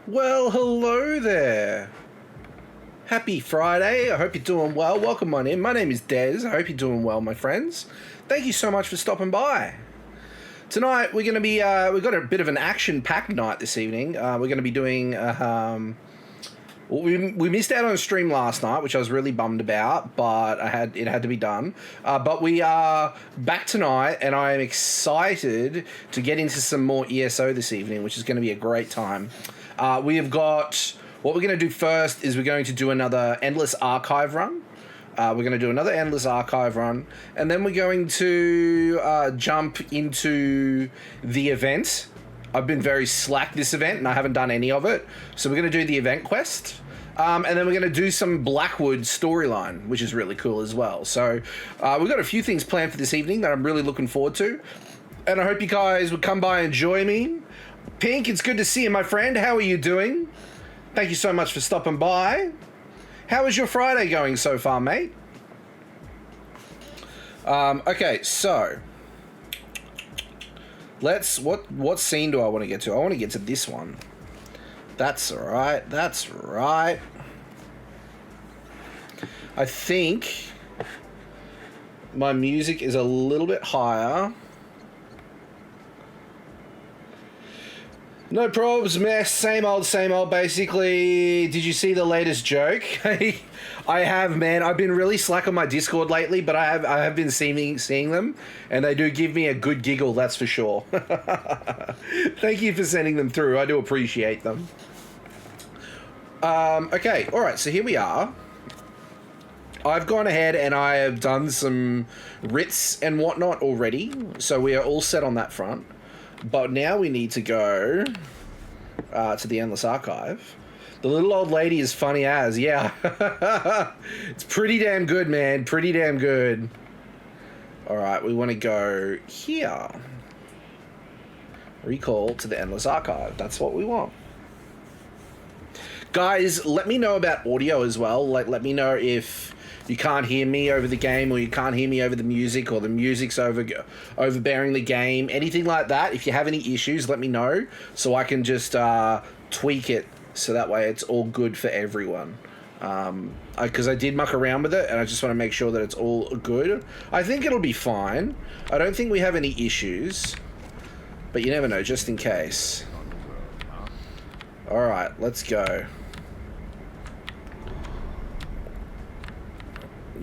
Well, hello there. Happy Friday. I hope you're doing well. Welcome on in. My name is Des. I hope you're doing well, my friends. Thank you so much for stopping by. Tonight, we're going to be, we've got a bit of an action-packed night this evening. We're going to be doing, we missed out on a stream last night, which I was really bummed about, but it had to be done. But we are back tonight, and I am excited to get into some more ESO this evening, which is going to be a great time. We have got, what we're going to do first is we're going to do another Endless Archive run. We're going to do another Endless Archive run, and then we're going to jump into the event. I've been very slack this event, and I haven't done any of it. So we're going to do the event quest, and then we're going to do some Blackwood storyline, which is really cool as well. So we've got a few things planned for this evening that I'm really looking forward to, and I hope you guys would come by and join me. Pink, it's good to see you, my friend. How are you doing? Thank you so much for stopping by. How is your Friday going so far, mate? Okay, so what scene do I want to get to? I want to get to this one. That's right. That's right. I think my music is a little bit higher. No probs, mess, same old, basically. Did you see the latest joke? I have, man. I've been really slack on my Discord lately, but I have been seeing them, and they do give me a good giggle, that's for sure. Thank you for sending them through. I do appreciate them. Okay, alright, so here we are. I've gone ahead and I have done some writs and whatnot already, so we are all set on that front. But now we need to go to the Endless Archive. The little old lady is funny as, yeah. It's pretty damn good, man. Pretty damn good. Alright, we want to go here. Recall to the Endless Archive. That's what we want. Guys, let me know about audio as well. Like, let me know if you can't hear me over the game, or you can't hear me over the music, or the music's overbearing the game, anything like that. If you have any issues, let me know so I can just tweak it so that way it's all good for everyone. Because I did muck around with it, and I just want to make sure that it's all good. I think it'll be fine. I don't think we have any issues, but you never know, just in case. Alright, let's go.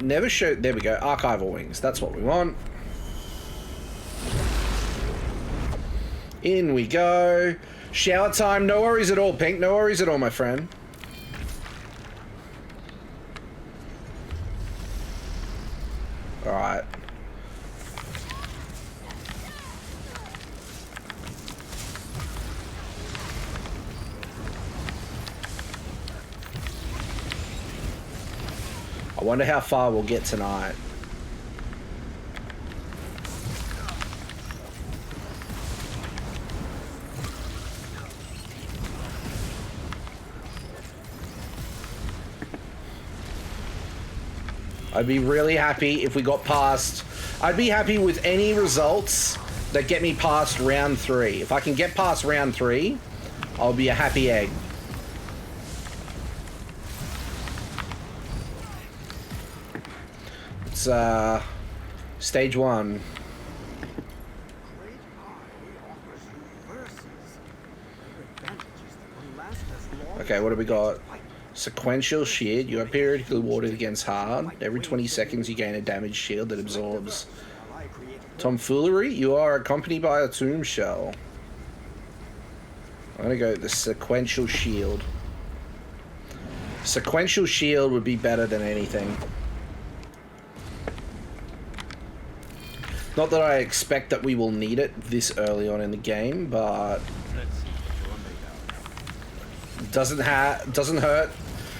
Never show. There we go. Archival wings. That's what we want. In we go. Shower time. No worries at all, Pink. No worries at all, my friend. Alright. I wonder how far we'll get tonight. I'd be really happy if we got past... I'd be happy with any results that get me past round 3. If I can get past round 3, I'll be a happy egg. Stage 1. Okay, what have we got? Sequential shield. You are periodically warded against hard. Every 20 seconds you gain a damaged shield that absorbs. Tomfoolery. You are accompanied by a tomb shell. I'm gonna go with the sequential shield. Sequential shield would be better than anything. Not that I expect that we will need it this early on in the game, but doesn't hurt.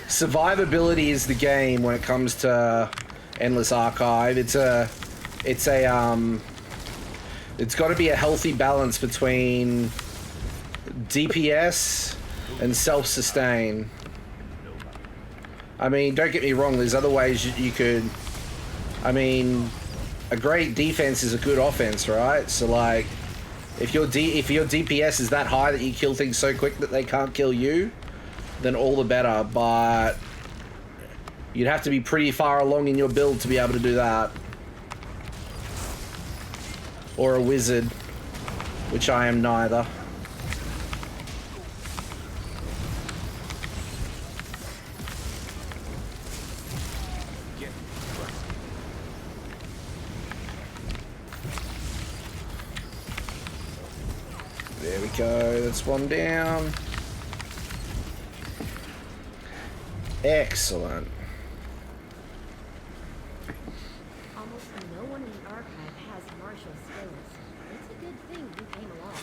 Survivability is the game when it comes to Endless Archive. It's got to be a healthy balance between DPS and self-sustain. I mean, don't get me wrong, there's other ways you could... I mean, a great defense is a good offense, right? So, like, If your DPS is that high that you kill things so quick that they can't kill you, then all the better. But you'd have to be pretty far along in your build to be able to do that. Or a wizard, which I am neither. There we go, that's one down. Excellent. Almost no one in the archive has martial skills. It's a good thing you came along.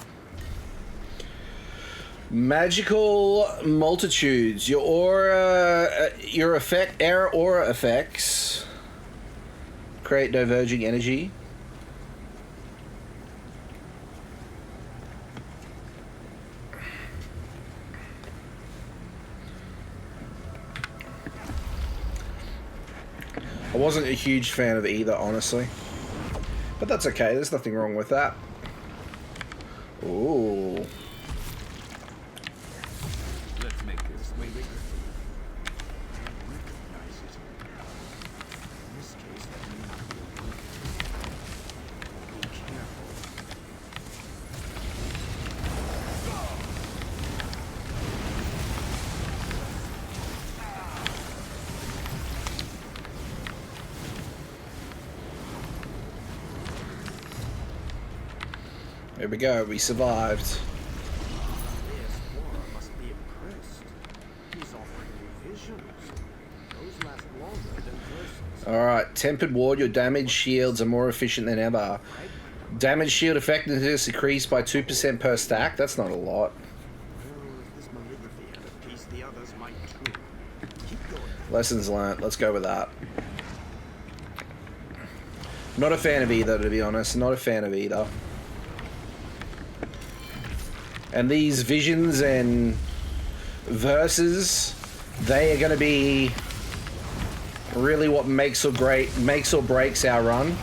Magical multitudes. Your aura, aura effects create diverging energy. I wasn't a huge fan of either, honestly. But that's okay, there's nothing wrong with that. Ooh. Let's make this way bigger. In this case, that may not be a weak. Be careful. There we go, we survived. This war must be impressed. He's offering you visions. Those last longer than verses. Alright, Tempered Ward, your damage shields are more efficient than ever. Damage shield effectiveness increased by 2% per stack. That's not a lot. Well, if this maligraphy had a piece, the others might too. Keep going. Lessons learnt, let's go with that. Not a fan of either, to be honest. Not a fan of either. And these visions and verses, they are going to be really what makes or breaks our run.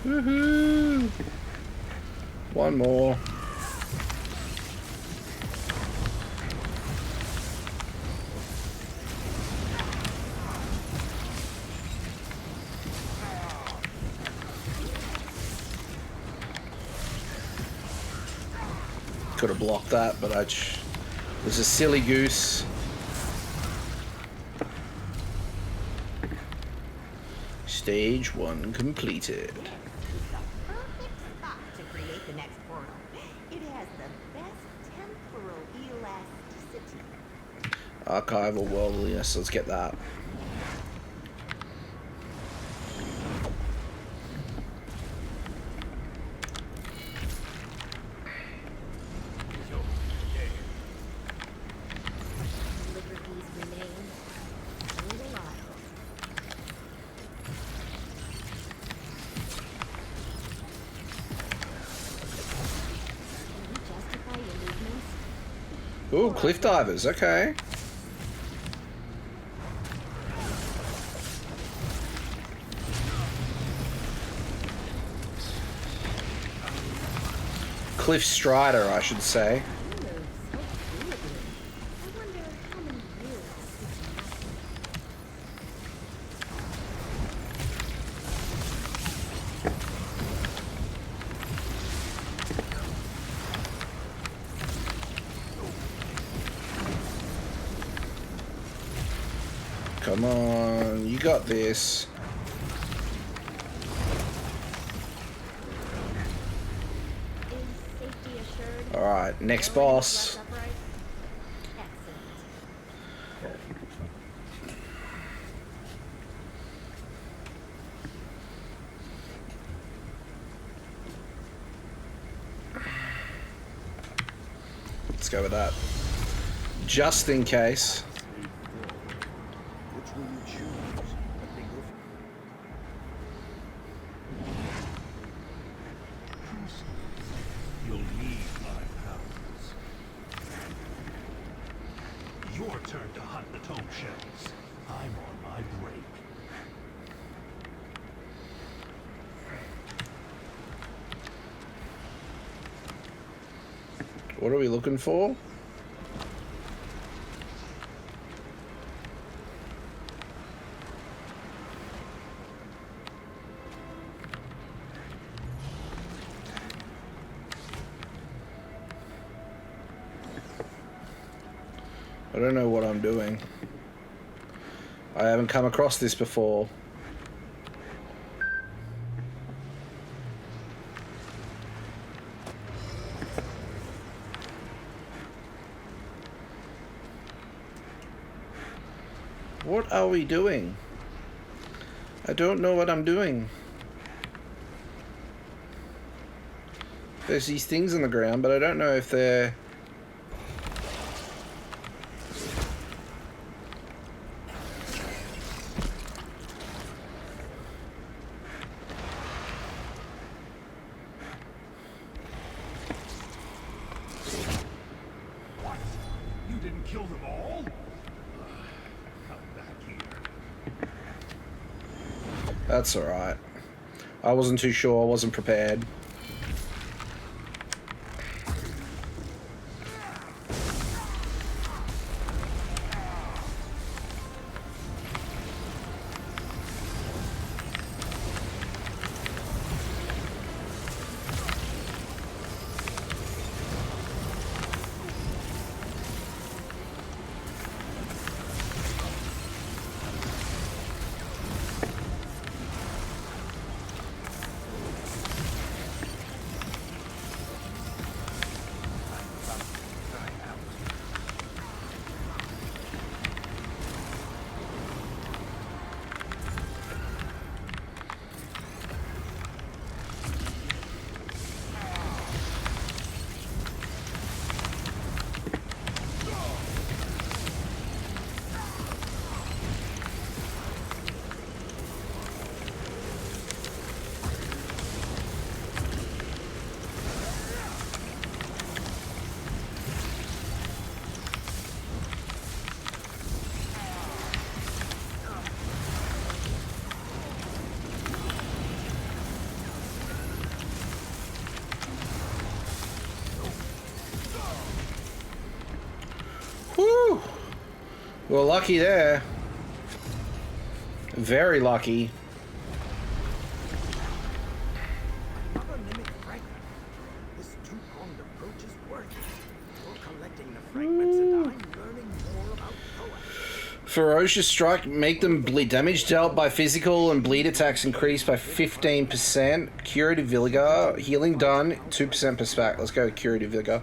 Woohoo! One more. Could have blocked that, but it was a silly goose. Stage 1 completed. Perfect spot to create the next portal. It has the best temporal elasticity. Archival worldliness, let's get that. Liberties remain unreliable. Can you justify your movements? Ooh, cliff divers, okay. Cliff Strider, I should say. You move so fluidly. I wonder how many years since you mastered it. Come on, you got this. Is safety assured? Alright, next Everything is boss. left upright? Excellent. Let's go with that. Just in case. Which will you choose? Let me go You'll need my powers. Your turn to hunt the tome shells. I'm on my break. What are we looking for? I don't know what I'm doing. I haven't come across this before. What are we doing? I don't know what I'm doing. There's these things on the ground, but I don't know if they're... What? You didn't kill them all? Come back here. That's alright. I wasn't too sure, I wasn't prepared. Whew! Well, lucky there. Very lucky. another mimic fragment. This two-pronged approach is working. You're collecting the fragments and I'm learning more about Poa. Ferocious strike, make them bleed. Damage dealt by physical and bleed attacks increased by 15%. Curative Vigor, healing done, 2% per stack. Let's go with Curative Vigor.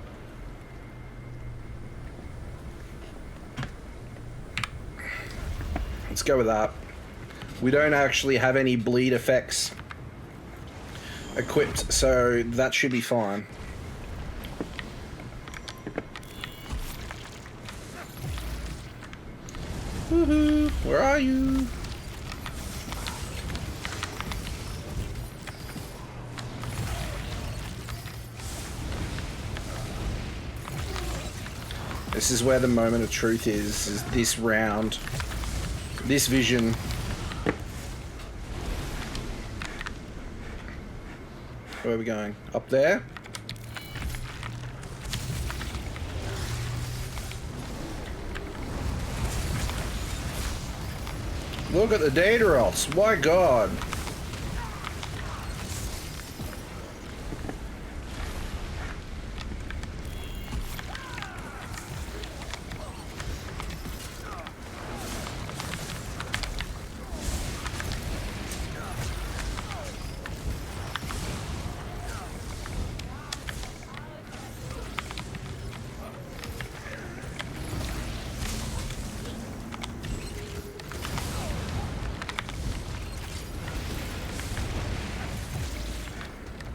Let's go with that. We don't actually have any bleed effects equipped, so that should be fine. Woohoo! Where are you? This is where the moment of truth is this round. This vision. Where are we going? Up there? Look at the data rolls. My God.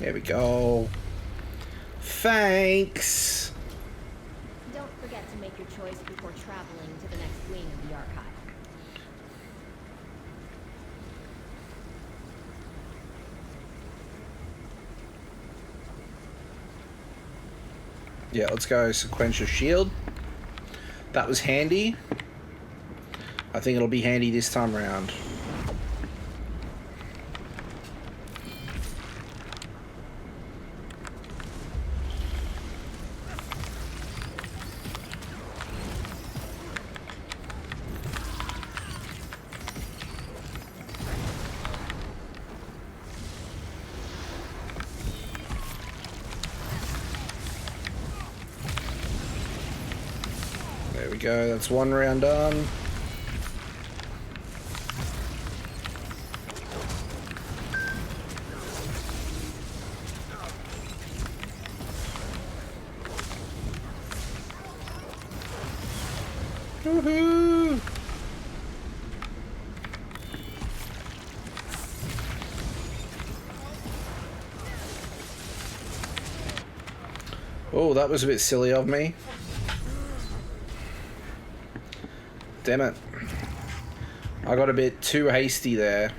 There we go. Thanks. forget to make your choice before traveling to the next wing of the archive. Yeah, let's go sequential shield. That was handy. I think it'll be handy this time around. There we go, that's one round done. Woohoo! Oh, that was a bit silly of me. Damn it. I got a bit too hasty there.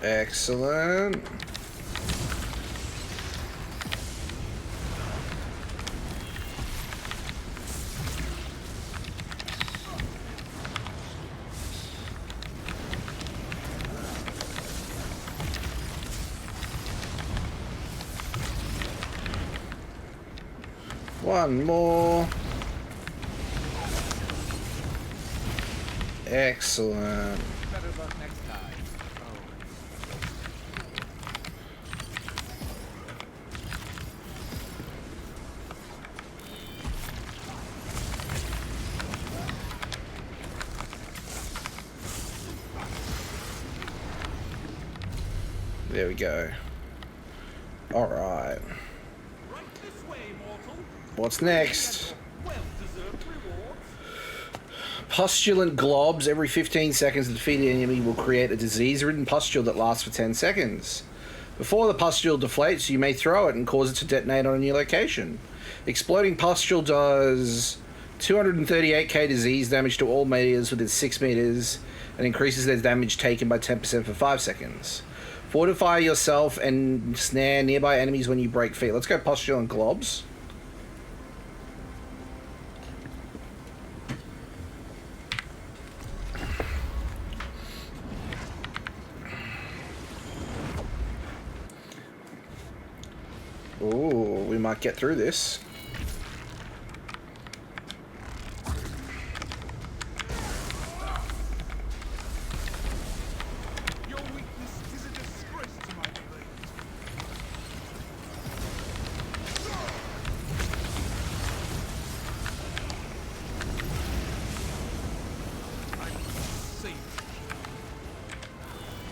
Excellent. One more. Excellent. Better luck next time. There we go. All right. Right this way, mortal. What's next? Well-deserved rewards. Pustulant globs. Every 15 seconds, the defeated enemy will create a disease-ridden pustule that lasts for 10 seconds. Before the pustule deflates, you may throw it and cause it to detonate on a new location. Exploding pustule does 238k disease damage to all meteors within 6 meters and increases their damage taken by 10% for 5 seconds. Fortify yourself and snare nearby enemies when you break free. Let's go pustulant globs. Ooh, we might get through this. Your weakness is a disgrace to my blade. I'm safe.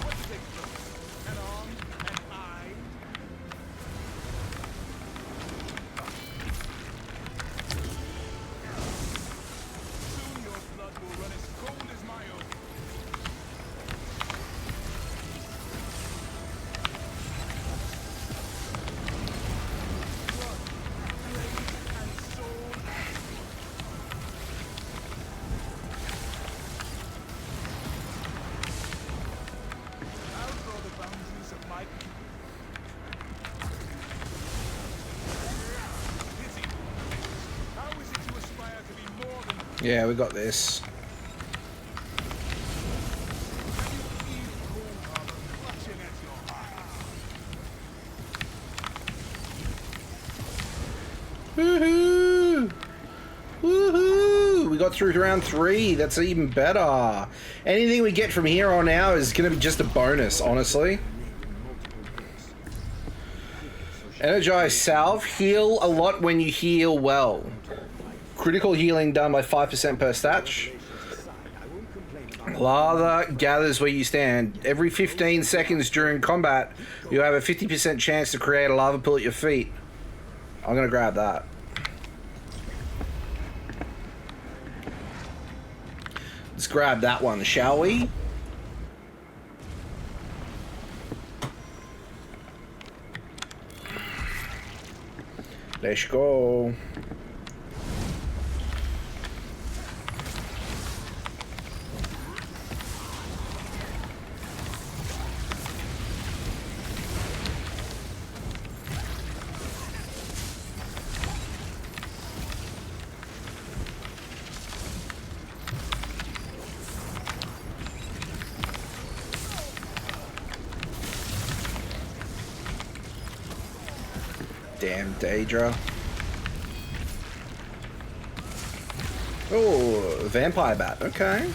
What takes first? An arm, an eye. Soon your blood will run as cold as my own. Yeah, we got this. Woohoo! Woohoo! We got through to round 3. That's even better. Anything we get from here on out is going to be just a bonus, honestly. Energize salve. Heal a lot when you heal well. Critical healing done by 5% per stat. Lava gathers where you stand. Every 15 seconds during combat, you have a 50% chance to create a lava pool at your feet. I'm gonna grab that. Let's grab that one, shall we? Let's go. Damn Daedra. Oh, vampire bat. Okay.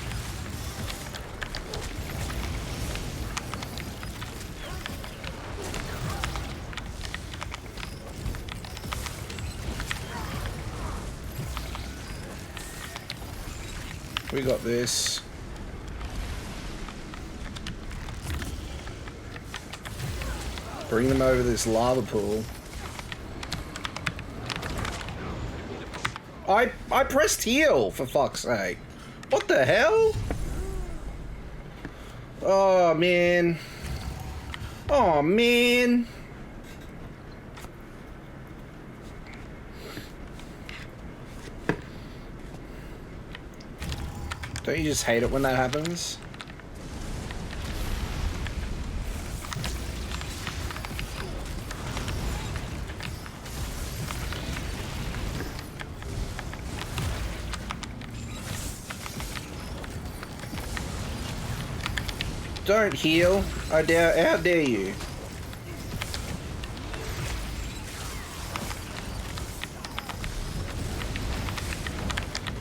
We got this. Bring them over this lava pool. I pressed heal, for fuck's sake. What the hell? Oh, man. Oh, man. Don't you just hate it when that happens? Don't heal. How dare you?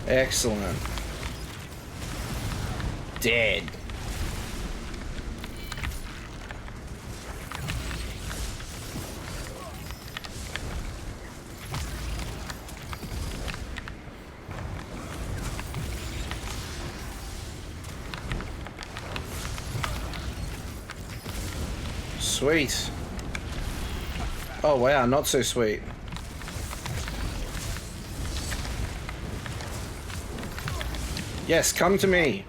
Excellent. Dead. Sweet. Oh wow, not so sweet. Yes, come to me.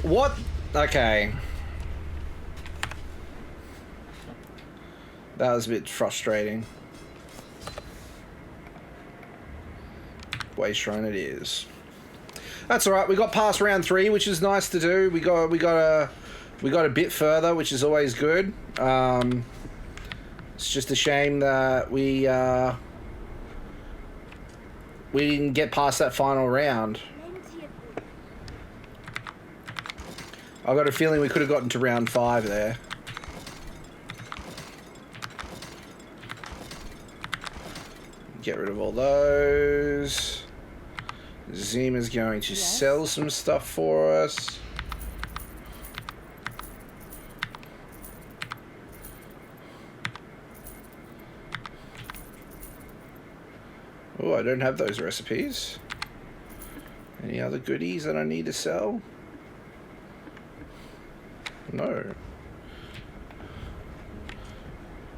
What? Okay. That was a bit frustrating. Waste shrine it is. That's alright, we got past round 3, which is nice to do. We got a bit further, which is always good. It's just a shame that we didn't get past that final round. I've got a feeling we could have gotten to round 5 there. Get rid of all those. Zima's going to sell some stuff for us. Oh, I don't have those recipes. Any other goodies that I need to sell? No.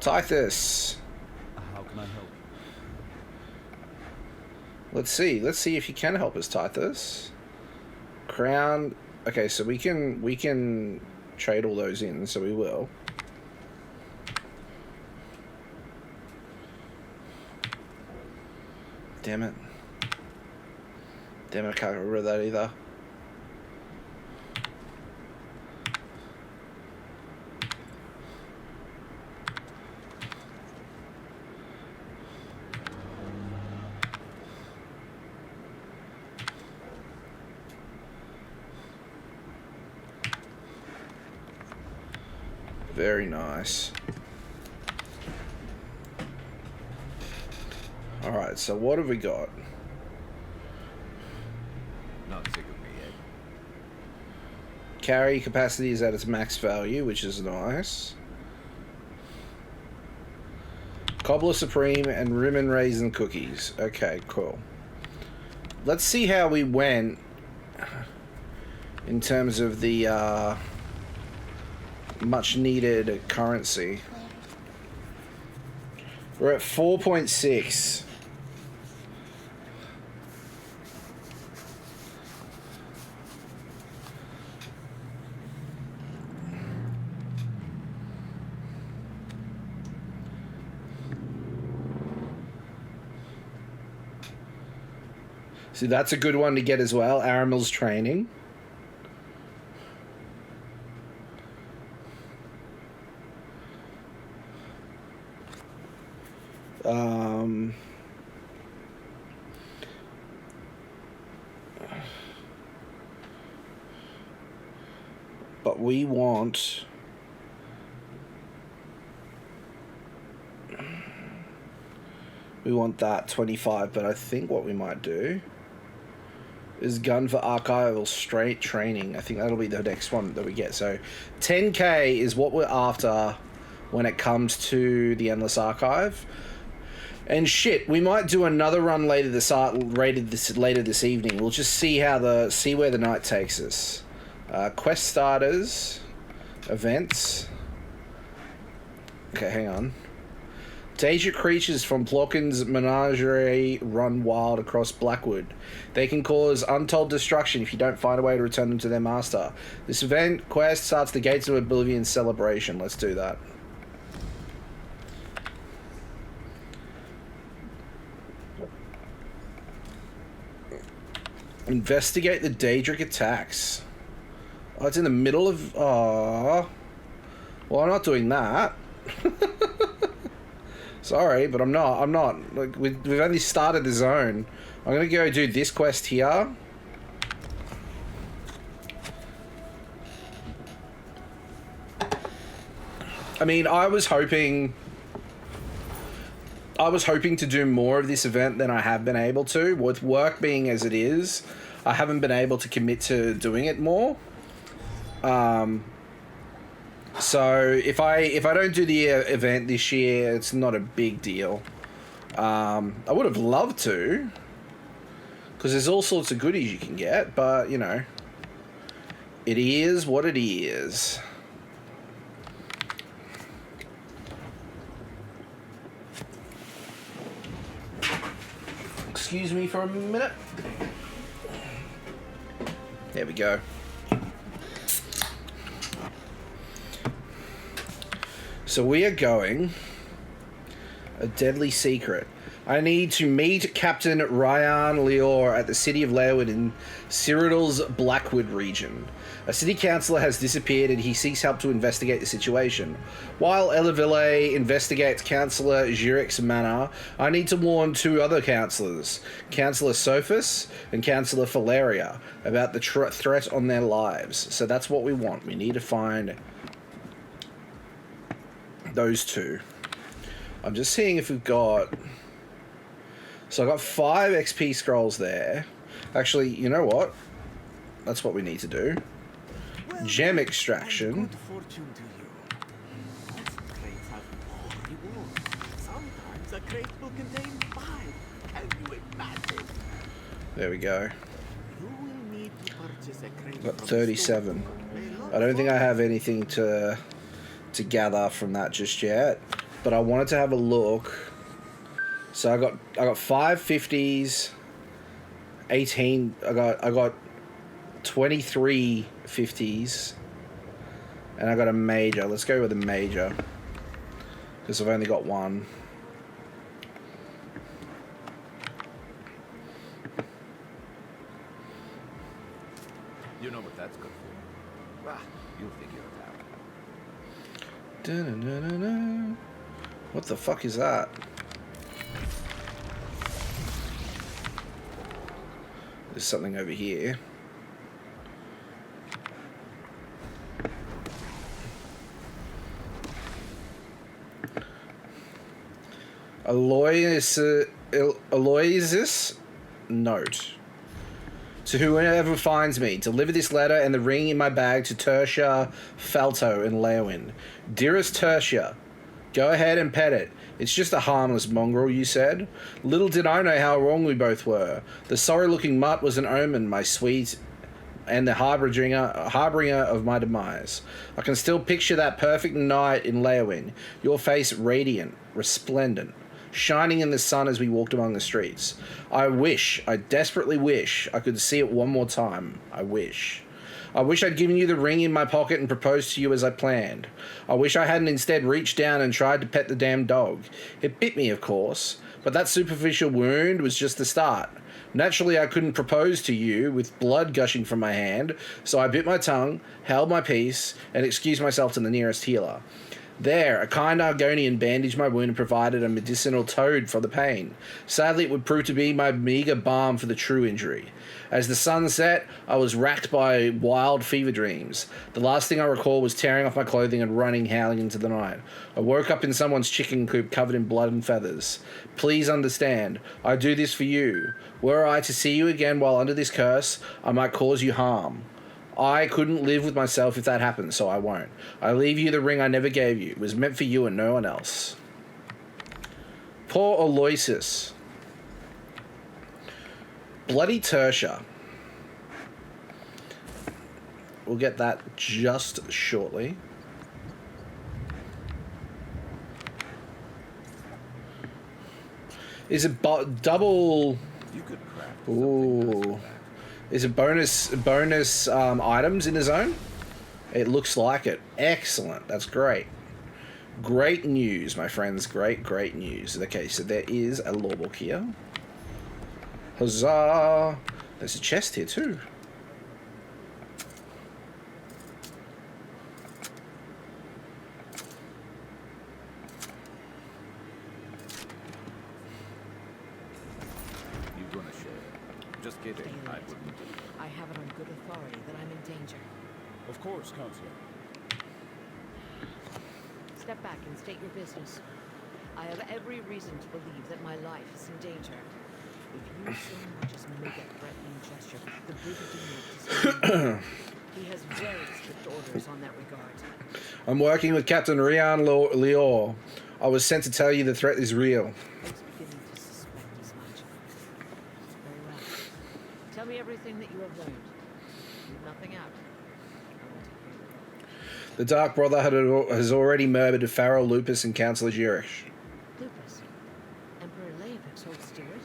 Tithus. How can I help? Let's see if you can help us, Tithus. Crown. Okay, so we can trade all those in, so we will. Damn it. Damn it, I can't get rid of that either. Very nice. Alright, so what have we got? Not sick of me yet. Carry capacity is at its max value, which is nice. Cobbler Supreme and Rimmen Raisin Cookies. Okay, cool. Let's see how we went in terms of the much needed currency. We're at 4.6. See, that's a good one to get as well. Aramel's training. But we want... We want that 25, but I think what we might do is gun for archival straight training. I think that'll be the next one that we get. So 10k is what we're after when it comes to the Endless Archive. And shit, we might do another run later this evening. We'll just see where the night takes us. Quest starters, events. Okay, hang on. Danger creatures from Plotkin's menagerie run wild across Blackwood. They can cause untold destruction if you don't find a way to return them to their master. This event quest starts the Gates of Oblivion celebration. Let's do that. Investigate the Daedric attacks. Oh, it's in the middle of... Oh. Well, I'm not doing that. Sorry, but I'm not. Like, we've only started the zone. I'm going to go do this quest here. I mean, I was hoping to do more of this event than I have been able to. With work being as it is, I haven't been able to commit to doing it more. So if I don't do the event this year, it's not a big deal. I would have loved to, because there's all sorts of goodies you can get, but you know, it is what it is. Excuse me for a minute. There we go. So we are going a deadly secret. I need to meet Captain Ryan Lior at the city of Blackwood in Cyrodiil's Blackwood region. A city councillor has disappeared and he seeks help to investigate the situation. While Eleville investigates Councillor Zurich's manor, I need to warn two other councillors, Councillor Sophus and Councillor Valeria, about the threat on their lives. So that's what we want. We need to find those two. I'm just seeing if we've got... So I got 5 XP scrolls there. Actually, you know what? That's what we need to do. Well, Gem extraction. Good fortune to you. Most crates have 4 rewards. Sometimes a crate will contain 5. Can you imagine? There we go. You will need to purchase a crate Got from 37. store. I don't think I have anything to gather from that just yet, but I wanted to have a look. So I got 5 50s, 18. I got 23 50s, and I got a major. Let's go with a major because I've only got one. You know what that's good for. Ah, you'll figure it out. Da-na-na-na-na. What the fuck is that? There's something over here. Aloysius note. To whoever finds me, deliver this letter and the ring in my bag to Tertia, Falto, and Leowin. Dearest Tertia, go ahead and pet it. It's just a harmless mongrel, you said. Little did I know how wrong we both were. The sorry-looking mutt was an omen, my sweet and the harbinger of my demise. I can still picture that perfect night in Leowin, your face radiant, resplendent, shining in the sun as we walked along the streets. I desperately wish I could see it one more time. I wish I'd given you the ring in my pocket and proposed to you as I planned. I wish I hadn't instead reached down and tried to pet the damn dog. It bit me, of course, but that superficial wound was just the start. Naturally, I couldn't propose to you with blood gushing from my hand, so I bit my tongue, held my peace, and excused myself to the nearest healer. There, a kind Argonian bandaged my wound and provided a medicinal toad for the pain. Sadly, it would prove to be my meagre balm for the true injury. As the sun set, I was racked by wild fever dreams. The last thing I recall was tearing off my clothing and running howling into the night. I woke up in someone's chicken coop covered in blood and feathers. Please understand, I do this for you. Were I to see you again while under this curse, I might cause you harm. I couldn't live with myself if that happened, so I won't. I leave you the ring I never gave you. It was meant for you and no one else. Poor Aloysius. Bloody Tertia. We'll get that just shortly. Is it double... You could craft Ooh. Is it bonus items in the zone? It looks like it. Excellent. That's great. Great news, my friends. Great news. Okay, so there is a law book here. Huzzah! There's a chest here too. You gonna share? Just kidding. I wouldn't. I have it on good authority that I'm in danger. Of course, Counselor. Step back and state your business. I have every reason to believe that my life is in danger. If you so much as make a threatening gesture, the brigadier will He has very strict orders on that regard. I'm working with Captain Rian Lior. I was sent to tell you the threat is real. I was beginning to suspect as much. Very well. Tell me everything that you have learned. Leave nothing out. I want to hear it. The Dark Brotherhood has already murdered Pharaoh Lupus and Councillor Jirish. Lupus, Emperor Leovik's old steward,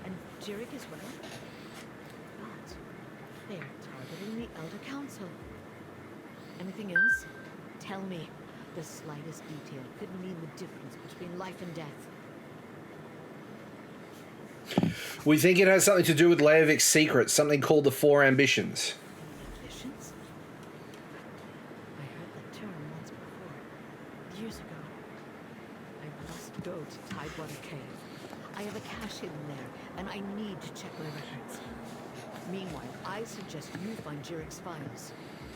and Jirik as well. But they are targeting the Elder Council. Anything else? Tell me. The slightest detail could mean the difference between life and death. We think it has something to do with Leovik's secret, something called the Four Ambitions. Ambitions? I heard that term once before, years ago. I must go to Tidewater Cave. I have a cache hidden there, and I need to check my records. Meanwhile, I suggest you find Jirik's files.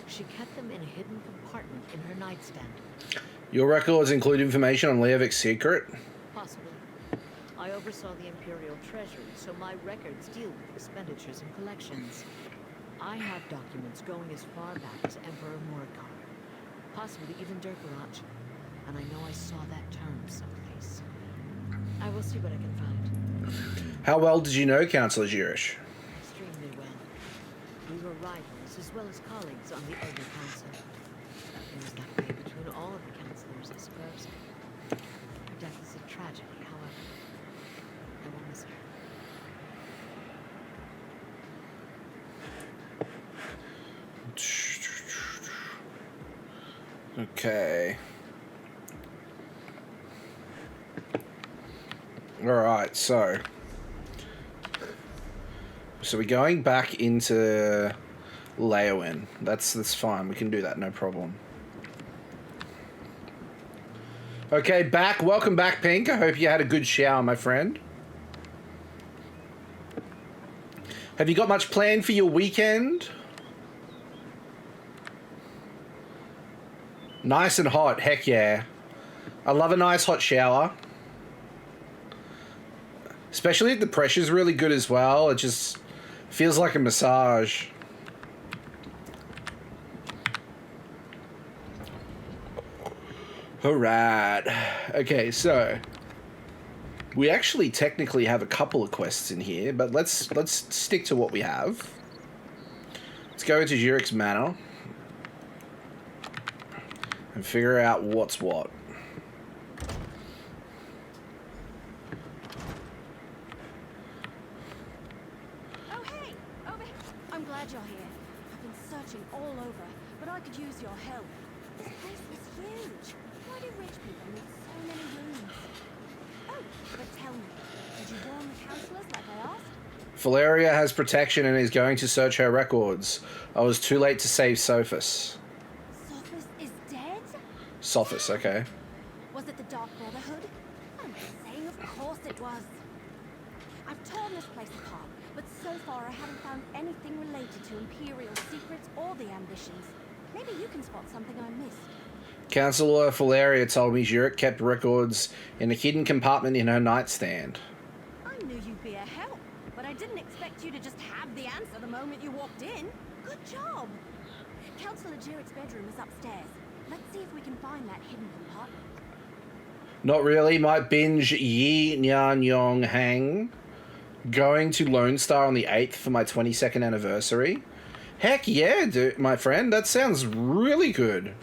She kept them in a hidden compartment in her nightstand. Your records include information on Leovik's secret? Possibly. I oversaw the Imperial Treasury, so my records deal with expenditures and collections. I have documents going as far back as Emperor Morgar, possibly even Durkaraj, and I know I saw that term someplace. I will see what I can find. How well did you know Councillor Jirish? Extremely well. We were rivals as well as colleagues on the Elder Council. It was that way between all of the councillors, I suppose. Her death is a tragedy, however. I will miss her. Okay. Alright, so we're going back into Leowin. That's fine. We can do that, no problem. Okay, back. Welcome back, Pink. I hope you had a good shower, my friend. Have you got much planned for your weekend? Nice and hot. Heck yeah. I love a nice hot shower. Especially if the pressure's really good as well. It just feels like a massage. Alright. Okay, so we actually technically have a couple of quests in here, but let's stick to what we have. Let's go into Zurich's manor and figure out what's what. Oh, hey! Over here! I'm glad you're here. I've been searching all over, but I could use your help. This place is huge. Why do rich people need so many rooms? Oh, but tell me, did you warn the councillors like I asked? Valeria has protection and is going to search her records. I was too late to save Sophus. Sophus is dead? Sophus, okay. Was it the Dark Brotherhood? I'm saying of course it was. I've torn this place apart, but so far I haven't found anything related to Imperial secrets or the ambitions. Maybe you can spot something I missed. Councillor Valeria told me Zurich kept records in a hidden compartment in her nightstand. I knew you'd be a help, but I didn't expect you to just have the answer the moment you walked in. Good job. Councillor Jurick's bedroom is upstairs. Let's see if we can find that hidden compartment. Not really. Might binge Yi Nyan Yong Hang. Going to Lone Star on the 8th for my 22nd anniversary. Heck yeah, dude, my friend. That sounds really good.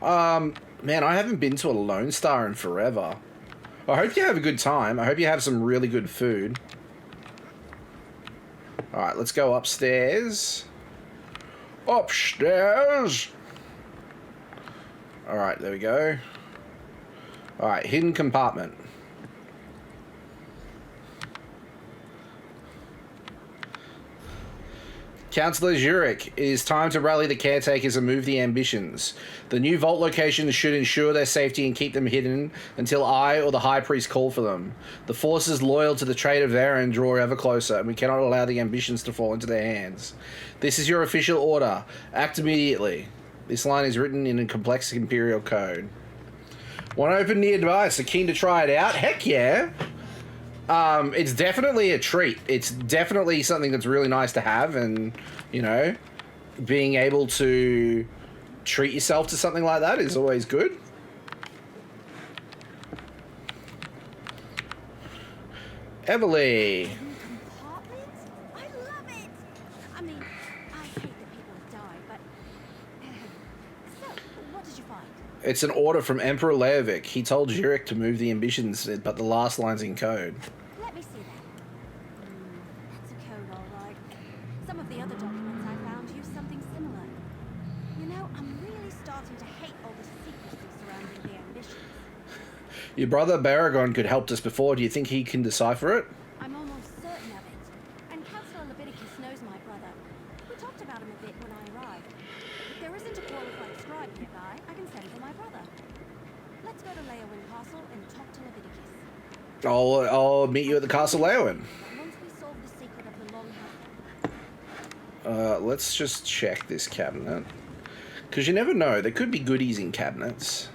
Man, I haven't been to a Lone Star in forever. I hope you have a good time. I hope you have some really good food. Alright, let's go upstairs. Upstairs! Alright, there we go. Alright, hidden compartment. Councillor Zurich, it is time to rally the caretakers and move the ambitions. The new vault locations should ensure their safety and keep them hidden until I or the High Priest call for them. The forces loyal to the trade of Varen draw ever closer, and we cannot allow the ambitions to fall into their hands. This is your official order. Act immediately. This line is written in a complex Imperial code. Want to open the advice? Are keen to try it out? Heck yeah! It's definitely a treat. It's definitely something that's really nice to have, and, you know, being able to treat yourself to something like that is always good. Everly. Compartments? I love it! I mean, I hate that people have died, but... So, what did you find? It's an order from Emperor Leovic. He told Zurich to move the ambitions, but the last line's in code. Let me see that. That's a code, all right. Some of the other documents I found use something similar. You know, I'm really starting to hate all the secrecy surrounding the ambitions. Your brother Baragon could help us before. Do you think he can decipher it? I'm almost certain of it. And Councillor Leviticus knows my brother. We talked about him a bit when I arrived. If there isn't a qualified scribe nearby, I can send for my brother. Let's go to Leowin Castle and talk to Leviticus. I'll meet you at the Castle Leowin. Once we solve the secret of the long house. Let's just check this cabinet. Because you never know. There could be goodies in cabinets.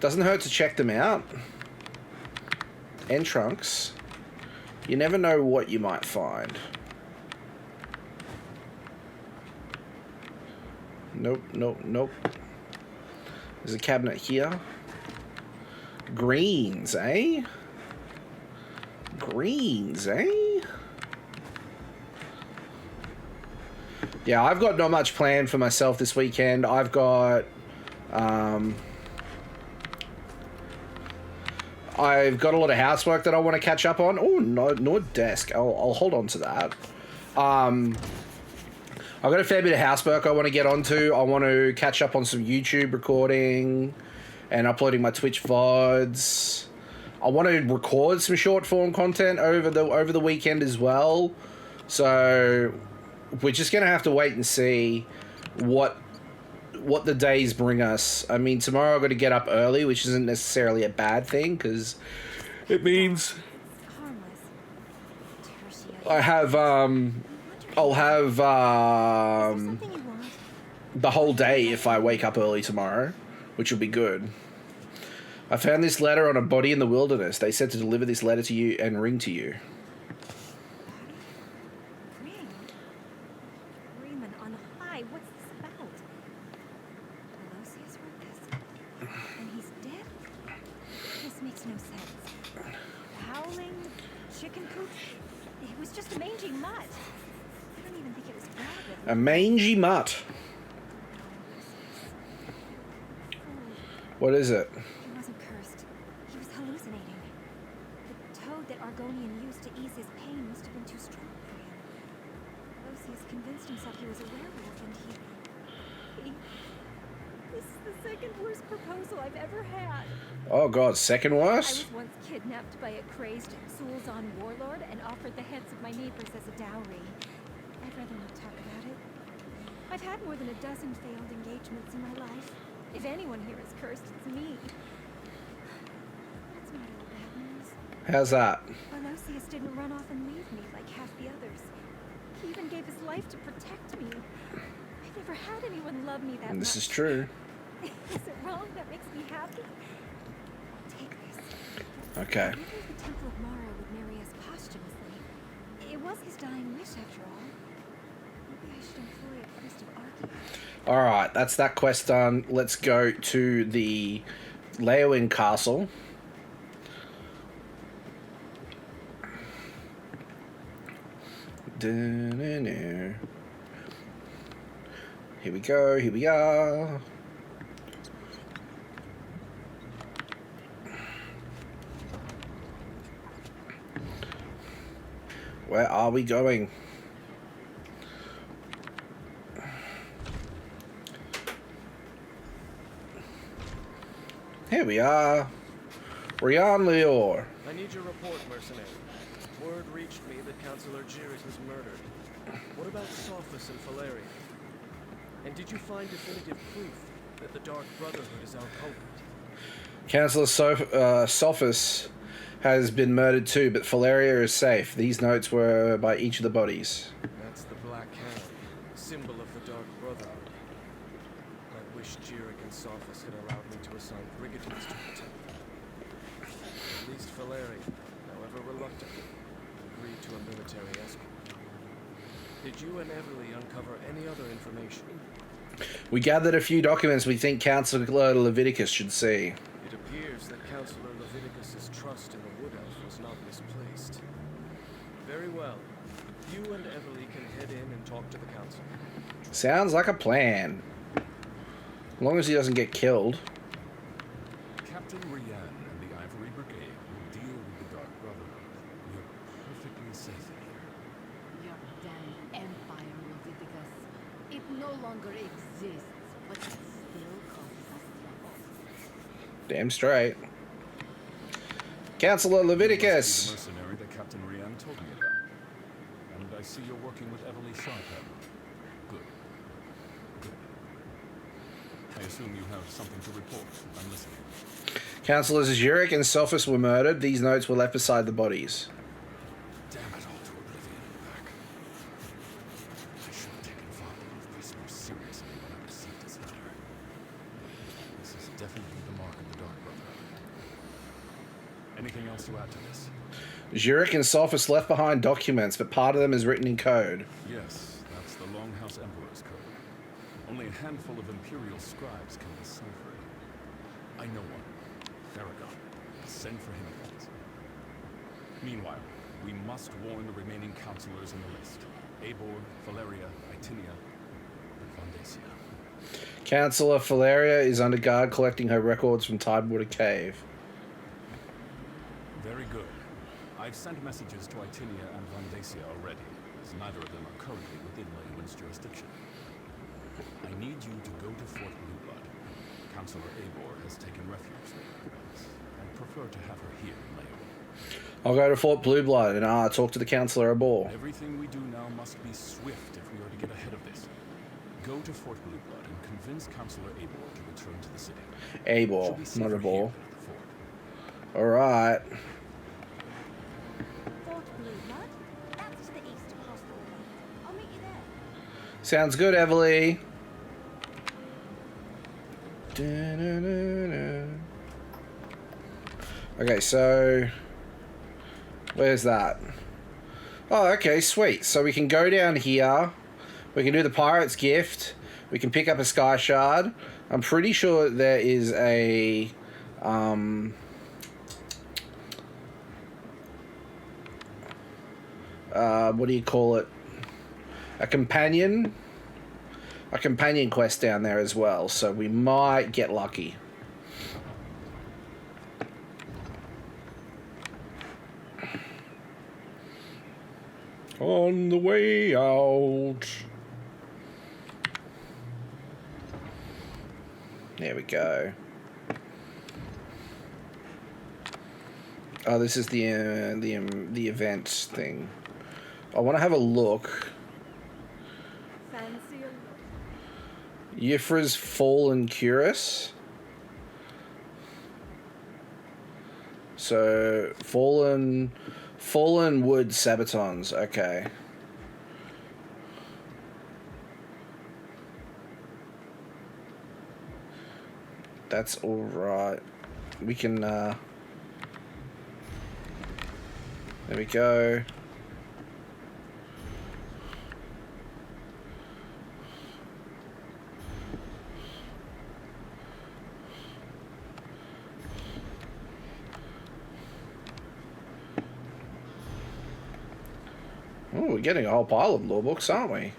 Doesn't hurt to check them out. And trunks. You never know what you might find. Nope, nope, nope. There's a cabinet here. Greens, eh? Greens, eh? Yeah, I've got not much planned for myself this weekend. I've got a lot of housework that I want to catch up on. Oh, no desk. I'll hold on to that. I've got a fair bit of housework I want to get onto. I want to catch up on some YouTube recording and uploading my Twitch VODs. I want to record some short form content over the weekend as well. So we're just gonna have to wait and see what the days bring us. I mean, tomorrow I've got to get up early, which isn't necessarily a bad thing because it means I have I'll have the whole day if I wake up early tomorrow, which will be good. I found this letter on a body in the wilderness. They said to deliver this letter to you and ring to you. Freeman on high. What's this about? Aloysius wrote this. And he's dead? This makes no sense. The howling, chicken coop, it was just a mangy mutt. I don't even think it was bad with A mangy mutt. What is it? He wasn't cursed. He was hallucinating. The toad that Argonian used to ease his pain must have been too strong for him. Lucius convinced himself he was a werewolf, and he... This is the second worst proposal I've ever had. Oh god, second I worst? was once kidnapped by a crazed Zul'Zan warlord and offered the heads of my neighbors as a dowry. I'd rather not talk about it. I've had more than a dozen failed engagements in my life. If anyone here is cursed, it's me. That's not all bad news. How's that? Lucius didn't run off and leave me like half the others. He even gave his life to protect me. I've never had anyone love me that And much. this is true. Is it wrong that makes me happy? Take this. Okay. Maybe the Temple of Mara would marry us posthumously. It was his dying wish, after all. Maybe I should employ a priest of Archaea. Alright, that's that quest done. Let's go to the Leowin Castle. Da-na-na. Here we go, here we are. Where are we going? Here we are. Rian Lior. I need your report, mercenary. Word reached me that Councillor Jirik was murdered. What about Sophus and Valeria? And did you find definitive proof that the Dark Brotherhood is our culprit? Councillor Sophus has been murdered too, but Valeria is safe. These notes were by each of the bodies. That's the Black Hand, symbol of the Dark Brotherhood. I wish Jirik and Sophus had allowed me to assign brigadiers to protect them. At least Valeria, however reluctantly, agreed to a military escort. Did you and Everly uncover any other information? We gathered a few documents we think Councillor Leviticus should see. It appears that Councillor Leviticus's trust in the Wood Elf was not misplaced. Very well. You and Everly can head in and talk to the council. Sounds like a plan. As long as he doesn't get killed. Captain Rian and the Ivory Brigade will deal with the Dark Brotherhood. You're perfectly safe in here. Your damn empire, Leviticus. It no longer exists, but it still causes us trouble. Damn straight. Councillor You Leviticus. must be the mercenary that Captain Rian told me about. And I see you're working with Everly Sharphead. Good. Good. I assume you have something to report. I'm listening. Councillors Zurich and Sophus were murdered. These notes were left beside the bodies. Damn it all to oblivion and back. I should have taken father of this more seriously when I received his letter. This is definitely the mark of the Dark Brotherhood. Anything else to add to this? Zurich and Sophus left behind documents, but part of them is written in code. Yes, that's the Longhouse Emperor's code. Only a handful of Imperial scribes can decipher it. I know one. Theragon. Send for him at once. Meanwhile, we must warn the remaining councillors in the list. Eivor, Valeria, Itinia, and Vondacia. Councillor Valeria is under guard collecting her records from Tidewater Cave. Very good. I've sent messages to Itinia and Vondacia already, as neither of them are currently within Leywin's jurisdiction. I need you to go to Fort Blueblood. Councillor Eivor has taken refuge there. I'd prefer to have her here in Leywin. I'll go to Fort Blueblood and talk to the Councillor Abor. Everything we do now must be swift if we are to get ahead of this. Go to Fort Blueblood and convince Councillor Eivor to return to the city. Abor, She'll be safer not here Abor. than at the fort. Alright. Fort Blueblood? That's to the east across the way. I'll meet you there. Sounds good, Everly. Da-na-na-na. Okay, so where's that? Oh, okay, sweet. So we can go down here. We can do the Pirate's Gift. We can pick up a Sky Shard. I'm pretty sure there is a what do you call it? A companion a companion quest down there as well, so we might get lucky. On the way out. There we go. Oh, this is the event thing. I want to have a look. Fancy a look? Yifra's Fallen Cuirass. So fallen wood sabatons. Okay. That's all right. We can. There we go. Oh, we're getting a whole pile of law books, aren't we?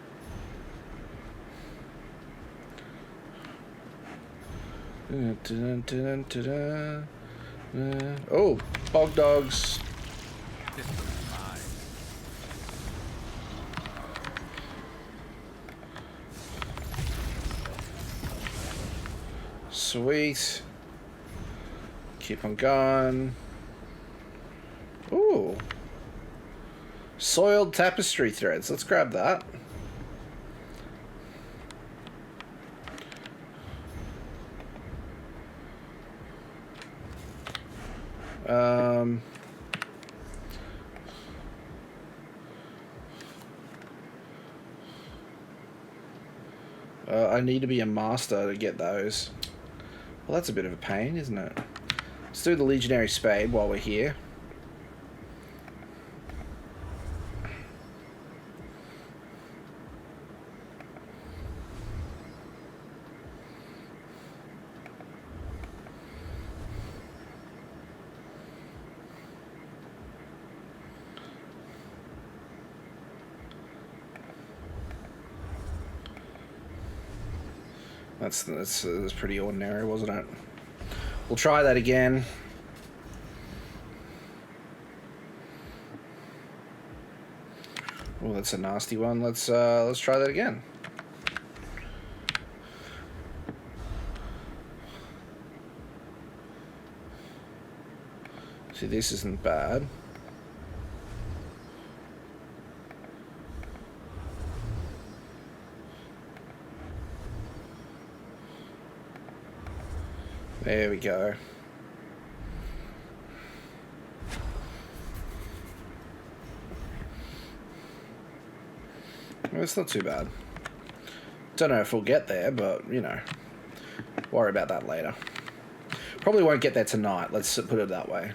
Oh, bog dogs. Sweet. Keep on going. Ooh. Soiled tapestry threads. Let's grab that. I need to be a master to get those. Well, that's a bit of a pain, isn't it? Let's do the Legionary Spade while we're here. That's pretty ordinary, wasn't it? We'll try that again. Oh, that's a nasty one. Let's try that again. See, this isn't bad. There we go. Well, it's not too bad. Don't know if we'll get there, but, you know, worry about that later. Probably won't get there tonight, let's put it that way.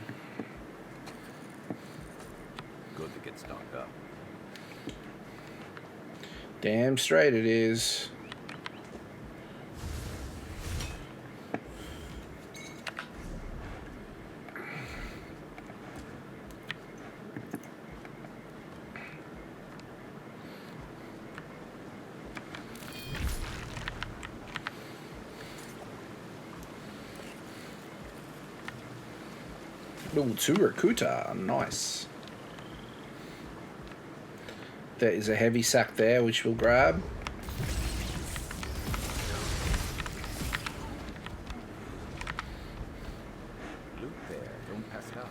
Good to get stocked up. Damn straight it is. Ooh, 2 Rakuta, nice. There is a heavy sack there, which we'll grab. Loot there, don't pass it up.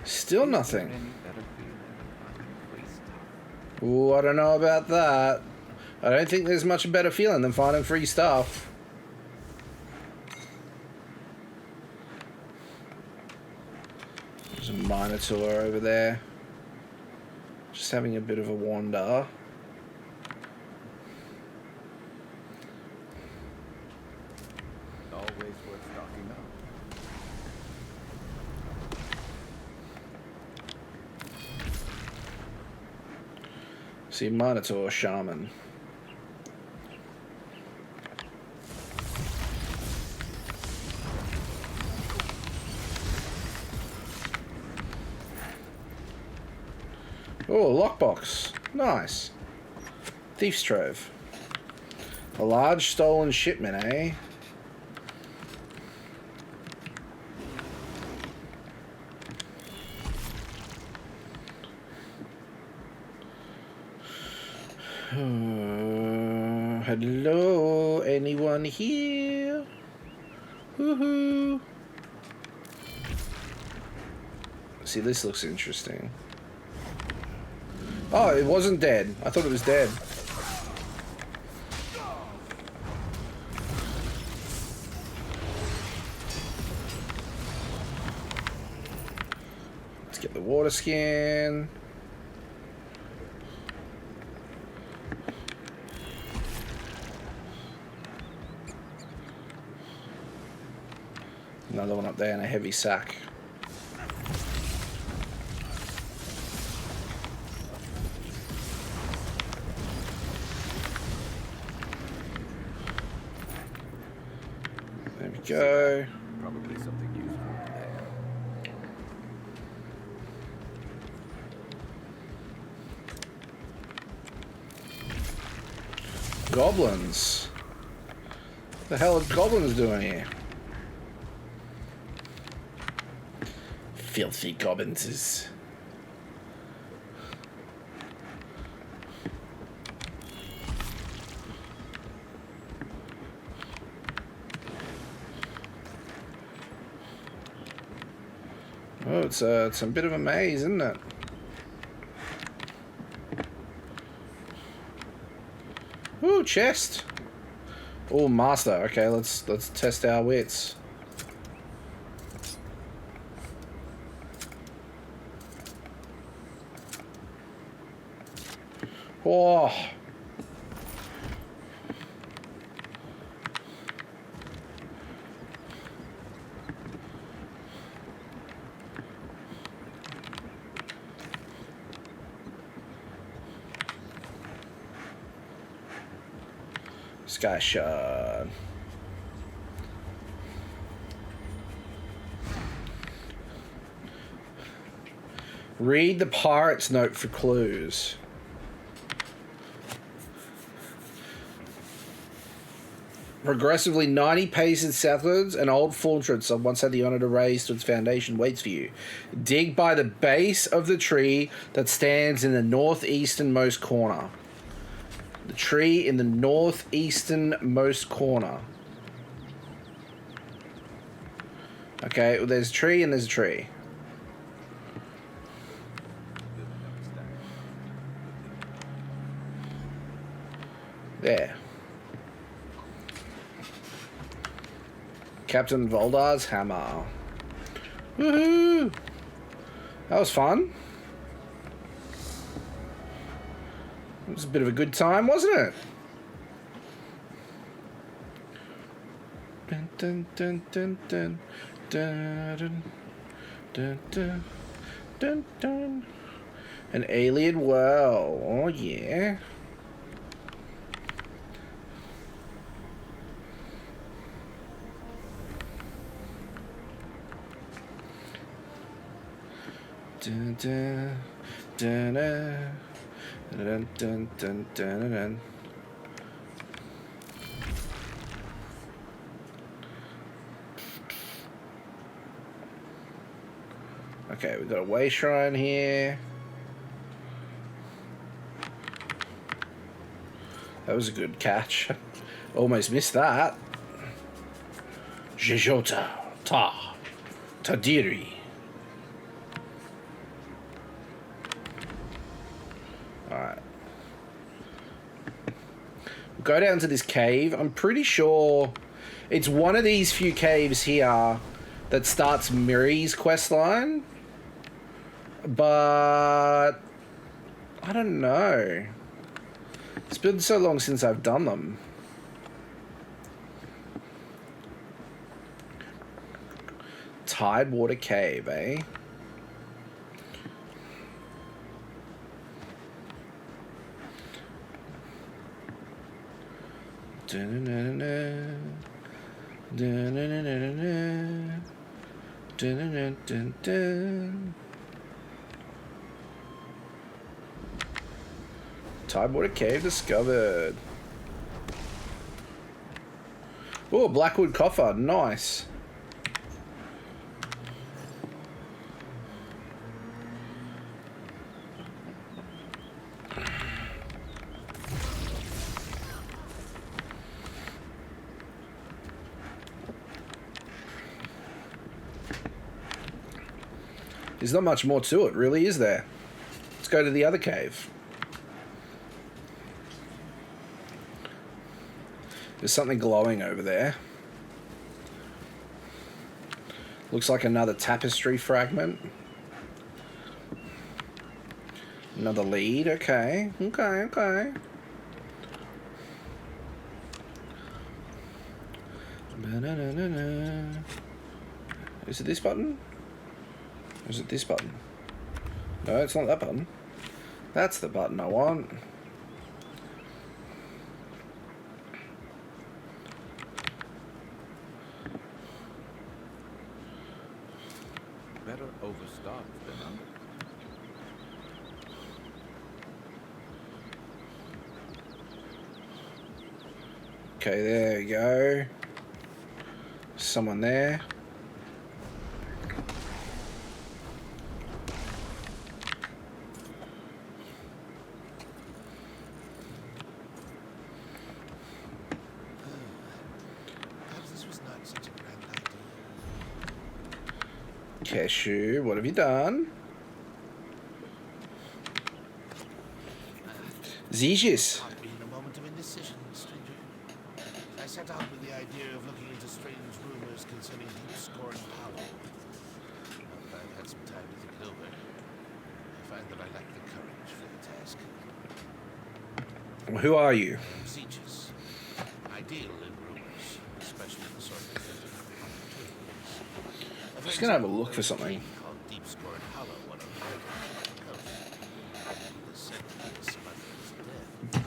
Still nothing. Ooh, I don't know about that. I don't think there's much better feeling than finding free stuff. There's a Minotaur over there. Just having a bit of a wander. Always worth stocking up. See, Minotaur, Shaman. Oh, lockbox. Nice. Thief's Trove. A large stolen shipment, eh? Hello, anyone here? Woohoo! See, this looks interesting. Oh, it wasn't dead. I thought it was dead. Let's get the water skin. Another one up there in a heavy sack. There we go. Probably something useful there. Goblins. What the hell are goblins doing here? Filthy goblins. Oh, it's a bit of a maze, isn't it? Ooh, chest. Oh, master. Okay, let's test our wits. Oh. Sky shot. Read the pirate's note for clues. Progressively 90 paces southwards, an old fortress I once had the honour to raise to its foundation waits for you. Dig by the base of the tree that stands in the northeasternmost corner. The tree in the northeasternmost corner. Okay, well, there's a tree and there's a tree. There. Captain Voldar's hammer. Woohoo! That was fun. It was a bit of a good time, wasn't it? Dun, dun, dun, dun, dun, dun, dun, dun, dun, dun. An alien well. Oh, yeah. Dun, dun, dun, dun, dun, dun, dun, dun, dun. Okay, we've got a way shrine here. That was a good catch. Almost missed that. Jejota Ta Tadiri. Alright. Go down to this cave. I'm pretty sure it's one of these few caves here that starts Miri's questline. But I don't know. It's been so long since I've done them. Tidewater Cave, eh? Dun-dun-dun-dun. Dun-dun-dun-dun-dun. Dun-dun-dun-dun-dun. Tidewater Cave discovered. Oh, Blackwood coffer. Nice. There's not much more to it, really, is there? Let's go to the other cave. There's something glowing over there. Looks like another tapestry fragment. Another lead, okay. Okay. Is it this button? Or is it this button? No, it's not that button. That's the button I want. Better overstocked than under. Okay, there you go. Someone there. Cashew, what have you done? Zegis. Caught me in a moment of indecision, stranger. I set out with the idea of looking into strange rumors concerning deep scorn power. Now that I've had some time to think it over, I find that I lack the courage for the task. Who are you? I am Zegis. I deal in rumors, especially the sort that enter opportunities. Just gonna have a look for something. Called Deep Scorn Hollow on a coast. The scent of the smugglers dead.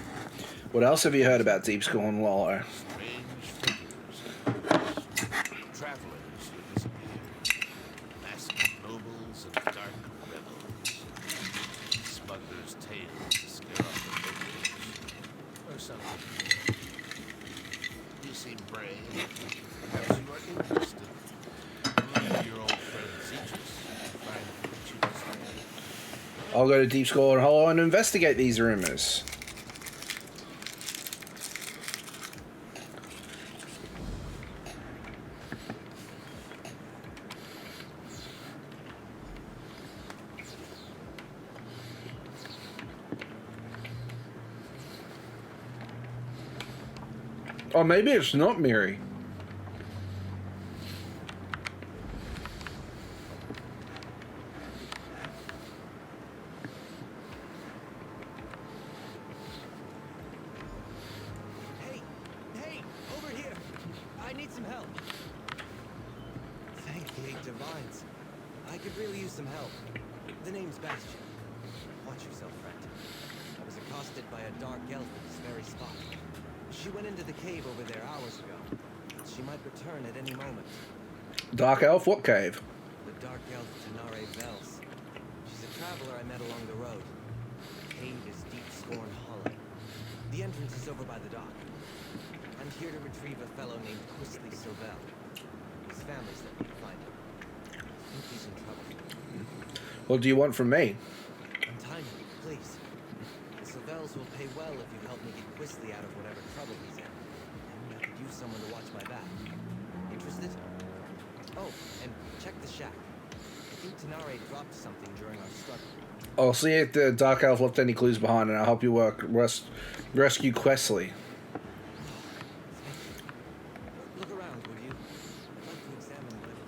What else have you heard about Deep Scorn Hollow? Strange figures, travelers who disappear, masked nobles and dark rebels, smugglers' tales to scare off the locals, or something. You seem brave. Perhaps you are interested. Look at your old friend Zegis and find what you desire. I'll go to Deep Scorn Hollow and investigate these rumors. Or maybe it's not Miri. Hey, over here. I need some help. Thank the eight divines. I could really use some help. The name's Bastion. Watch yourself, friend. I was accosted by a dark elf at this very spot. She went into the cave over there hours ago. She might return at any moment. Dark Elf? What cave? The dark elf Tanare Vels. She's a traveler I met along the road. The cave is Deep Scorn Hollow. The entrance is over by the dock. I'm here to retrieve a fellow named Quisley Silvel. His family's let me find him. I think he's in trouble. What do you want from me? Untie me, please. The Silvels will pay well if you help me get Quisley out of whatever trouble he's in. And I could use someone to watch my back. Interested? Oh, and check the shack. I think Tanare dropped something during our struggle. I'll see if the Dark Elf left any clues behind, and I'll help you rescue Questley. Look around, would you? I'd like to examine whatever.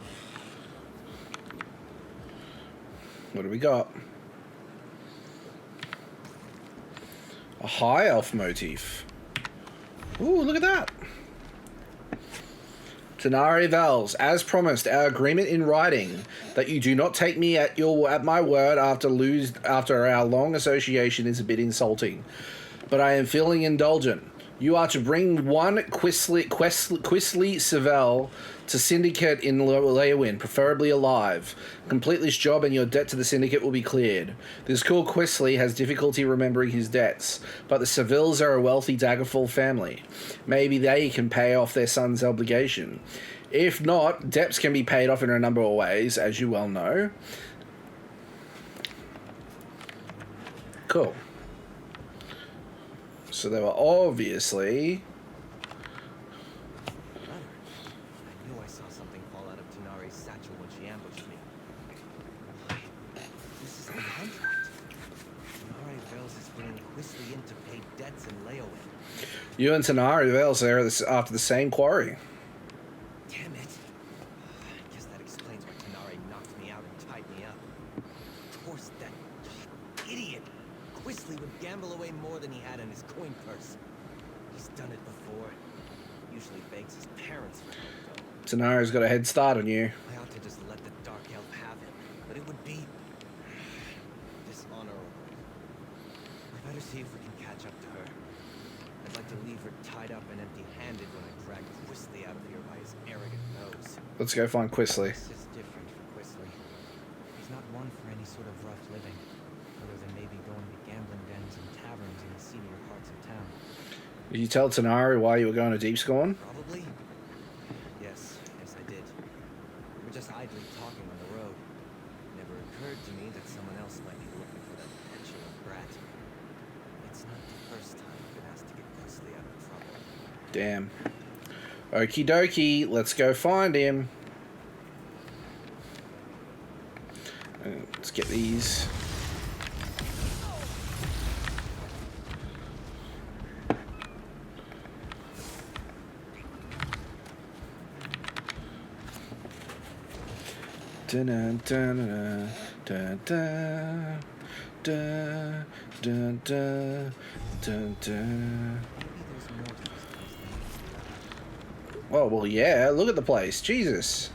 What do we got? A high elf motif. Ooh, look at that. Tanare Vels, as promised, our agreement in writing that you do not take me at my word after our long association is a bit insulting. But I am feeling indulgent. You are to bring one Questly Savell to Syndicate in Leowin, preferably alive. Complete this job and your debt to the Syndicate will be cleared. This cool Questly has difficulty remembering his debts, but the Savills are a wealthy Daggerfall family. Maybe they can pay off their son's obligation. If not, debts can be paid off in a number of ways, as you well know. Cool. So they were obviously... I knew I saw something fall out of Tanari's satchel when she ambushed me. This is the contract. Tanari Vales is bringing Quistly in to pay debts in Leowin. You and Tanari Vales are after the same quarry. Damn it. I guess that explains why Tanari knocked me out and tied me up. Of course, that idiot Quistly would gamble away more than he had in his coin purse. He's done it before. Usually begs his parents for help, though. Tanari's got a head start on you. I ought to just let the Dark Elf have him, but it would be dishonorable. I better see if we can catch up to her. I'd like to leave her tied up and empty-handed when I drag Quistly out of here by his arrogant nose. Let's go find Quistly. This is different for Quistly. He's not one for any sort of rough living, other than maybe going to gambling dens and taverns in the seedier parts of town. Did you tell Tanari why you were going to Deepscorn? Probably. Yes, I did. We were just idly talking on the road. It never occurred to me that someone else might be looking for that petulant brat. It's not the first time I've been asked to get Quistly out of trouble. Damn. Okie dokie, let's go find him. Let's get these. Dun dun dun dun dun dun dun dun dun dun. Oh, well, yeah, look at the place. Jesus.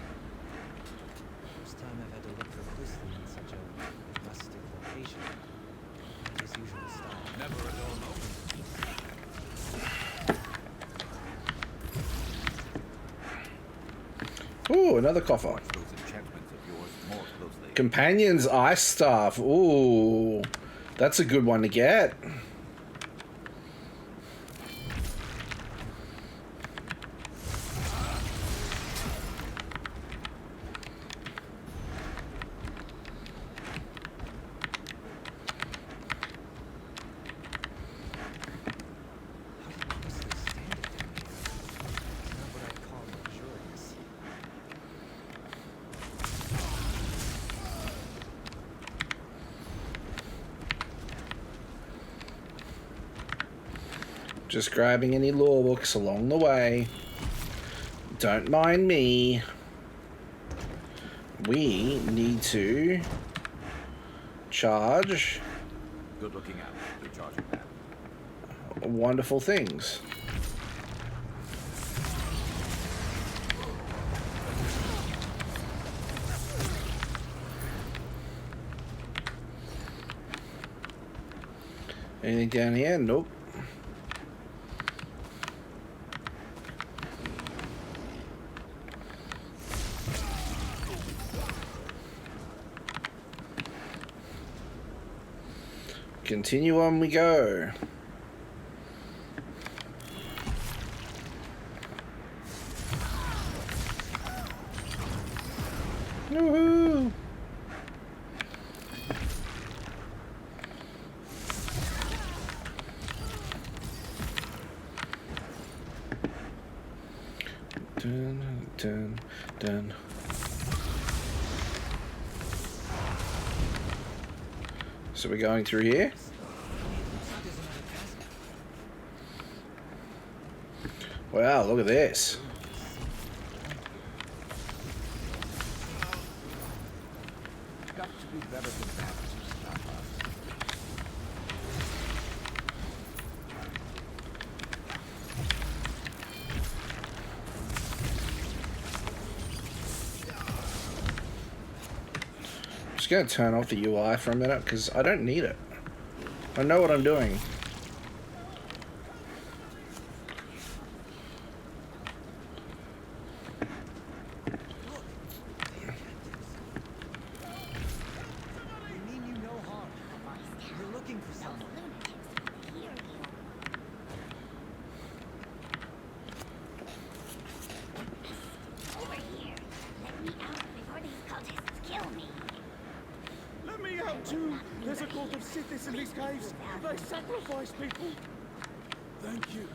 First time I've had to look for Quistly in such a rustic location. His usual style. Never a dull moment. Ooh, another coffer. Watch those enchantments of yours more closely. Companion's ice staff. Ooh, that's a good one to get. Just grabbing any lore books along the way. Don't mind me. We need to charge Good looking out. Good charging that. wonderful things. Anything down here? Nope. Continue on we go. Woohoo! Dun, dun, dun. So we're going through here. Wow, look at this. Got to be better than that. I'm just going to turn off the UI for a minute because I don't need it. I know what I'm doing. cultists in these caves. They sacrifice people. Thank you.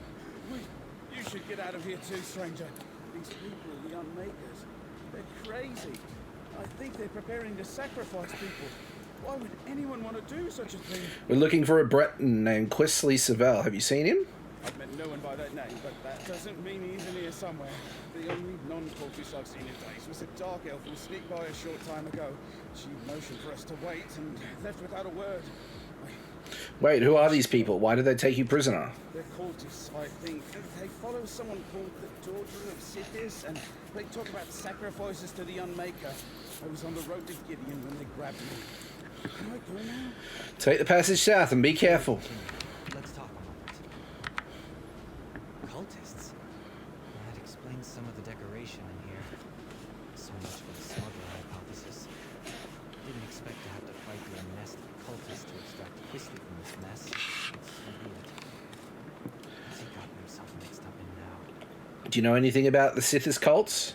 You should get out of here too, stranger. These people, the Unmakers, they're crazy. I think they're preparing to sacrifice people. Why would anyone want to do such a thing? We're looking for a Breton named Quisley Savell. Have you seen him? I've met no one by that name, but that doesn't mean he isn't here somewhere. The only non-cultist I've seen in days was a dark elf who sneaked by a short time ago. She motioned for us to wait and left without a word. Wait, who are these people? Why did they take you prisoner? They're cultists, I think. They follow someone called the Daughter of Sithis, and they talk about sacrifices to the Unmaker. I was on the road to Gideon when they grabbed me. Can I go now? Take the passage south and be careful. Let's talk a moment. Cultists? Well, that explains some of the decoration in here. So much for the smuggler hypothesis. Didn't expect to have to fight the nest of cultists to extract Quisley from this mess. It's so weird. What's he gotten himself mixed up in now? Do you know anything about the Sithis cults?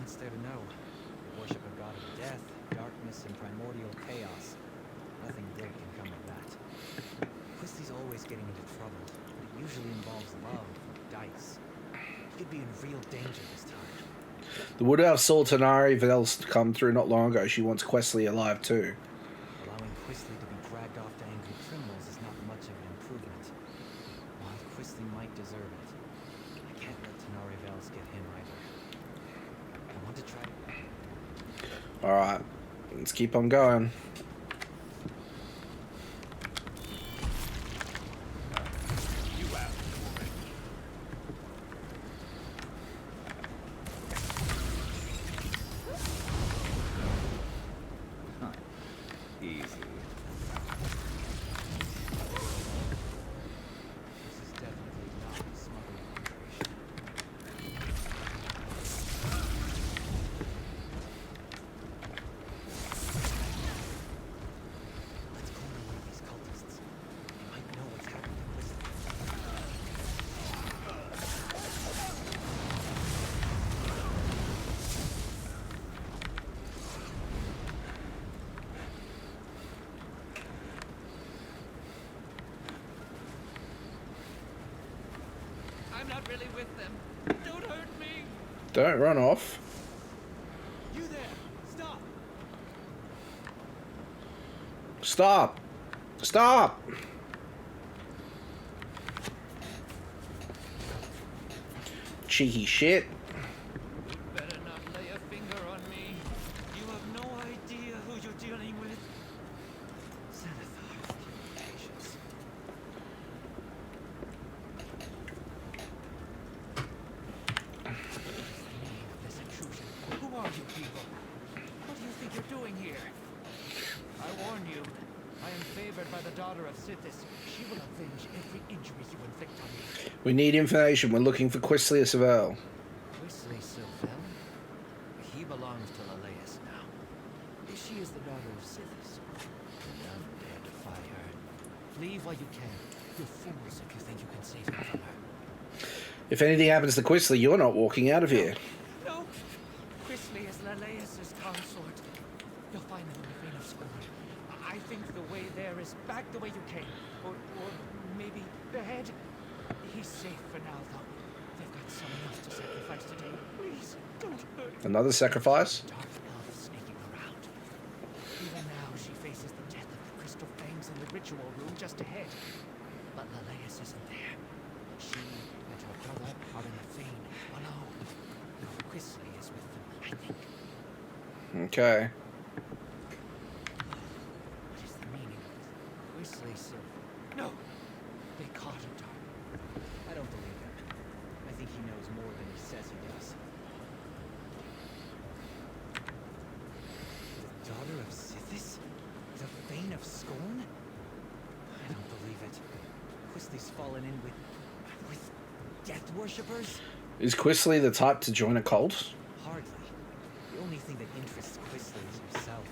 What's there to know? They worship a god of death, darkness, and primordial chaos. Nothing great can come of that. Quisley's always getting into trouble, but it usually involves love or dice. He could be in real danger this time. The Wood Elf saw Tanari Vels come through not long ago. She wants Questley alive too. Allowing Quisley to be dragged off to angry criminals is not much of an improvement. While Quisley might deserve it, I can't let Tanari Vels get him either. I want to try. Alright, let's keep on going. I'm not really with them. Don't hurt me. Don't run off. You there? Stop. Stop! Stop! Cheeky shit. You better not lay a finger on me. You have no idea who you're dealing with. Xanathar, patience. This intrusion. Who are you people? What do you think you're doing here? I warn you. I am favored by the daughter of Sithis. She will avenge every injury you inflict on me. We need information. We're looking for Quisley Savell. Quisley Savell? He belongs to Leleus now. She is the daughter of Sithis. None dare defy her. Leave while you can. You're fools if you think you can save her from her. If anything happens to Quisley, you're not walking out of here. No! Quisley is Leleus' consort. You'll find them in the vein of scorn. I think the way there is back the way you came. Or maybe the head. He's safe for now, though. They've got someone else to sacrifice today. Please, don't hurt. Another sacrifice? Dark elf sneaking around. Even now, she faces the death of the crystal fangs in the ritual room just ahead. But Leleus isn't there. She and her brother are in the vein below. Quisley is with them, I think. Okay. What is the meaning of this? Quisley said, no! They caught her, dark. I don't believe him. I think he knows more than he says he does. The daughter of Sithis? The Vein of Scorn? I don't believe it. Quisley's fallen in with death worshippers? Is Quisley the type to join a cult? Hardly. The only thing that interests Quisley is himself.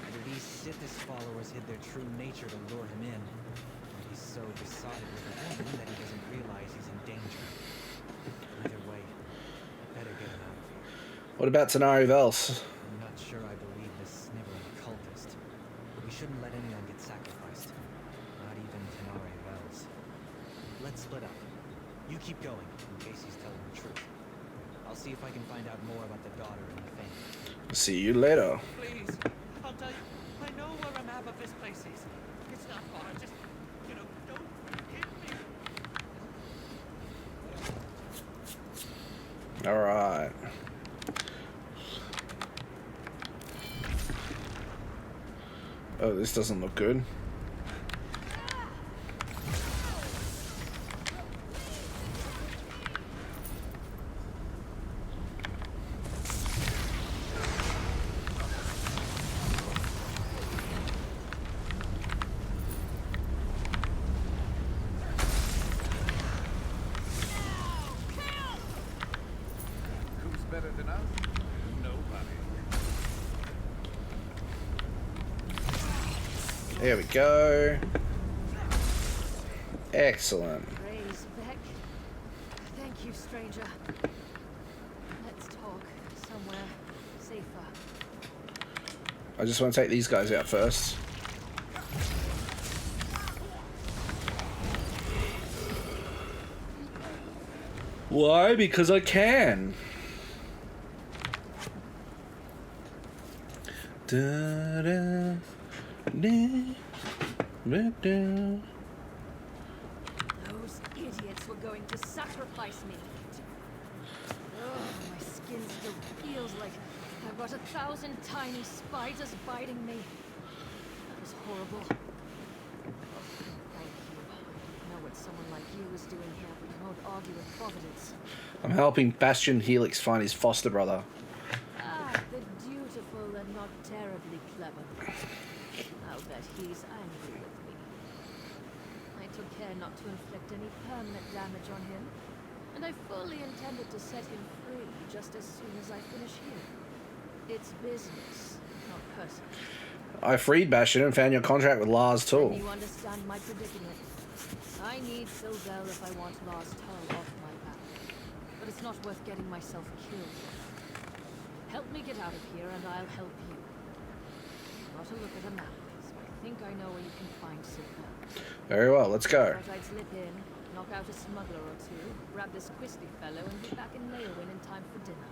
Either these Sithis followers hid their true nature to lure him in, or he's so besotted with the woman that he doesn't realize he's in danger. Either way, I better get him out of here. What about Tanari Vels? I'm not sure I believe this sniveling cultist. We shouldn't let anyone get sacrificed. let's split up. You keep going, in case he's telling the truth. I'll see if I can find out more about the daughter and the family. See you later. Please, I'll tell you. I know where a map of this place is. It's not far. Just, don't hit me. All right. Oh, this doesn't look good. Who's better than us? Nobody. There we go. Excellent. Praise Beck. Thank you, stranger. Let's talk somewhere safer. I just want to take these guys out first. Why? Because I can. Da, da, da, da, da. Those idiots were going to sacrifice me. Oh, my skin still feels like I've got 1,000 tiny spiders biting me. That was horrible. Oh, thank you. I know what someone like you is doing here, but you won't argue with Providence. I'm helping Bastion Helix find his foster brother. Ah, the dutiful and not terribly clever. I'll bet he's angry with me. I took care not to inflict any permanent damage on him, and I fully intended to set him free just as soon as I finish here. It's business, not personal. I freed Bastion and found your contract with Lars Tool. You understand my predicament. I need Silvel if I want Lars Tull off my back. But it's not worth getting myself killed. Help me get out of here and I'll help you. Not a look at a map, so I think I know where you can find Silvel. Very well, let's go. Thought I'd slip in, knock out a smuggler or two, grab this Quisly fellow and be back in Leowin in time for dinner.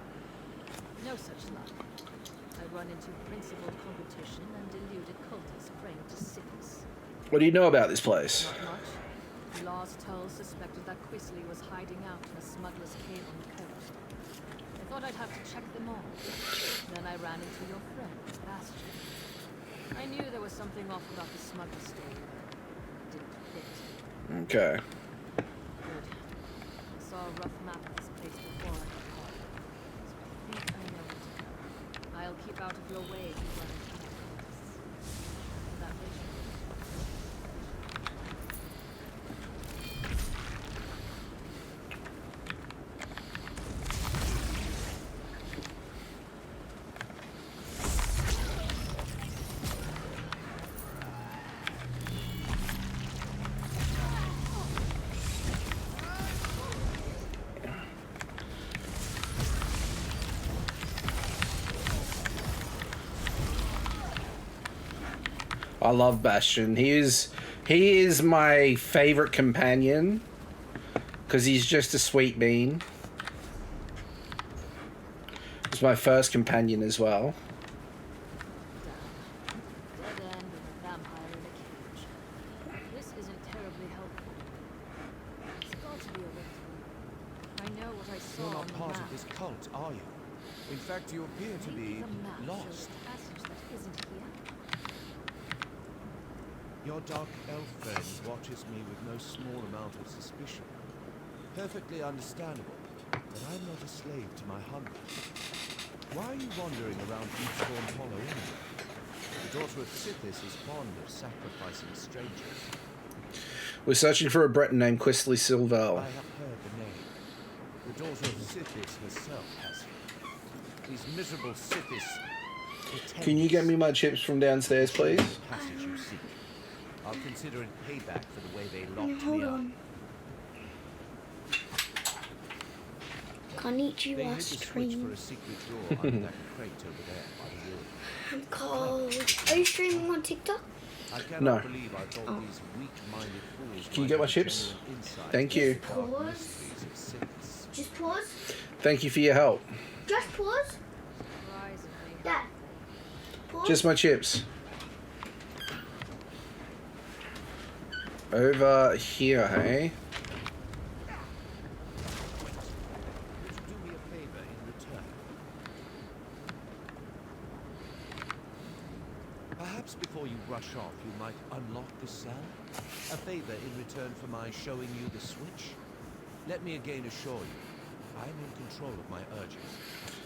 No such luck. I run into principled competition and deluded cultists praying to sickness. What do you know about this place? Not much. Lars Tull suspected that Quisly was hiding out in a smuggler's cave on the coast. I thought I'd have to check them all. Then I ran into your friend, Bastion. I knew there was something off about the smuggler story. Didn't fit. Okay. Good. I saw a rough map of this place before I got caught. So I think I know where to go. I'll keep out of your way if you run into my cultists. That way. I love Bastion. He is my favorite companion because he's just a sweet bean. He's my first companion as well. Dead end with a vampire in a cage. This isn't terribly helpful. It's got to be a way through. I know what I saw You're on not the part map. of this cult, are you? In fact, you appear to Maybe be the map shows lost. a passage that isn't here. Your dark elf friend watches me with no small amount of suspicion. Perfectly understandable, but I'm not a slave to my hunger. Why are you wandering around Deepstorm Hollow anyway? The daughter of Sithis is fond of sacrificing strangers. We're searching for a Breton named Quisly Silvel. I have heard the name. The daughter of Sithis herself has him. These miserable Sithis. Can you get me my chips from downstairs, please? Passage you seek. I'll consider it payback for the way they locked me up. Konnichiwa They hid the switch for stream. a secret door under that crate over there by the wall. I'm called. Are you streaming on TikTok? I cannot No. believe I thought these weak-minded fools Can you might get my have chips? genuine insight Thank into you. the dark Pause. mysteries of Sithis. Just pause. Thank you for your help. Just pause. Dad. Pause. Just my chips. Over here, hey? Would you do me a favor in return? Perhaps before you rush off, you might unlock the cell? A favor in return for my showing you the switch? Let me again assure you, I'm in control of my urges.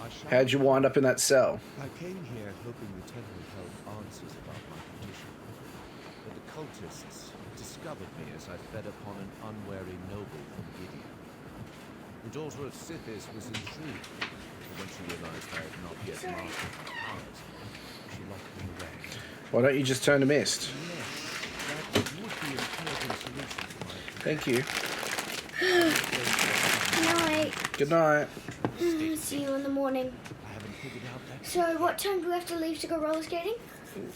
I shall... How'd you wind up in that cell? I came here hoping the temple held answers about my condition. But the cultists discovered me as I fed upon an unwary noble from Gideon. The daughter of Sithis was intrigued, but when she realized I had not yet mastered my powers, she locked me away. Why don't you just turn to mist? Yes, that would be an elegant solution to my... Good night. Good night. See you in the morning. I haven't figured out that... So, what time do we have to leave to go roller skating?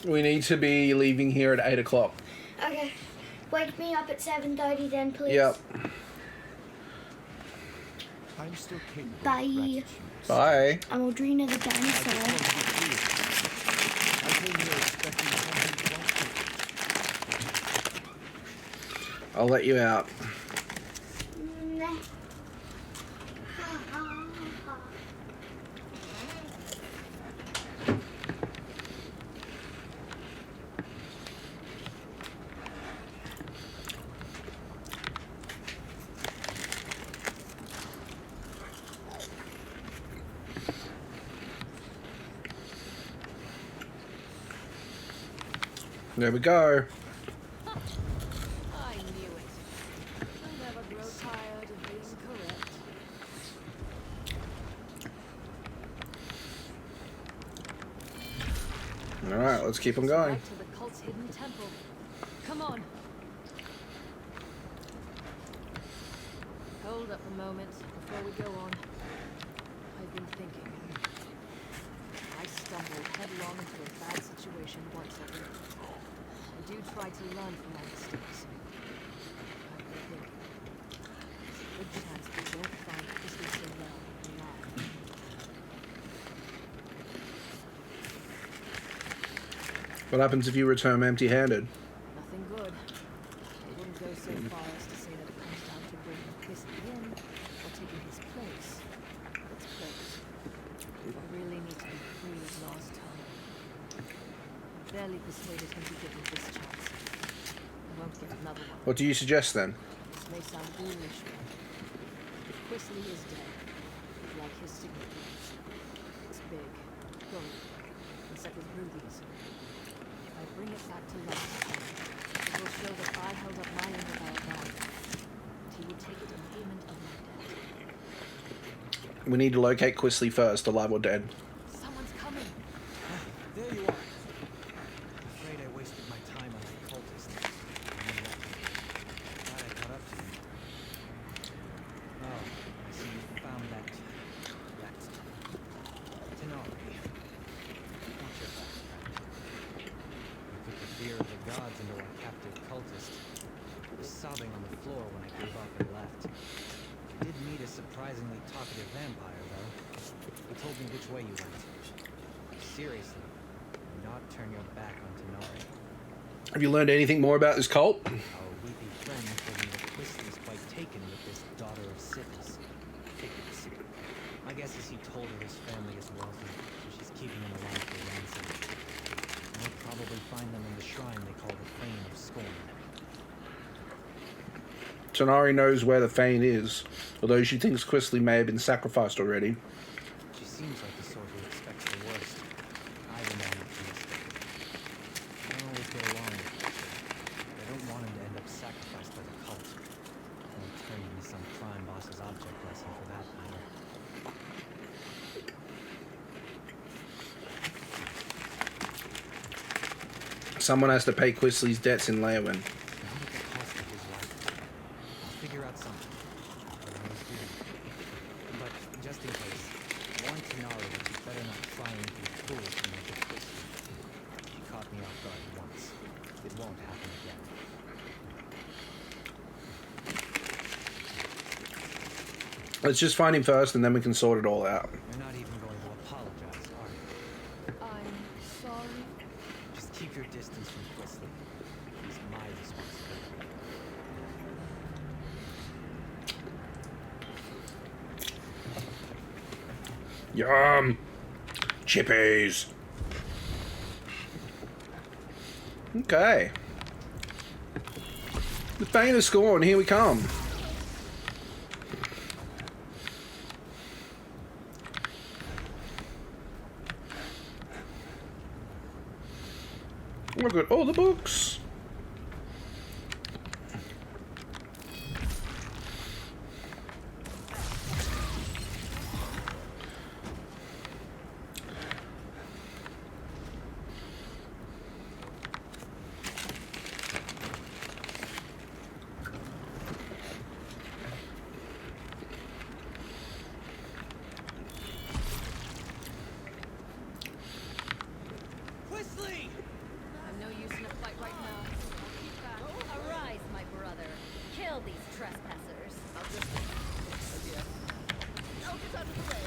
We need to be leaving here at 8 o'clock. Okay. Wake me up at 7:30 then, please. Yep. I'm still capable of Bye. gratitude. Bye. I'm Audrina the I just dinosaur. wanted to be clear. I came here expecting something quite I'll let you out. There we go. I knew it. I'll never grow tired of being correct. Alright, let's keep on going. Right to the cult's hidden temple. Come on. Hold up a moment before we go on. I've been thinking. I stumbled headlong into a bad situation once every. I do try to learn from my mistakes. I've been thinking. Good chance we won't find Christmas so well alive. What happens if you return empty-handed? Nothing good. I wouldn't go so far as to say that it comes down to bringing Christy in or taking his place. Its place. I really need to be free of lost time. I barely persuaded him to give me this chance. I won't get another one. What do you suggest then? This may sound ghoulish, but if Quisly is dead, like his signature, it's big, gold, and set with rubies. If I bring it back to life, it will show that I held up my end of our vow, and he will take it in payment of my debt. We need to locate Quisly first, alive or dead. Someone's coming. There you are. Afraid I wasted my time on that cultist. Glad I caught up to you. Oh, I see you found that Tenari. Not your best friend. You put the fear of the gods into our captive cultist. He was sobbing on the floor when I gave up and left. I did meet a surprisingly talkative vampire, though. He told me which way you went. Seriously, do not turn your back on Tenari. Have you learned anything more about this cult? Our weepy friend told me that Quisly is quite taken with this daughter of Sithis. My guess is he told her his family is wealthy, so she's keeping him alive for ransom. We'll probably find them in the shrine they call the Fane of Scorn. Tenari knows where the Fane is, although she thinks Quisly may have been sacrificed already. She seems like the sort who expects the worst. I remain optimistic. I don't always get along with her. I don't want him to end up sacrificed by the cult. Or turned into some crime boss's object lesson for that matter. Someone has to pay Quisly's debts in Leowin. Not at the cost of his life. I'll figure out something. I always do. But just in case, warn Tenari that you better not try anything foolish to make it Quisly. She caught me off guard once. It won't happen again. Let's just find him first, and then we can sort it all out. You're not even going to apologize, are you? I'm sorry. Just keep your distance from Quisling. He's my responsibility. Yum! Chippies! Okay. The famous score, and here we come. Look at all the books. Wesley! I'm no use in a fight right now. I'll keep back. Arise, my brother. Kill these trespassers. I'll just... Oh dear. Oh, get out of the way.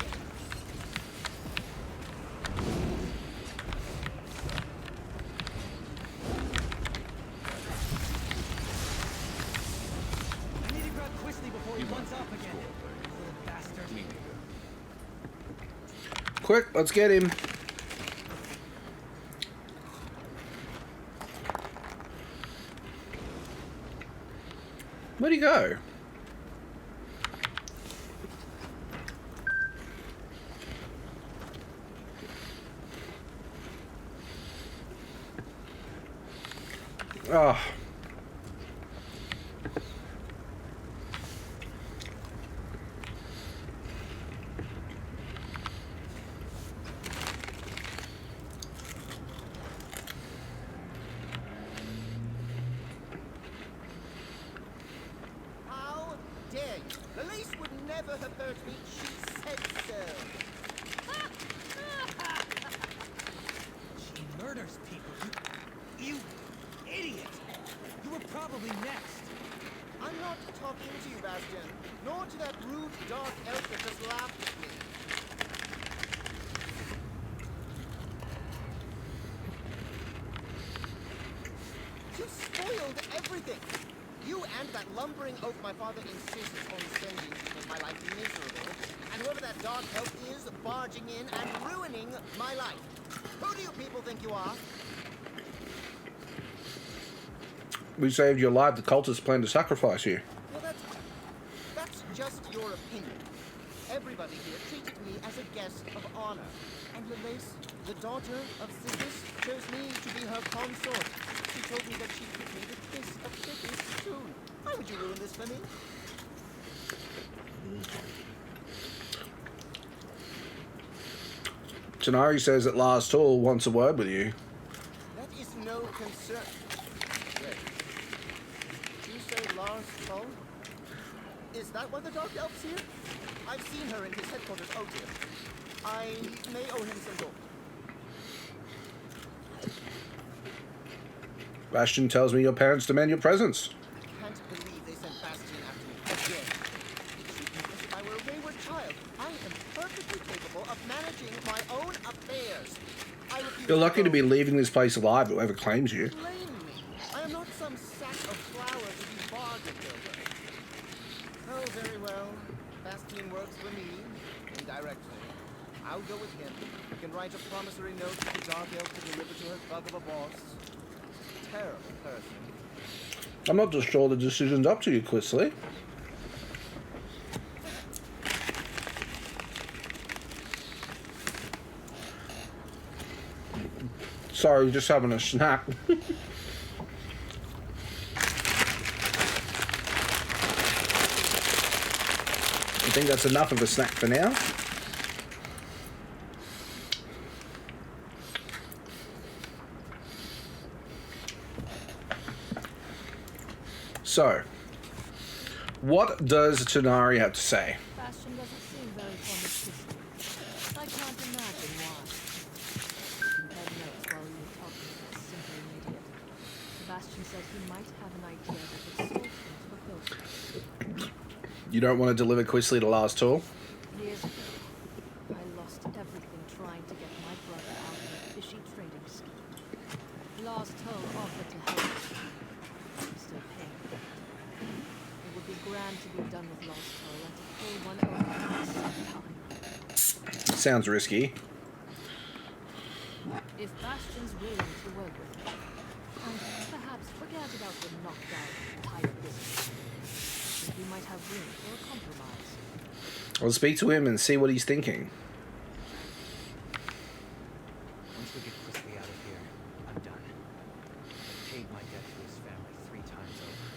I need to grab Quisling before he runs off again. Little bastard. Quick, let's get him. Where'd he go? Oh. How dare you? The lace would never have hurt me. She said so. She murders people. You idiot! You were probably next. I'm not talking to you, Bastion, nor to that rude dark elf that just laughed at me. You spoiled everything. You and that lumbering oaf my father insists on sending to make my life miserable. And whoever that dark elf is, barging in and ruining my life. Who do you people think you are? We saved your life. The cultists plan to sacrifice you. Well, that's just your opinion. Everybody here treated me as a guest of honor. And Lelace, the daughter of Sisyphus, chose me to be her consort. She told me that she'd give me the kiss of Sisyphus soon. Why would you ruin this for me? Tanari says that Last Tool wants a word with you. That is no concern. Wait. You say Lars Tull? Is that why the Dark Elf's here? I've seen her in his headquarters out here. I may owe him some gold. Bastion tells me your parents demand your presence. I can't believe they sent Bastion after me again. They treat me as if I were a wayward child. I am perfectly capable of managing my own affairs. I refuse You're lucky to go. be leaving this place alive, whoever claims you. Blame me. I am not some sack of flour to be bargained over. Oh, very well. Bastion works for me, indirectly. I'll go with him. You can write a promissory note for the Dark Elf to deliver to her bug of a boss. Terrible person. I'm not just sure the decision's up to you, Quisling. Sorry, just having a snack. I think that's enough of a snack for now. So, what does Tanari have to say? Bastion doesn't seem very fond of Quisling. I can't imagine why. Compared notes while we were talking to that simple idiot. Bastion said he might have an idea that would solve things for both. You don't want to deliver Quisley to last tool? Years ago, I lost everything trying to get my brother out of a fishy trading scheme. Last Toll offered to help me. I'm still paying for it. It would be grand to be done with Lost Toll and to pull one over at the same time. Sounds risky. If Bastion's willing to work with me, and perhaps forget about the knockdown entire business, we might have room for a compromise. I'll speak to him and see what he's thinking. Once we get Quisley out of here, I'm done. I've paid my debt to his family 3 times over.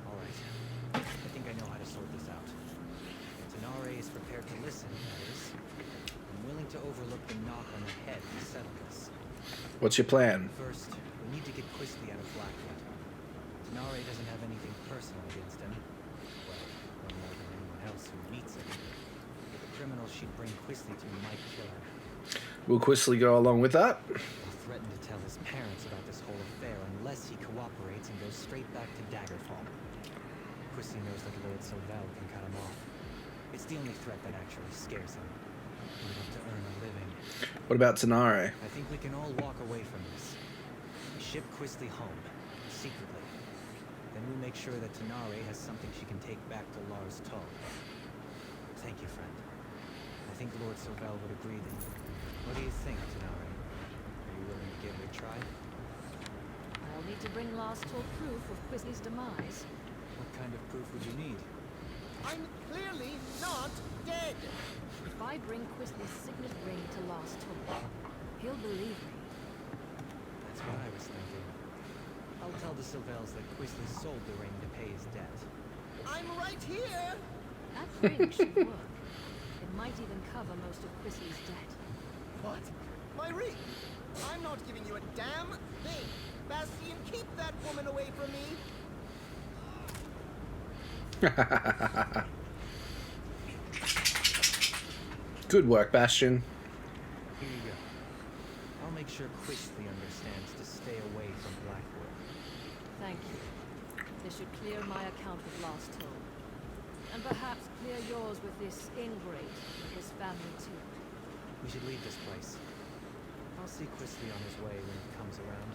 Alright. I think I know how to sort this out. If Tenare is prepared to listen, that is. I'm willing to overlook the knock on the head to settle this. What's your plan? First, we need to get Quisley out of Blackwood. Tenare doesn't have anything personal against him. Well, no more than anyone else who meets him. But the criminal she'd bring Quisley to might kill her. Will Quisley go along with that? He'll threaten to tell his parents about this whole affair unless he cooperates and goes straight back to Daggerfall. Quisley knows that Lord Sylvel can cut him off. It's the only threat that actually scares him. We have to earn a living. What about Tenare? I think we can all walk away from this. We ship Quisley home, secretly. Then we make sure that Tenare has something she can take back to Lars Tull. Thank you, friend. I think Lord Sylvel would agree that... What do you think, Tenare? Are you willing to give it a try? I'll need to bring Last Toll proof of Quisley's demise. What kind of proof would you need? I'm clearly not dead. If I bring Quisley's signet ring to Last Toll, he'll believe me. That's what I was thinking. I'll tell the Sylvels that Quisley sold the ring to pay his debt. I'm right here. That ring should work. It might even cover most of Quisley's debt. What? My ring? I'm not giving you a damn thing. Bastian, keep that woman away from me. Good work, Bastion. Here you go. I'll make sure Quisley understands to stay away from Blackwood. Thank you. This should clear my account with Last Toll. And perhaps clear yours with this ingrate and his family too. We should leave this place. I'll see Quisley on his way when he comes around.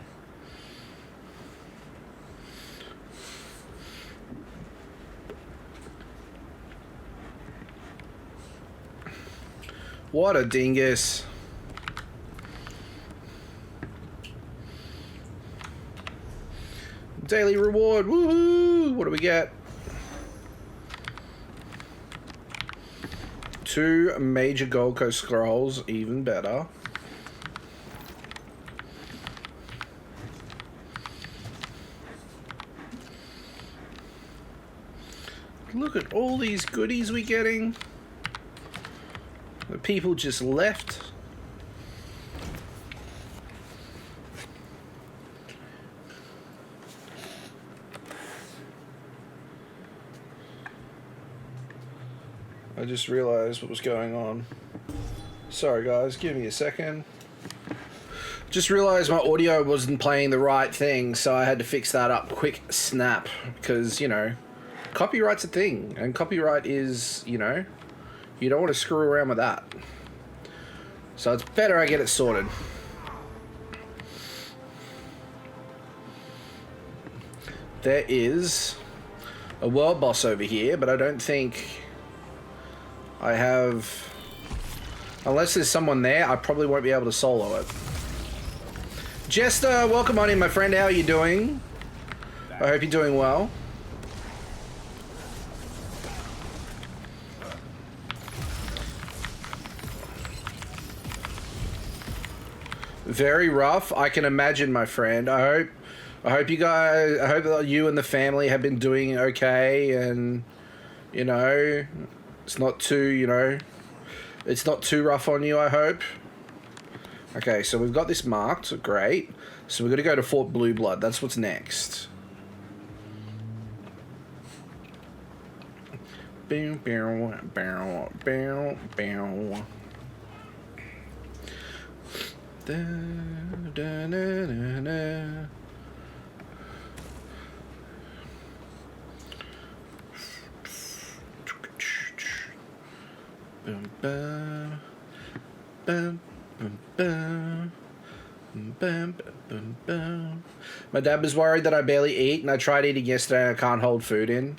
What a dingus. Daily reward. Woohoo! What do we get? 2 major Gold Coast scrolls, even better. Look at all these goodies we're getting. The people just left. I just realized what was going on. Sorry guys, give me a second. Just realized my audio wasn't playing the right thing, so I had to fix that up quick snap. Because, you know, copyright's a thing. And copyright is, you know, you don't want to screw around with that. So it's better I get it sorted. There is a world boss over here, but I don't think I have... Unless there's someone there, I probably won't be able to solo it. Jester, welcome on in, my friend. How are you doing? I hope you're doing well. Very rough. I can imagine, my friend. I hope you guys, I hope that you and the family have been doing okay, and you know, it's not too, you know, it's not too rough on you, I hope. Okay, so we've got this marked. Great. So we're going to go to Fort Blue Blood. That's what's next. Bow, bow, bow, bow, bow. Da, da, da, da, da. bum, bum, bum, bum. Bum, bum, bum. My dad was worried that I barely eat, and I tried eating yesterday and I can't hold food in.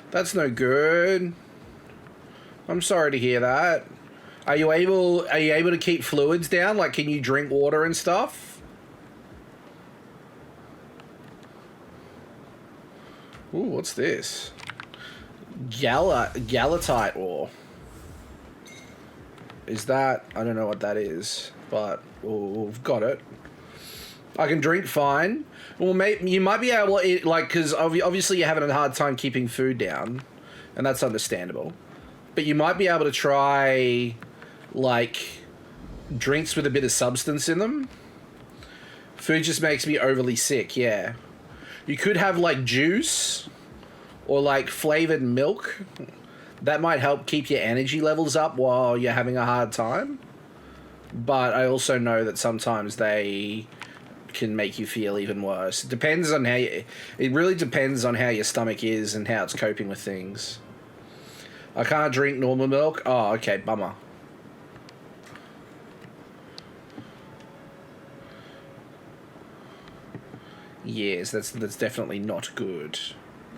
That's no good. I'm sorry to hear that. Are you able to keep fluids down? Like, can you drink water and stuff? Ooh, what's this? Galatite ore. Is that... I don't know what that is, but we've got it. I can drink fine. Well, you might be able to eat, like, because obviously you're having a hard time keeping food down, and that's understandable. But you might be able to try, like, drinks with a bit of substance in them. Food just makes me overly sick, yeah. You could have, like, juice or, like, flavored milk. That might help keep your energy levels up while you're having a hard time. But I also know that sometimes they can make you feel even worse. It depends on it really depends on how your stomach is and how it's coping with things. I can't drink normal milk. Oh, okay, bummer. Yes, that's definitely not good.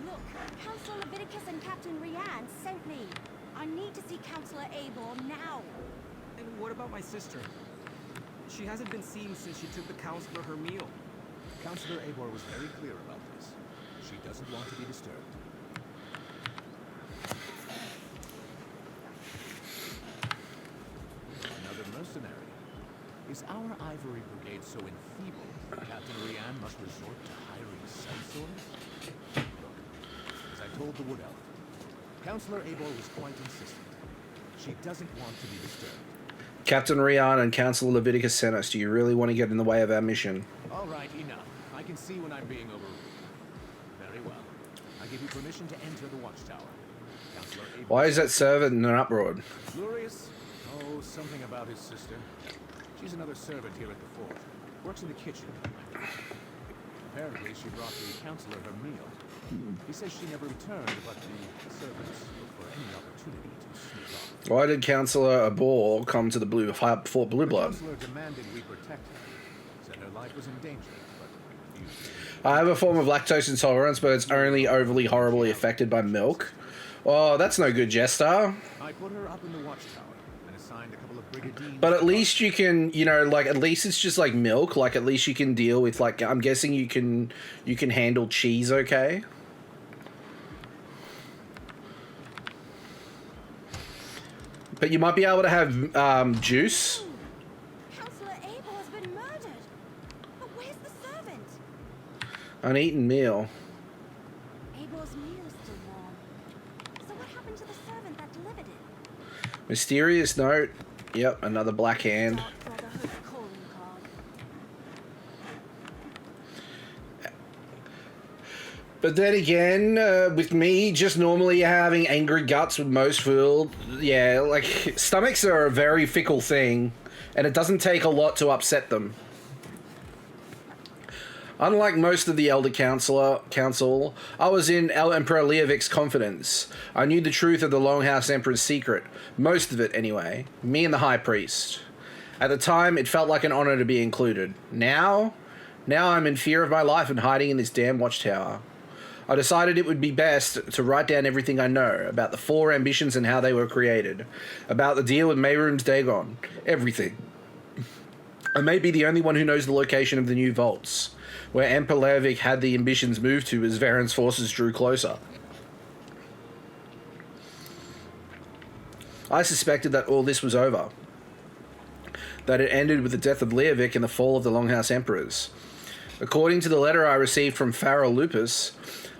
Look, Councillor Leviticus and Captain Rianne sent me. I need to see Councillor Abor now. And what about my sister? She hasn't been seen since she took the Councillor her meal. Councillor Abor was very clear about this. She doesn't want to be disturbed. Another mercenary. Is our Ivory Brigade so enfeebled that Captain Rianne must resort to hiring sellswords? Look, as I told the Wood Elf, Councillor Abor was quite insistent. She doesn't want to be disturbed. Captain Rianne and Councillor Leviticus sent us. Do you really want to get in the way of our mission? All right, enough. I can see when I'm being overruled. Very well. I give you permission to enter the watchtower. Councillor Abor... Why is that servant in an uproar? Glorious? Oh, something about his sister. She's another servant here at the fort. Works in the kitchen. Apparently, she brought the councillor her meal. He says she never returned, but the servants look for any opportunity to sneak off. Why did Councillor Abor come to the Fort Blue Blood? The councillor demanded we protect her. Said her life was in danger, but refused. I have a form of lactose intolerance, but it's only overly horribly affected by milk. Oh, that's no good, Jester. I put her up in the watchtower and assigned a couple of brigadiers. But at least you can, you know, like, at least it's just like milk. Like, at least you can deal with, like, I'm guessing you can handle cheese okay. But you might be able to have juice. Councillor Abor has been murdered. But where's the servant? Uneaten meal. Abor's meal is still warm. So what happened to the servant that delivered it? Mysterious note. Yep, another black hand. Dark Brotherhood calling card. But then again, with me just normally having angry guts with most food, yeah, like, stomachs are a very fickle thing, and it doesn't take a lot to upset them. Unlike most of the Elder Council, I was in Emperor Leovic's confidence. I knew the truth of the Longhouse Emperor's secret. Most of it, anyway. Me and the High Priest. At the time, it felt like an honor to be included. Now I'm in fear of my life and hiding in this damn watchtower. I decided it would be best to write down everything I know about the four ambitions and how they were created. About the deal with Mayroom's Dagon. Everything. I may be the only one who knows the location of the new vaults, where Emperor Leovic had the ambitions moved to as Varen's forces drew closer. I suspected that all this was over. That it ended with the death of Leovic and the fall of the Longhouse Emperors. According to the letter I received from Pharaoh Lupus,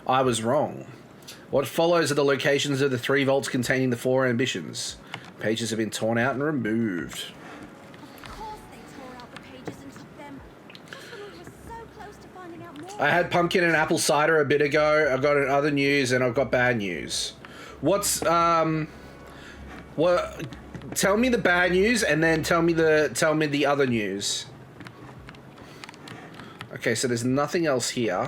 I was wrong. What follows are the locations of the three vaults containing the four ambitions. Pages have been torn out and removed. Of course they tore out the pages and took them. Just when we were so close to finding out more. I had pumpkin and apple cider a bit ago. I've got other news and I've got bad news. What's what? Tell me the bad news and then tell me the other news. Okay, so there's nothing else here.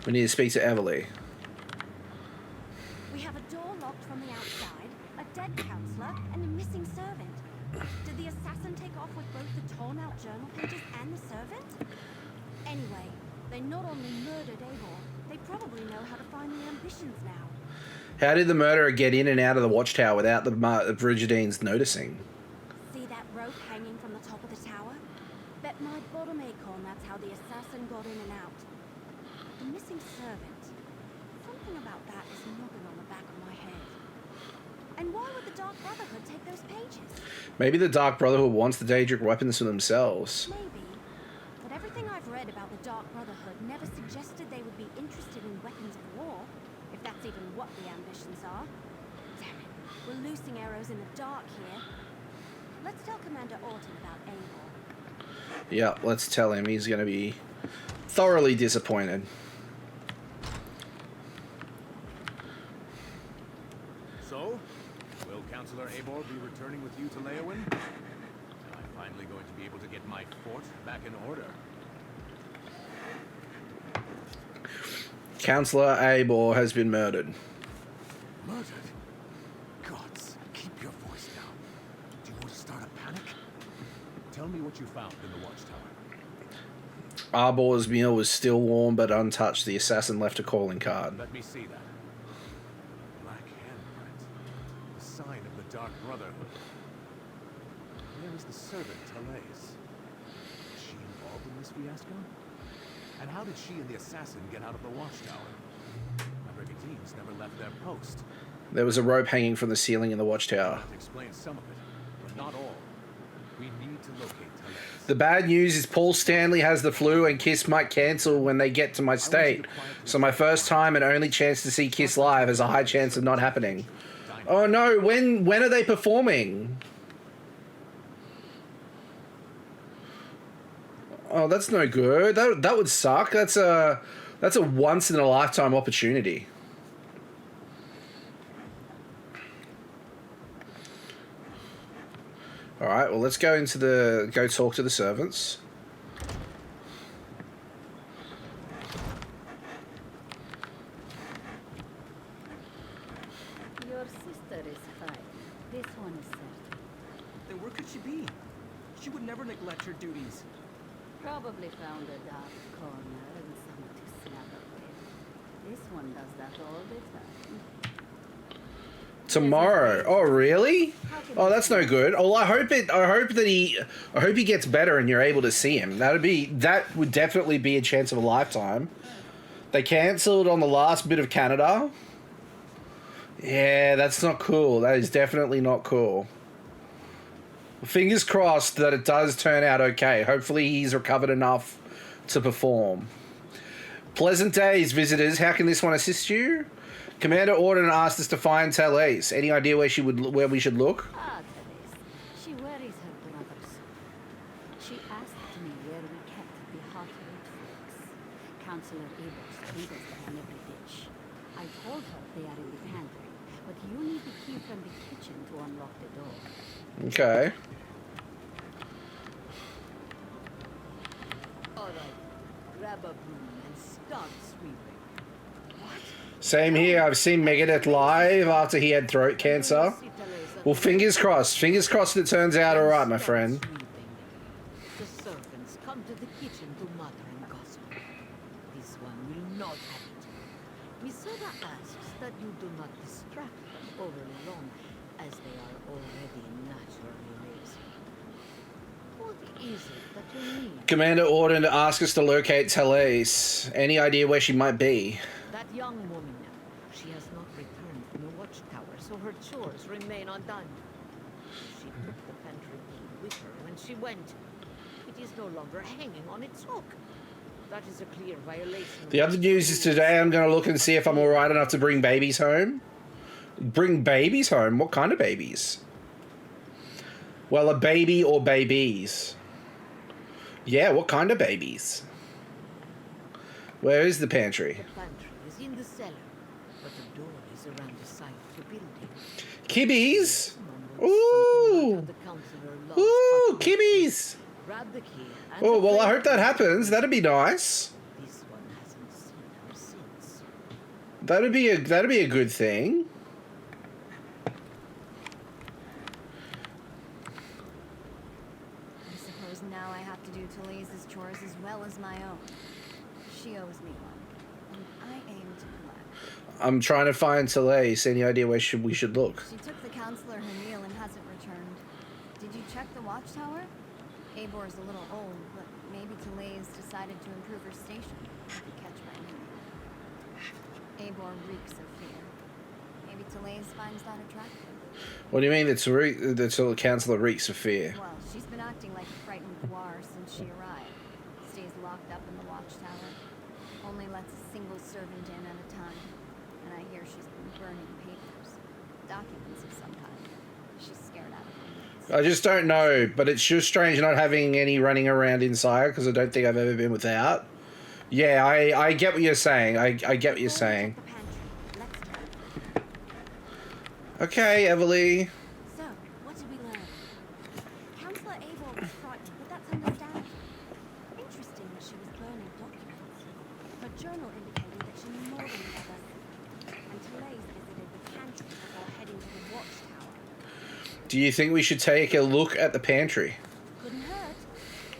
We need to speak to Everly. We have a door locked from the outside, a dead counselor and a missing servant. Did the assassin take off with both the torn-out journal pages and the servant? Anyway, they not only murdered Abel, they probably know how to find the ambitions now. How did the murderer get in and out of the watchtower without the Brigidines noticing? See that rope hanging from the top of the tower? Bet my bottom acorn that's how the assassin got in and out. The missing servant. Something about that is knocking on the back of my head. And why would the Dark Brotherhood take those pages? Maybe the Dark Brotherhood wants the Daedric weapons for themselves. Maybe. But everything I've read about the Dark Brotherhood never suggested they would be interested in weapons of war. If that's even what the ambitions are. Damn it. We're loosing arrows in the dark here. Let's tell Commander Orton about Abel. Yeah, let's tell him. He's going to be thoroughly disappointed. So, will Councillor Abor be returning with you to Leowyn? Am I finally going to be able to get my fort back in order? Councillor Abor has been murdered. Murdered? Gods, keep your voice down. Do you want to start a panic? Tell me what you found in the watchtower. Arbor's meal was still warm but untouched. The assassin left a calling card. Let me see that. Black handprint. The sign of the Dark Brotherhood. Where is the servant, Talais? Is she involved in this fiasco? And how did she and the assassin get out of the watchtower? My brigandines never left their post. There was a rope hanging from the ceiling in the watchtower. That explains some of it, but not all. We need to locate Talais. The bad news is Paul Stanley has the flu and Kiss might cancel when they get to my state. So my first time and only chance to see Kiss live has a high chance of not happening. Oh no, when are they performing? Oh, that's no good. That would suck. That's a once in a lifetime opportunity. All right, well, let's go talk to the servants. Your sister is fine. This one is certain. Then where could she be? She would never neglect her duties. Probably found a dark corner and someone to snuggle with. This one does that all the time. Tomorrow. Oh, really? Oh, that's no good. Oh, I hope he gets better and you're able to see him. That would definitely be a chance of a lifetime. They cancelled on the last bit of Canada. Yeah, that's not cool. That is definitely not cool. Fingers crossed that it does turn out okay. Hopefully he's recovered enough to perform. Pleasant days, visitors. How can this one assist you? Commander Orden asked us to find Talais. Any idea where we should look? Ah, Talais. She worries her brother so. She asked me where we kept the hot root flakes. Councillor Abel sprinkles them in every dish. I told her they are in the pantry, but you need the key from the kitchen to unlock the door. Okay. Alright, grab a broom and start sweeping. Same here. I've seen Megadeth live after he had throat cancer. Well, fingers crossed. Fingers crossed it turns out all right, my friend. The servants come to the kitchen to mutter and gossip. This one will not have it. Misoda asks that you do not distract them overly long, as they are already naturally lazy. What is it that you need? Commander Orden asked us to locate Talais. Any idea where she might be? That young woman, she has not returned from the watchtower, so her chores remain undone. She took the pantry key with her when she went. It is no longer hanging on its hook. That is a clear violation. The other news is today I'm going to look and see if I'm alright enough to bring babies home. Bring babies home? What kind of babies? Well, a baby or babies. Yeah, what kind of babies? Where is the pantry? The pantry is in the cellar, but the door is around the side of the building. Kibbies! Ooh! Ooh, kibbies! Grab the key. Oh, well, I hope that happens. That'd be nice. This one hasn't seen her since. That'd be a good thing. I'm trying to find Soleil. Any idea where we should look? She took the counselor her meal and hasn't returned. Did you check the watchtower? Abor's a little old, but maybe Therese decided to improve her station. If you catch my meaning. Abor reeks of fear. Maybe Therese finds that attractive. What do you mean the counselor reeks of fear? Well, she's been acting like a frightened guar since she arrived. Stays locked up in the watchtower. Only lets a single servant in at a time. And I hear she's been burning papers. Documents of some kind. She's scared out of her wits. I just don't know, but it's just strange not having any running around inside because I don't think I've ever been without. Yeah, I get what you're saying. I get what you're saying. Okay, Everly. So, what did we learn? Counselor Abor was frightened, but that's understandable. Interesting that she was burning documents. Her journal indicated that she knew more than the others. And Therese visited the pantry before heading to the watchtower. Do you think we should take a look at the pantry? Couldn't hurt.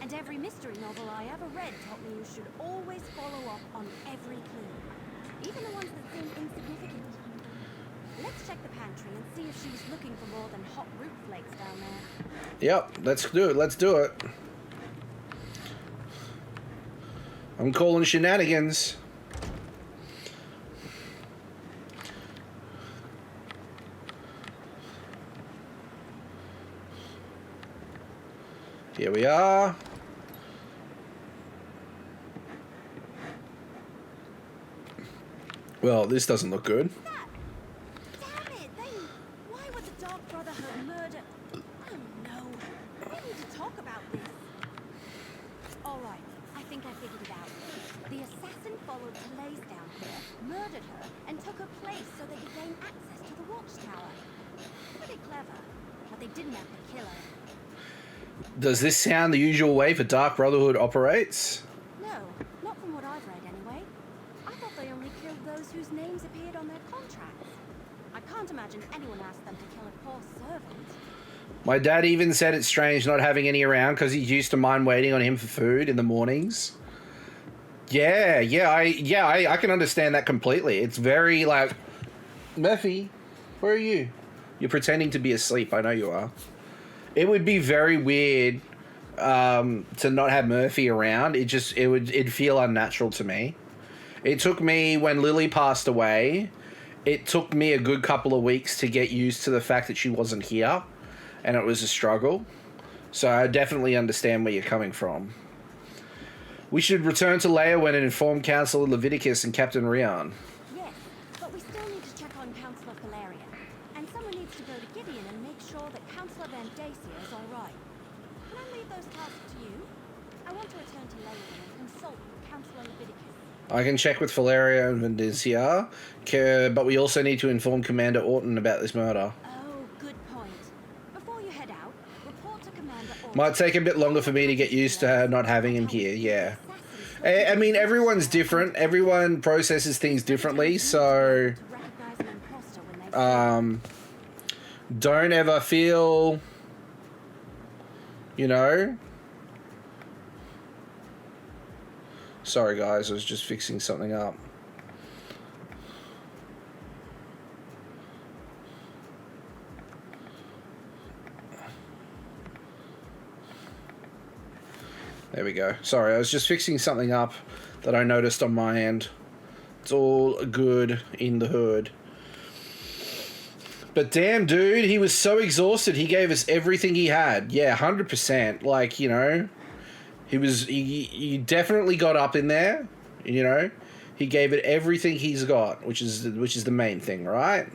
And every mystery novel I ever read taught me you should always follow up on every clue. Even the ones that seem insignificant. Let's check the pantry and see if she was looking for more than hot root flakes down there. Yep, let's do it. Let's do it. I'm calling shenanigans. Here we are. Well, this doesn't look good. Does this sound the usual way for Dark Brotherhood operates? No, not from what I've read anyway. I thought they only killed those whose names appeared on their contracts. I can't imagine anyone asked them to kill a poor servant. My dad even said it's strange not having any around because he's used to mine waiting on him for food in the mornings. I can understand that completely. It's very like, Murphy, where are you? You're pretending to be asleep. I know you are. It would be very weird to not have Murphy around. It'd feel unnatural to me. It took me, when Lily passed away, it took me a good couple of weeks to get used to the fact that she wasn't here, and it was a struggle. So I definitely understand where you're coming from. We should return to Leyawen and inform Councillor Leviticus and Captain Rian. Yes, but we still need to check on Councillor Valeria. And someone needs to go to Gideon and make sure that Councillor Van Dacia is alright. Can I leave those tasks to you? I want to return to Leyawen and consult with Councillor Leviticus. I can check with Valeria and Vendicia, but we also need to inform Commander Orton about this murder. Oh, good point. Before you head out, report to Commander Orton. Might take a bit longer for me to get used to her not having him here, yeah. I mean, everyone's different. Everyone processes things differently, so... don't ever feel... You know... Sorry, guys. I was just fixing something up. There we go. Sorry, I was just fixing something up that I noticed on my end. It's all good in the hood. But damn, dude, he was so exhausted. He gave us everything he had. Yeah, 100%. Like, you know, he definitely got up in there, you know. He gave it everything he's got, which is the main thing, right?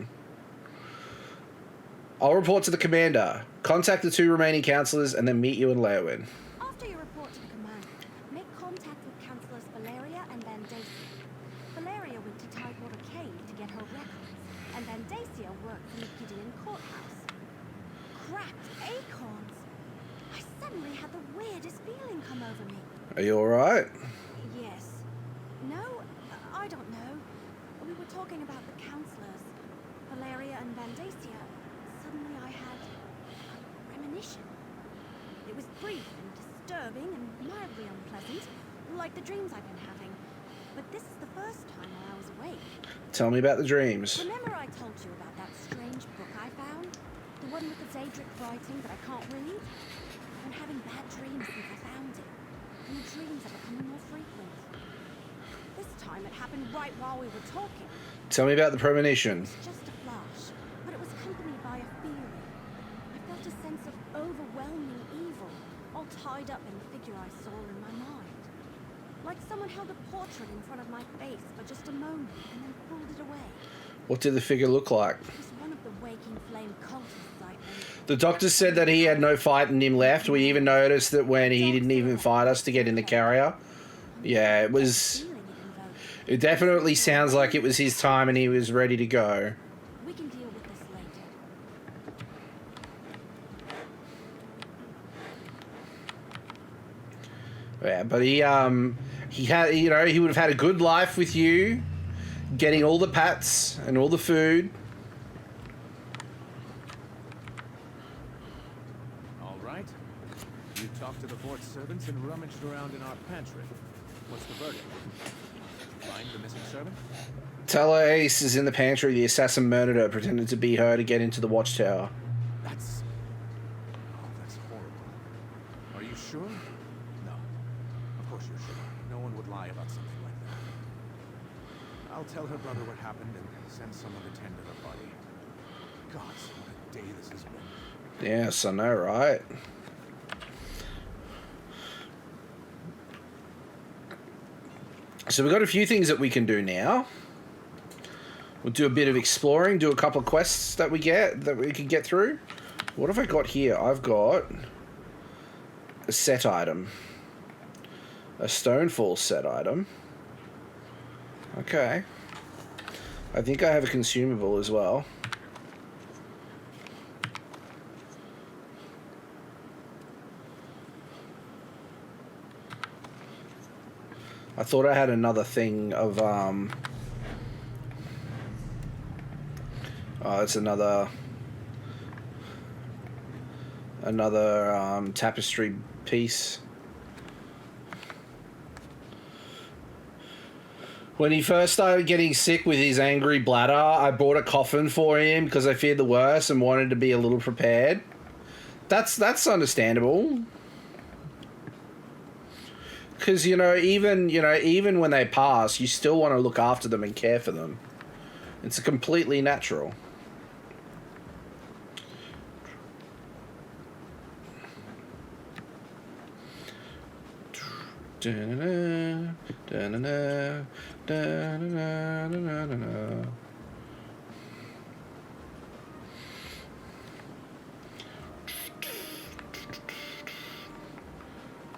I'll report to the commander. Contact the 2 remaining councillors and then meet you in Leyawen. After you report to the commander, make contact with Councillors Valeria and Van Dacia. Valeria went to Tidewater Cave to get her records, and Van Dacia worked in the Gideon courthouse. Cracked acorns! I suddenly had the weirdest feeling come over me. Are you alright? Yes. No, I don't know. We were talking about the councillors, Valeria and Van Dacia. Suddenly I had a premonition. It was brief and disturbing and mildly unpleasant, like the dreams I've been having. but this is the first time I was awake. Tell me about the dreams. Remember I told you about that strange book I found? The one with the Daedric writing that I can't read? I've been having bad dreams since I found it. And the dreams are becoming more frequent. This time it happened right while we were talking. Tell me about the premonition. It was just a flash, but it was accompanied by a feeling. I felt a sense of overwhelming evil, all tied up in the figure I saw in my mind. Like someone held a portrait in front of my face for just a moment and then pulled it away. What did the figure look like? It was one of the waking flame cultists I The doctor said that he had no fight in him left. We even noticed that when he didn't even fight us to get in the carrier. Yeah, it was... It definitely sounds like it was his time and he was ready to go. We can deal with this later. Yeah, but he had, you know, he would have had a good life with you, getting all the pats and all the food. All right. You talked to the fort servants and rummaged around in our pantry. What's the verdict? Find the missing servant? Tell her Ace is in the pantry. The assassin murdered her, pretended to be her to get into the watchtower. That's horrible. Are you sure? No. Of course you're sure. No one would lie about something like that. I'll tell her brother what happened and send someone to tend to her body. Gods, what a day this has been. Yes, I know, right? So we've got a few things that we can do now. We'll do a bit of exploring, do a couple of quests that we can get through. What have I got here? I've got a set item. A Stonefall set item. Okay. I think I have a consumable as well. I thought I had another thing of, oh, it's another tapestry piece. When he first started getting sick with his angry bladder, I bought a coffin for him because I feared the worst and wanted to be a little prepared. That's understandable. Because, even when they pass, you still want to look after them and care for them. It's completely natural. Da-na-na, da-na-na, da-na-na, da-na-na.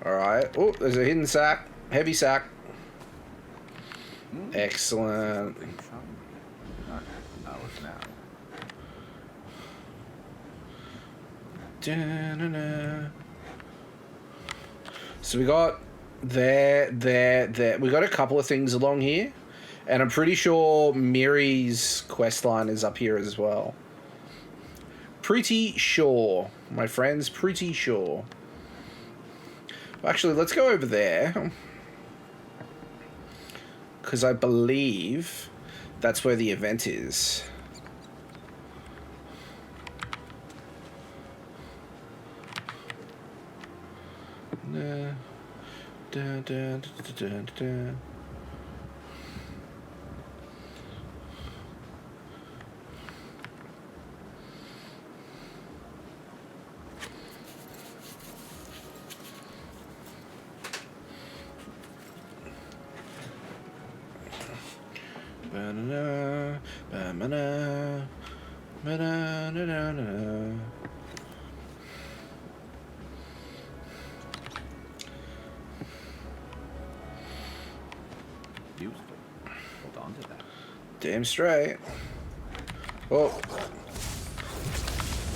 Alright. Oh, there's a hidden sack. Heavy sack. Excellent. Da-na-na. So we got there. We got a couple of things along here. And I'm pretty sure Miri's questline is up here as well. Pretty sure, my friends, pretty sure. Actually, let's go over there. Because I believe that's where the event is. Da, da, da, da, da, da. Ba-na-na, ba-na-na, ba-na-na-na-na. Useful. Hold on to that. Damn straight. Oh.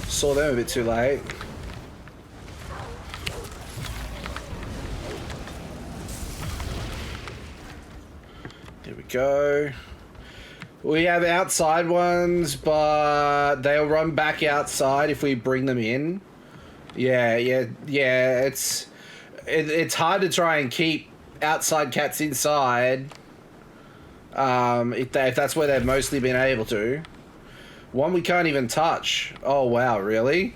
Saw them a bit too late. There we go. We have outside ones, but they'll run back outside if we bring them in. Yeah. It's hard to try and keep outside cats inside If that's where they've mostly been able to. One we can't even touch. Oh wow, really?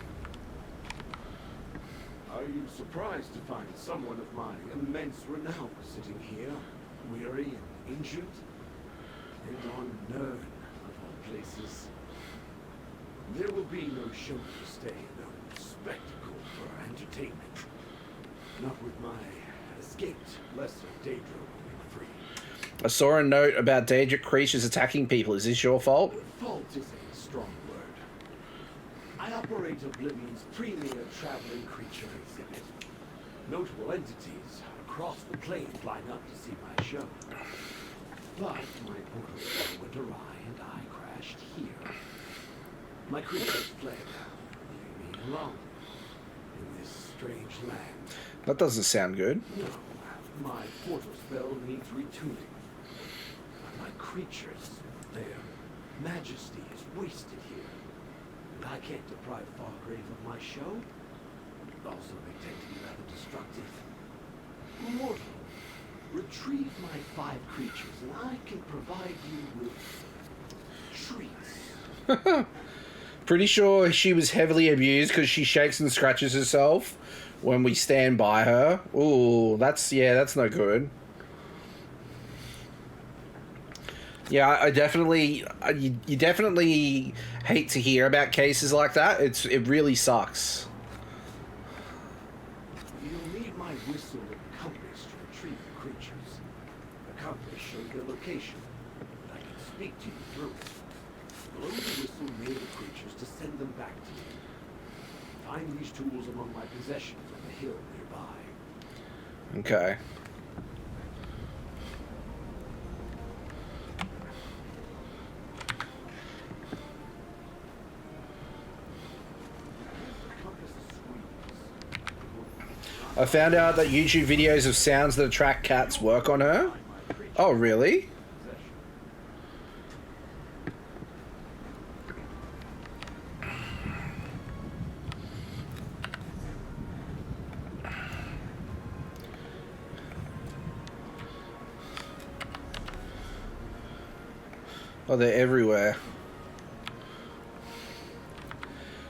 Are you surprised to find someone of my immense renown sitting here, weary and injured, and on Nern, of all places? There will be no show to stay, no spectacle for entertainment. Not with my escaped lesser Daedra roaming free. I saw a note about Daedric creatures attacking people. Is this your fault? Fault is a strong word. I operate Oblivion's premier traveling creature exhibit. Notable entities across the plane line up to see my show. But my portal spell went awry and I crashed here. My creatures fled, leaving me alone in this strange land. That doesn't sound good. No, my portal spell needs retuning. My creatures, their majesty is wasted here. And I can't deprive Fargrave of my show. Also, they tend to be rather destructive. Mortal, retrieve my 5 creatures and I can provide you with treats. Pretty sure she was heavily abused because she shakes and scratches herself when we stand by her. Ooh, that's no good. Yeah, I definitely, you definitely hate to hear about cases like that. It really sucks. You'll need my whistle and compass to retrieve the creatures. The compass shows their location, but I can speak to you through it. Blow the whistle near the creatures to send them back to you. Find these tools among my possessions on the hill nearby. Okay. I found out that YouTube videos of sounds that attract cats work on her. Oh, really? Oh, they're everywhere.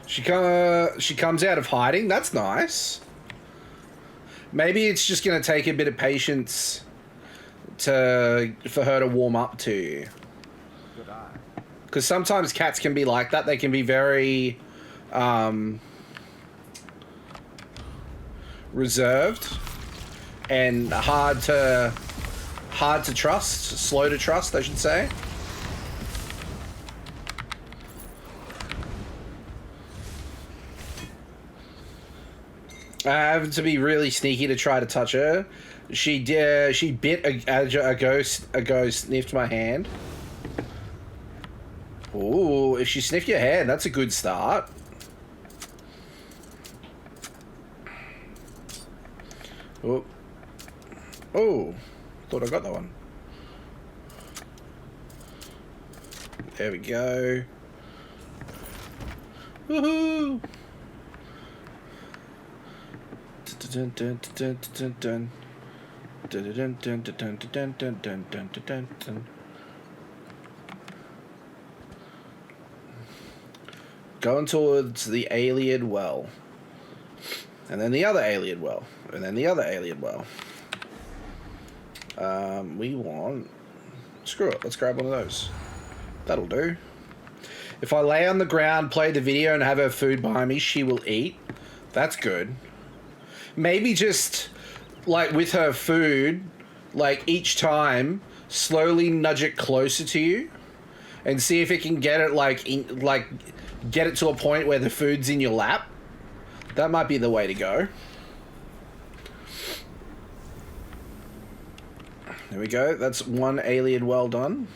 She comes out of hiding. That's nice. Maybe it's just gonna take a bit of patience for her to warm up to you. Because sometimes cats can be like that. They can be very reserved and hard to trust, slow to trust, I should say. I happened to be really sneaky to try to touch her. She bit a ghost. A ghost sniffed my hand. Ooh, if she sniffed your hand, that's a good start. Oh, thought I got that one. There we go. Woohoo! Going towards the alien well. And then the other alien well. And then the other alien well. We want... Screw it, let's grab one of those. That'll do. If I lay on the ground, play the video, and have her food behind me, she will eat. That's good. Maybe just, like, with her food, like, each time, slowly nudge it closer to you and see if it can get it, get it to a point where the food's in your lap. That might be the way to go. There we go. That's one alien well done.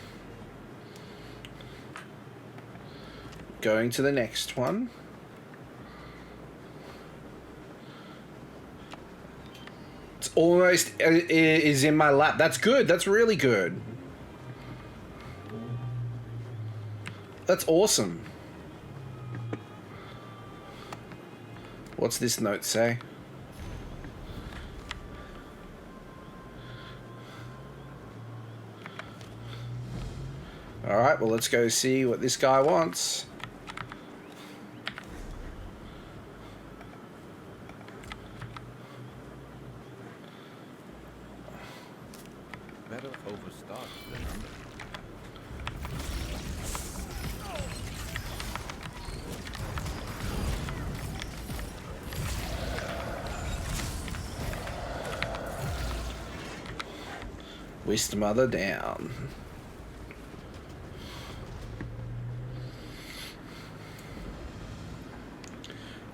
Going to the next one. It's almost is in my lap. That's good. That's really good. That's awesome. What's this note say? Alright, well, let's go see what this guy wants. Better overstock than under. Whist mother down.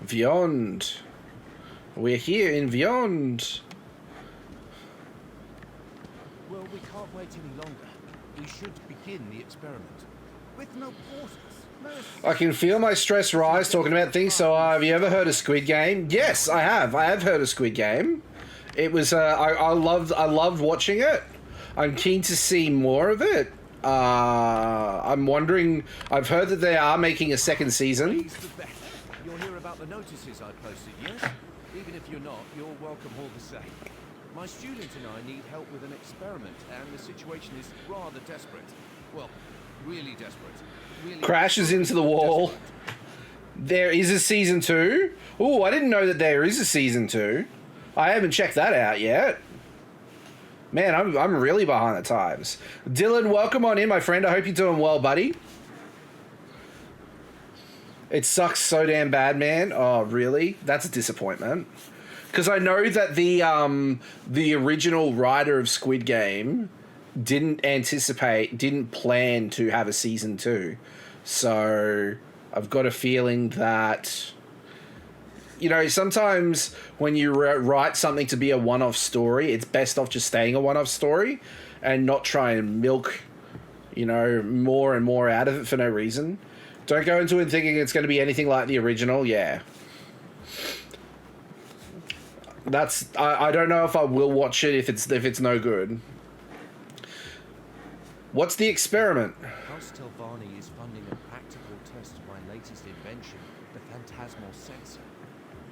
Beyond. We're here in Beyond. Well, we can't wait any longer. We should begin the experiment. With no porters. I can feel my stress rise talking about things. So, have you ever heard of Squid Game? Yes, I have. I have heard of Squid Game. It was. I loved watching it. I'm keen to see more of it. I'm wondering. I've heard that they are making a second season. You'll hear about the notices I posted, yes? Even if you're not, you're welcome all the same. My student and I need help with an experiment, and the situation is rather desperate. Well, really desperate. Really Crashes into the wall. There is a season 2. Oh, I didn't know that there is a season 2. I haven't checked that out yet. Man, I'm really behind the times. Dylan, welcome on in, my friend. I hope you're doing well, buddy. It sucks so damn bad, man. Oh, really? That's a disappointment. Because I know that the original writer of Squid Game didn't plan to have a season 2. So I've got a feeling that, you know, sometimes when you write something to be a one-off story, it's best off just staying a one-off story and not try and milk, you know, more and more out of it for no reason. Don't go into it thinking it's going to be anything like the original. Yeah. I don't know if I will watch it if it's no good. What's the experiment? House Telvanni is funding a practical test of my latest invention, the phantasmal sensor.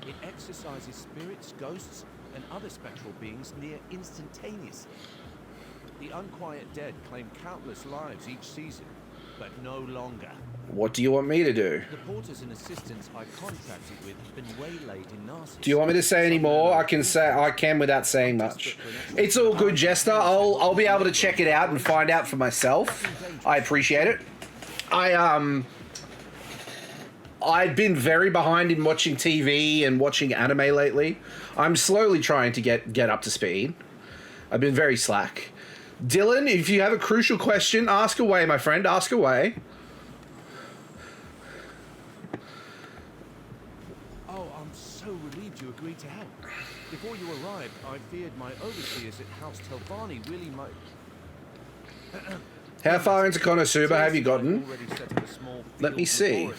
It exercises spirits, ghosts, and other spectral beings near instantaneously. The unquiet dead claim countless lives each season, but no longer. What do you want me to do? The porters and assistants I contracted with have been waylaid in Narcissus. Do you want me to say any more? I can without saying much. It's all good, Jester. I'll be able to check it out and find out for myself. I appreciate it. I've been very behind in watching TV and watching anime lately. I'm slowly trying to get up to speed. I've been very slack. Dylan, if you have a crucial question, ask away, my friend. Ask away. Oh, I'm so relieved you agreed to help. Before you arrived, I feared my overseers at House Telvanni really might... How far into Konosuba have you gotten? Let me see.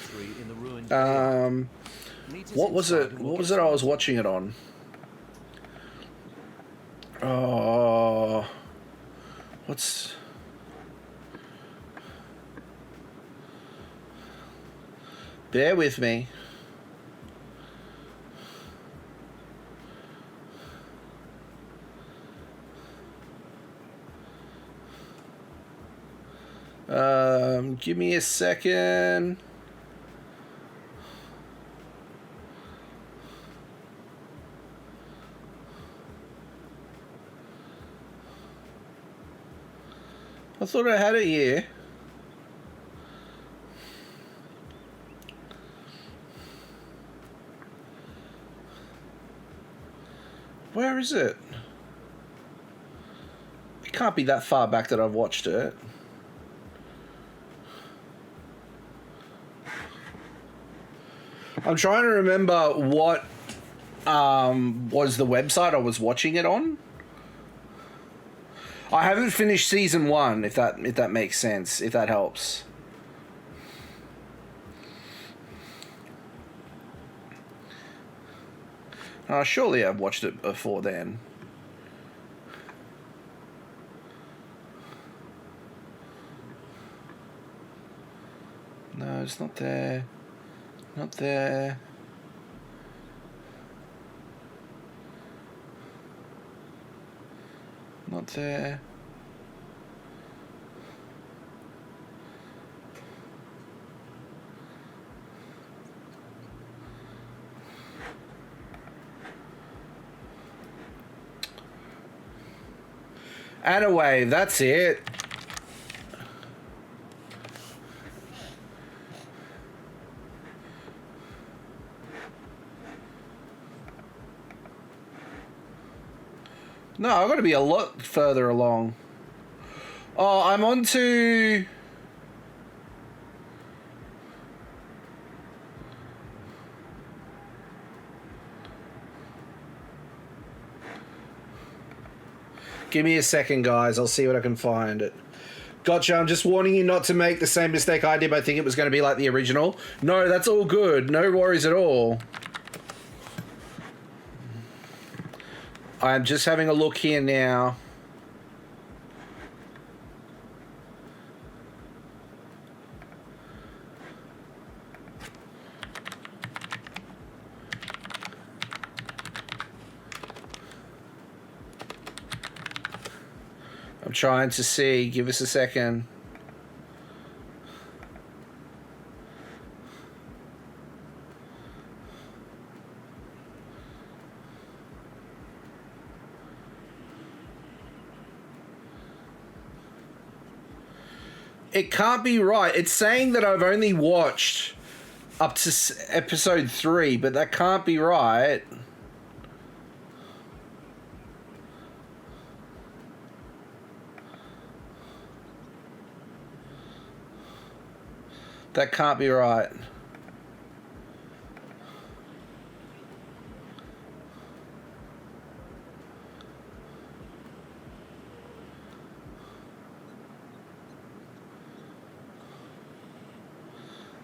What was it? What was it I was watching it on? Oh, what's... Bear with me. Give me a second. I thought I had it here. Where is it? It can't be that far back that I've watched it. I'm trying to remember what was the website I was watching it on. I haven't finished season 1, if that makes sense, if that helps. Surely I've watched it before then. No, it's not there. Not there. Not there. And a wave, that's it. No, I've got to be a lot further along. Oh, I'm on to... Give me a second, guys. I'll see what I can find. Gotcha. I'm just warning you not to make the same mistake I did by thinking it was going to be like the original. No, that's all good. No worries at all. I'm just having a look here now. I'm trying to see. Give us a second. It can't be right. It's saying that I've only watched up to episode 3, but that can't be right. That can't be right.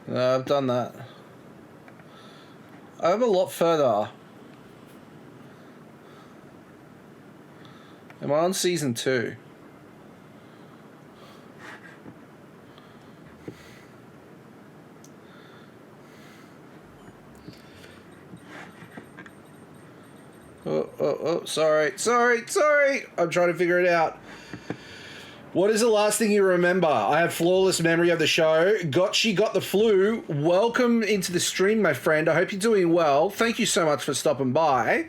No, I've done that. I'm a lot further. Am I on season 2? Oh, sorry. I'm trying to figure it out. What is the last thing you remember? I have flawless memory of the show. She got the flu. Welcome into the stream, my friend. I hope you're doing well. Thank you so much for stopping by.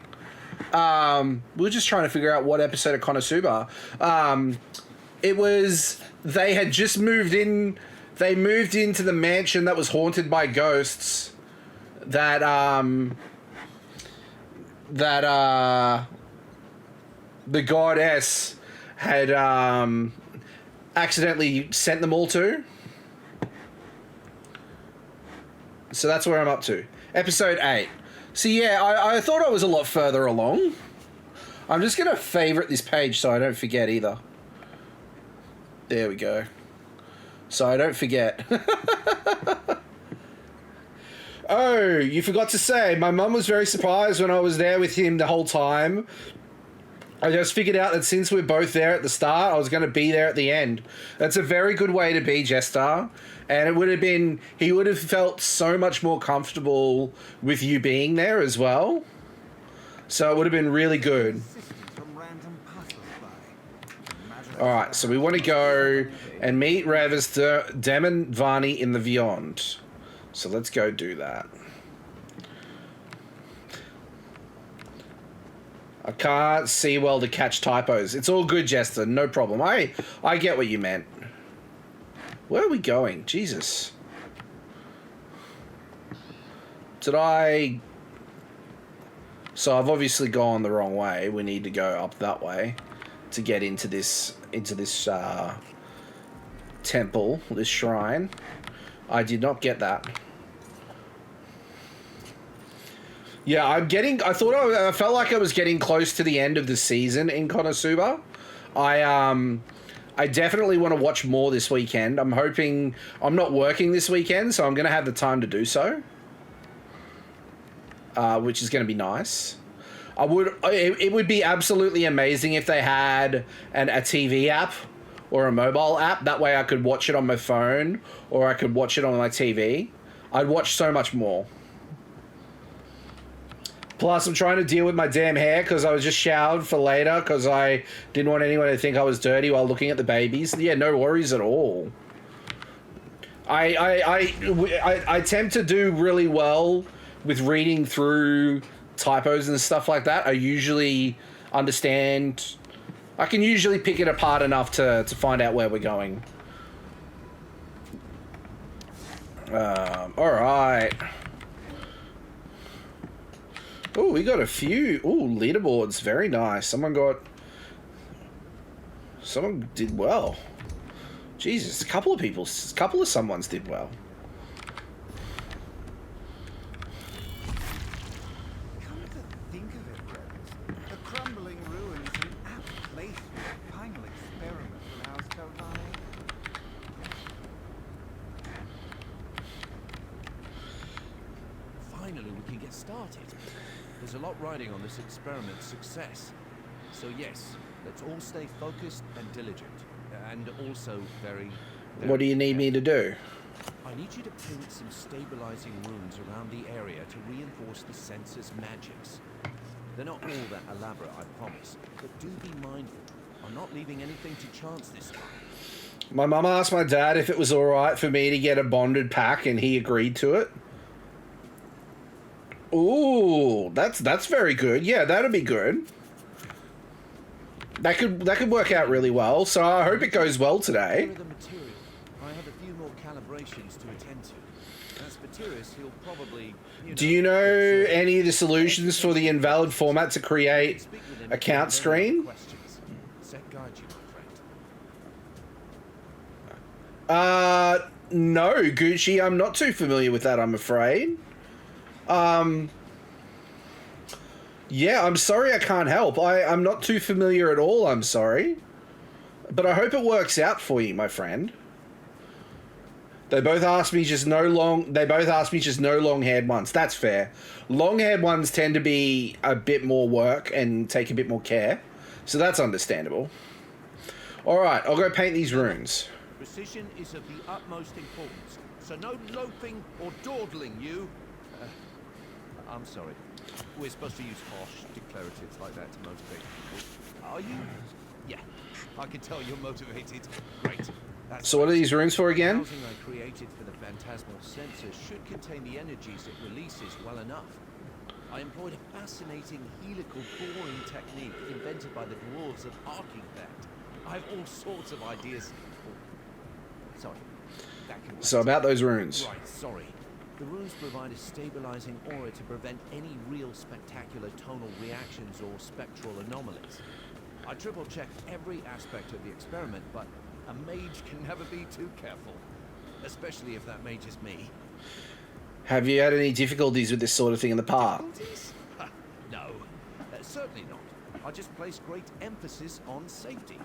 We were just trying to figure out what episode of Konosuba. It was, they had just moved in. They moved into the mansion that was haunted by ghosts. That the goddess had accidentally sent them all to. So that's where I'm up to. Episode 8. So yeah, I thought I was a lot further along. I'm just going to favorite this page so I don't forget either. There we go. So I don't forget. Oh, you forgot to say, my mum was very surprised when I was there with him the whole time. I just figured out that since we're both there at the start, I was going to be there at the end. That's a very good way to be, Jester. And it would have been, he would have felt so much more comfortable with you being there as well. So it would have been really good. Alright, so we want to go and meet Ravista, Demon Varney in the Beyond. So let's go do that. I can't see well to catch typos. It's all good, Jester. No problem. I get what you meant. Where are we going? Jesus. Did I... So I've obviously gone the wrong way. We need to go up that way to get into this temple, this shrine. I did not get that. Yeah, I felt like I was getting close to the end of the season in Konosuba. I definitely want to watch more this weekend. I'm hoping, I'm not working this weekend, so I'm going to have the time to do so. Which is going to be nice. It would be absolutely amazing if they had a TV app or a mobile app. That way I could watch it on my phone or I could watch it on my TV. I'd watch so much more. Plus, I'm trying to deal with my damn hair because I was just showered for later because I didn't want anyone to think I was dirty while looking at the babies. Yeah, no worries at all. I tend to do really well with reading through typos and stuff like that. I usually understand I can usually pick it apart enough to find out where we're going. Alright. Oh, we got a few. Oh, leaderboards. Very nice. Someone did well. Jesus, a couple of someone's did well. Come to think of it, Rose, the crumbling ruins an apt place for a final experiment in House Calvani. Finally, we can get started. There's a lot riding on this experiment's success. So yes, let's all stay focused and diligent. And also very What do you need me to do? I need you to paint some stabilizing runes around the area to reinforce the sensor's magics. They're not all that elaborate, I promise, but do be mindful. I'm not leaving anything to chance this time. My mum asked my dad if it was alright for me to get a bonded pack, and he agreed to it. Ooh, that's very good. Yeah, that'd be good. That could work out really well. So I hope it goes well today. The material. I have a few more calibrations to attend to. As Materius, he'll probably. Do you know any of the solutions for the invalid format to create a count screen? Set guide you, my friend. No, Gucci. I'm not too familiar with that, I'm afraid. Yeah, I'm sorry I can't help. I'm not too familiar at all, I'm sorry. But I hope it works out for you, my friend. They both asked me just no long-haired ones. That's fair. Long-haired ones tend to be a bit more work and take a bit more care. So that's understandable. Alright, I'll go paint these runes. Precision is of the utmost importance, so no loafing or dawdling, you. I'm sorry. We're supposed to use harsh declaratives like that to motivate people. Are you? Yeah, I can tell you're motivated. Great. So what are these runes for again? The housing I created for the phantasmal sensor should contain the energies it releases well enough. I employed a fascinating helical boring technique invented by the dwarves of Archingtheft. I have all sorts of ideas. Sorry. So about those runes. Right, sorry. The runes provide a stabilizing aura to prevent any real spectacular tonal reactions or spectral anomalies. I triple-checked every aspect of the experiment, but a mage can never be too careful. Especially if that mage is me. Have you had any difficulties with this sort of thing in the past? No, certainly not. I just place great emphasis on safety.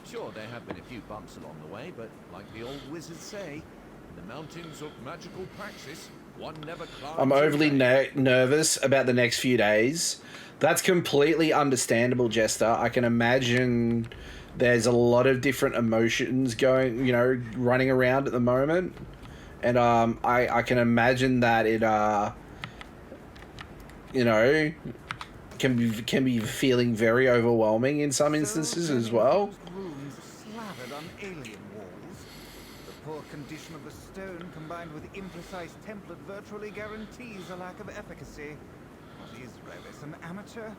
Sure, there have been a few bumps along the way, but like the old wizards say, in the mountains of magical praxis, one never climbs. I'm overly nervous about the next few days. That's completely understandable, Jester. I can imagine there's a lot of different emotions going, running around at the moment. And I can imagine that it, can be feeling very overwhelming in some instances as well. Rooms slathered on alien walls. The poor condition of the stone combined with imprecise template virtually guarantees a lack of efficacy. What is Revis, an amateur?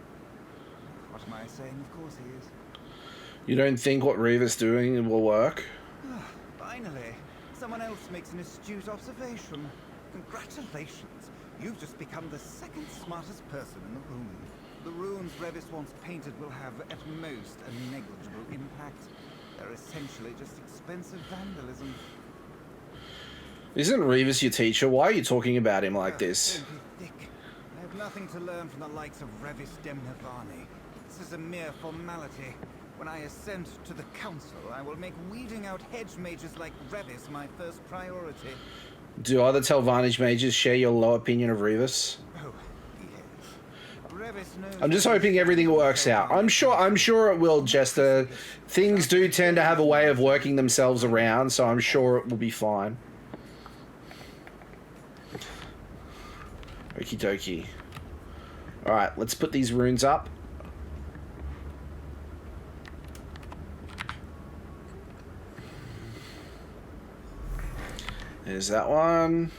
What am I saying? Of course he is. You don't think what Reva's doing will work? Finally, someone else makes an astute observation. Congratulations. You've just become the second smartest person in the room. The runes Revis once painted will have, at most, a negligible impact. They're essentially just expensive vandalism. Isn't Revis your teacher? Why are you talking about him like this? Don't be thick. I have nothing to learn from the likes of Revis Demnavani. This is a mere formality. When I ascend to the council, I will make weeding out hedge mages like Revis my first priority. Do other Telvantage mages share your low opinion of Revis? Oh, yes. Revis knows. I'm just hoping everything works out. I'm sure it will, Jester. Things do tend to have a way of working themselves around, so I'm sure it will be fine. Okie dokie. Alright, let's put these runes up. There's that one.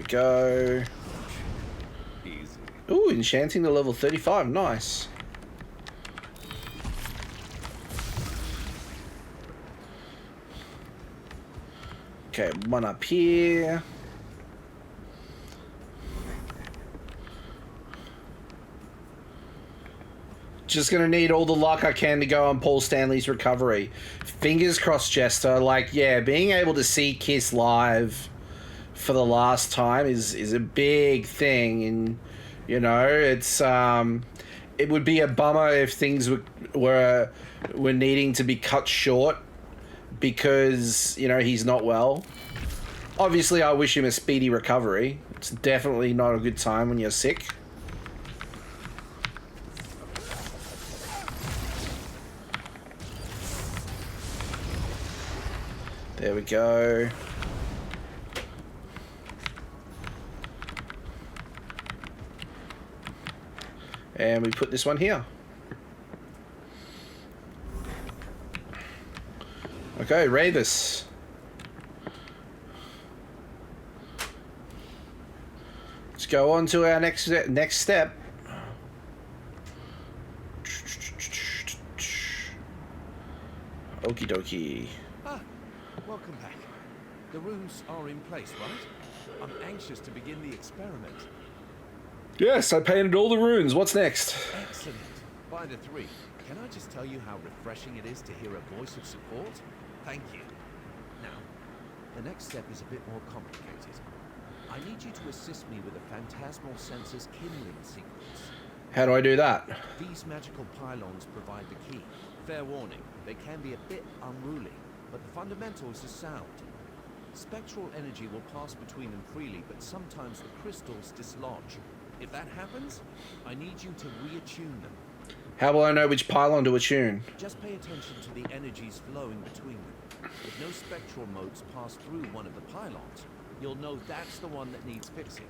go. Easy. Ooh, enchanting to level 35. Nice. Okay, one up here. Just gonna need all the luck I can to go on Paul Stanley's recovery. Fingers crossed, Jester. Like, yeah, being able to see Kiss live for the last time is a big thing, and you know, it's it would be a bummer if things were needing to be cut short because, you know, he's not well. Obviously, I wish him a speedy recovery. It's definitely not a good time when you're sick. There we go. And we put this one here. Okay, Ravis. Let's go on to our next step. Okie dokie. Ah, welcome back. The runes are in place, right? I'm anxious to begin the experiment. Yes, I painted all the runes. What's next? Excellent. By the three, can I just tell you how refreshing it is to hear a voice of support? Thank you. Now, the next step is a bit more complicated. I need you to assist me with the phantasmal census kindling sequence. How do I do that? These magical pylons provide the key. Fair warning, they can be a bit unruly, but the fundamentals are sound. Spectral energy will pass between them freely, but sometimes the crystals dislodge. If that happens, I need you to reattune them. How will I know which pylon to attune? Just pay attention to the energies flowing between them. If no spectral motes pass through one of the pylons, you'll know that's the one that needs fixing.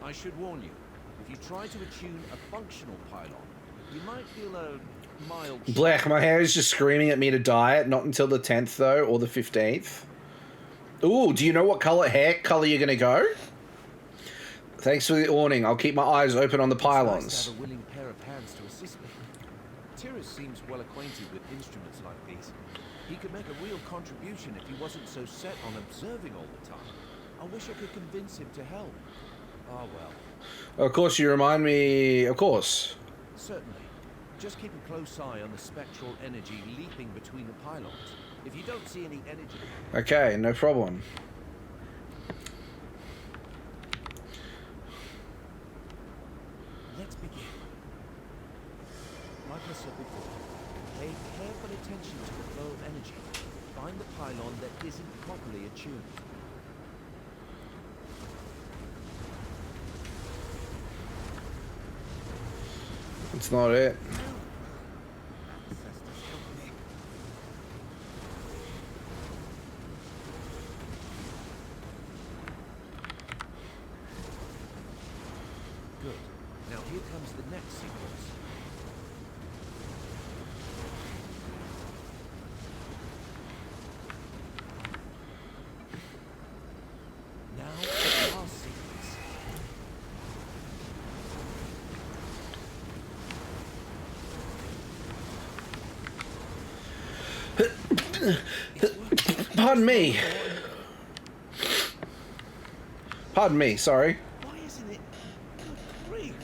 I should warn you, if you try to attune a functional pylon, you might feel a mild... Black, my hair is just screaming at me to dye it. Not until the 10th, though, or the 15th. Ooh, do you know what hair color you're going to go? Thanks for the warning. I'll keep my eyes open on the pylons. It's nice to have a willing pair of hands to assist me. Tyrus seems well acquainted with instruments like these. He could make a real contribution if he wasn't so set on observing all the time. I wish I could convince him to help. Ah, well. Of course, you remind me... Of course. Certainly. Just keep a close eye on the spectral energy leaping between the pylons. If you don't see any energy... Okay, no problem. Let's begin. Like I said before, pay careful attention to the flow of energy. Find the pylon that isn't properly attuned. It's not it. Good. Now here comes the next sequence. Now the last sequence. Pardon me. Pardon me, sorry. Why isn't it green?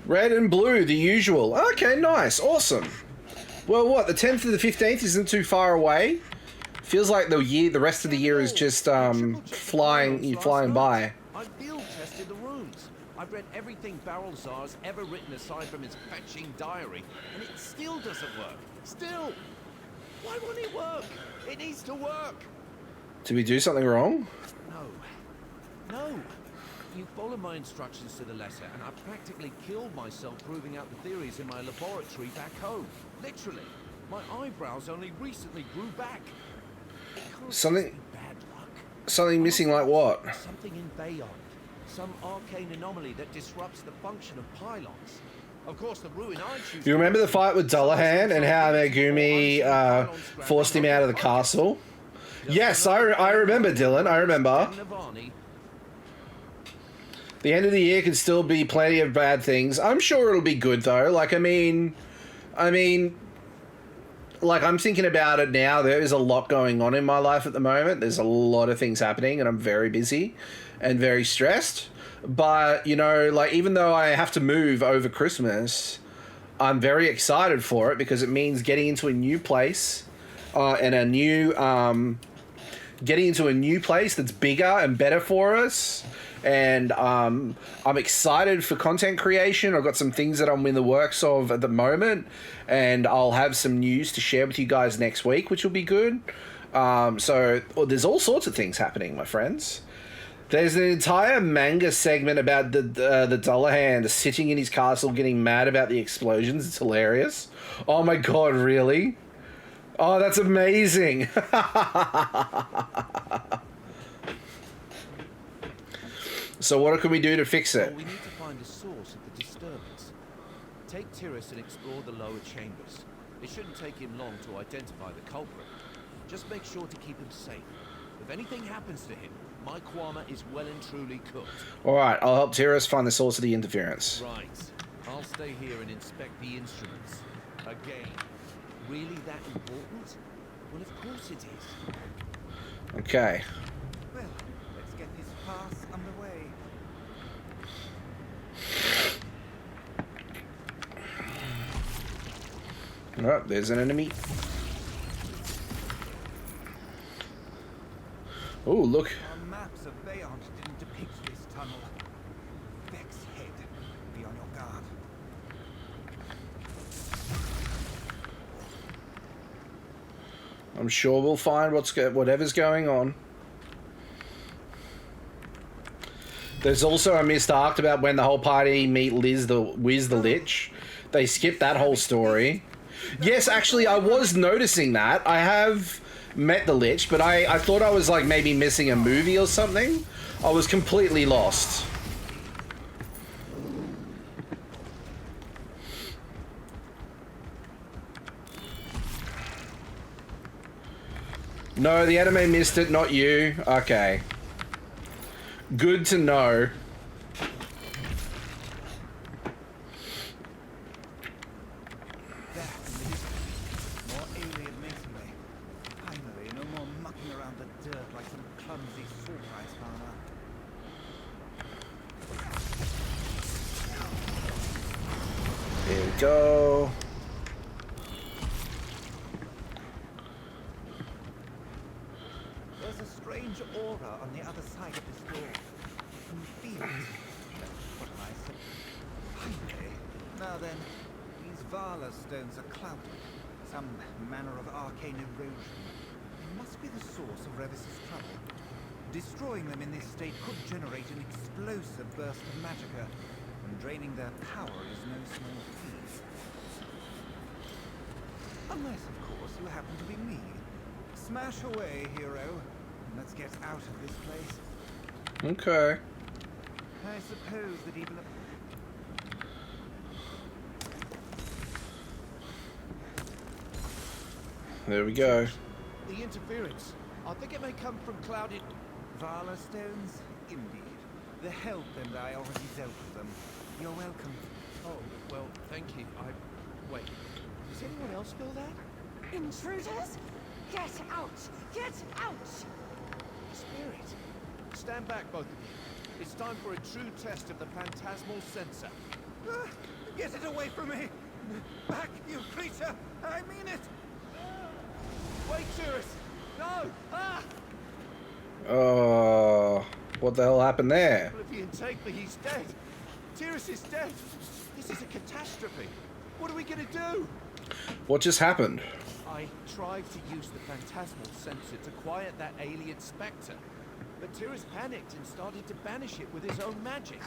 Red and blue, the usual. Okay, nice, awesome. Well, what, the 10th to the 15th isn't too far away? Feels like the rest of the year is just flying by. I field tested the runes. I've read everything Barrelzar's ever written aside from his fetching diary, and it still doesn't work. Still! Why won't it work? It needs to work! Did we do something wrong? No. You follow my instructions to the letter, and I practically killed myself proving out the theories in my laboratory back home. Literally. My eyebrows only recently grew back. Something missing like what? Something in Bayond. Some arcane anomaly that disrupts the function of pylons. Of course, the ruin I choose... You remember the fight with Dullahan and how Megumi forced him out of the castle? Yes, I remember, Dylan. I remember. The end of the year could still be plenty of bad things. I'm sure it'll be good though. Like, I mean, like, I'm thinking about it now. There is a lot going on in my life at the moment. There's a lot of things happening, and I'm very busy and very stressed. But, you know, like, even though I have to move over Christmas, I'm very excited for it because it means getting into a new place and a new... getting into a new place that's bigger and better for us. And I'm excited for content creation. I've got some things that I'm in the works of at the moment, and I'll have some news to share with you guys next week, which will be good. So there's all sorts of things happening, my friends. There's an entire manga segment about the Dollar Hand sitting in his castle getting mad about the explosions. It's hilarious. Oh my god, really? Oh, that's amazing. So what can we do to fix it? Well, we need to find the source of the disturbance. Take Tyrus and explore the lower chambers. It shouldn't take him long to identify the culprit. Just make sure to keep him safe. If anything happens to him, my Kwama is well and truly cooked. Alright, I'll help Tyrus find the source of the interference. Right. I'll stay here and inspect the instruments. Again. Really that important? Well, of course it is. Okay. Well, let's get this farce underway. Oh, there's an enemy. Oh, look. Our maps of Bayont didn't depict this tunnel. Vex Head. Be on your guard. I'm sure we'll find whatever's going on. There's also a missed arc about when the whole party meet Wiz the Lich. They skipped that whole story. Yes, actually, I was noticing that. I have met the Lich, but I thought I was like maybe missing a movie or something. I was completely lost. No, the anime missed it, not you. Okay. Good to know. More alien masonry. Finally, no more mucking around the dirt like some clumsy surprise farmer. Here we go. There's a strange aura on the other side of this door. You can feel it. What am I saying? Finally. Now then, these Vala stones are clouded. Some manner of arcane erosion. They must be the source of Revis's trouble. Destroying them in this state could generate an explosive burst of magicka, and draining their power is no small feat. Unless, of course, you happen to be me. Smash away, hero. And let's get out of this place. Okay. I suppose that even There we go. The interference. I think it may come from clouded... Vala stones? Indeed. The help and I already dealt with them. You're welcome. Oh, well, thank you. Wait. Does anyone else feel that? Intruders? Get out! Get out! Spirit. Stand back, both of you. It's time for a true test of the phantasmal sensor. Get it away from me! Back, you creature! I mean it! Wait, Tyrus! No! Ah! Oh, what the hell happened there? Well, if he take me, he's dead. Tyrus is dead. This is a catastrophe. What are we gonna do? What just happened? I tried to use the phantasmal sensor to quiet that alien spectre, but Tyrus panicked and started to banish it with his own magic.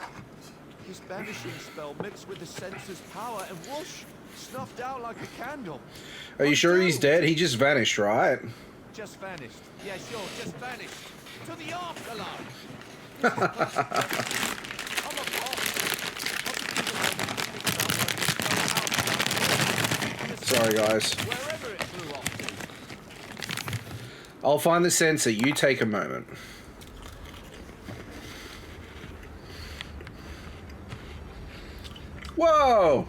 His banishing spell mixed with the sensor's power and whoosh, snuffed out like a candle. Are you sure he's dead? He just vanished, right? Just vanished. Yeah, sure, just vanished. To the afterlife. Sorry, guys. Wherever it flew off to. I'll find the sensor. You take a moment. Whoa!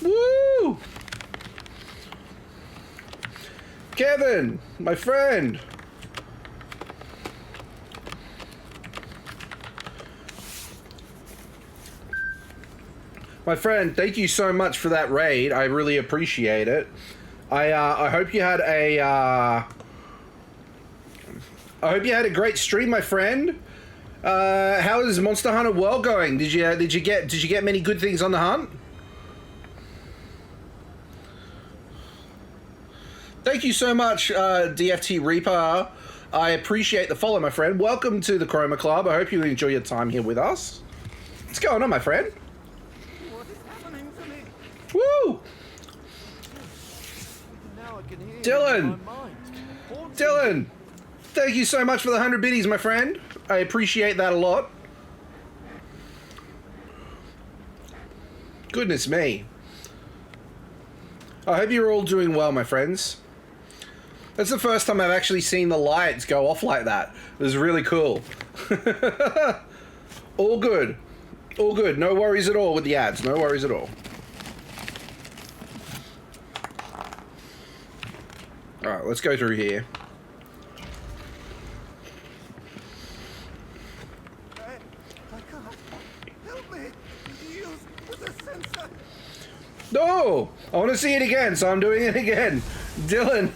Woo! Kevin, my friend. My friend, thank you so much for that raid. I really appreciate it. I hope you had a I hope you had a great stream, my friend. How is Monster Hunter World going? Did you get many good things on the hunt? Thank you so much, DFT Reaper. I appreciate the follow, my friend. Welcome to the Chroma Club. I hope you enjoy your time here with us. What's going on, my friend? What is happening to me? Woo! Now I can hear Dylan! you in my mind. Dylan! Thank you so much for the 100 biddies, my friend. I appreciate that a lot. Goodness me. I hope you're all doing well, my friends. That's the first time I've actually seen the lights go off like that. It was really cool. All good. All good. No worries at all with the ads. No worries at all. Alright, let's go through here. I can't. Help me. Use the sensor. No! I want to see it again, so I'm doing it again. Dylan.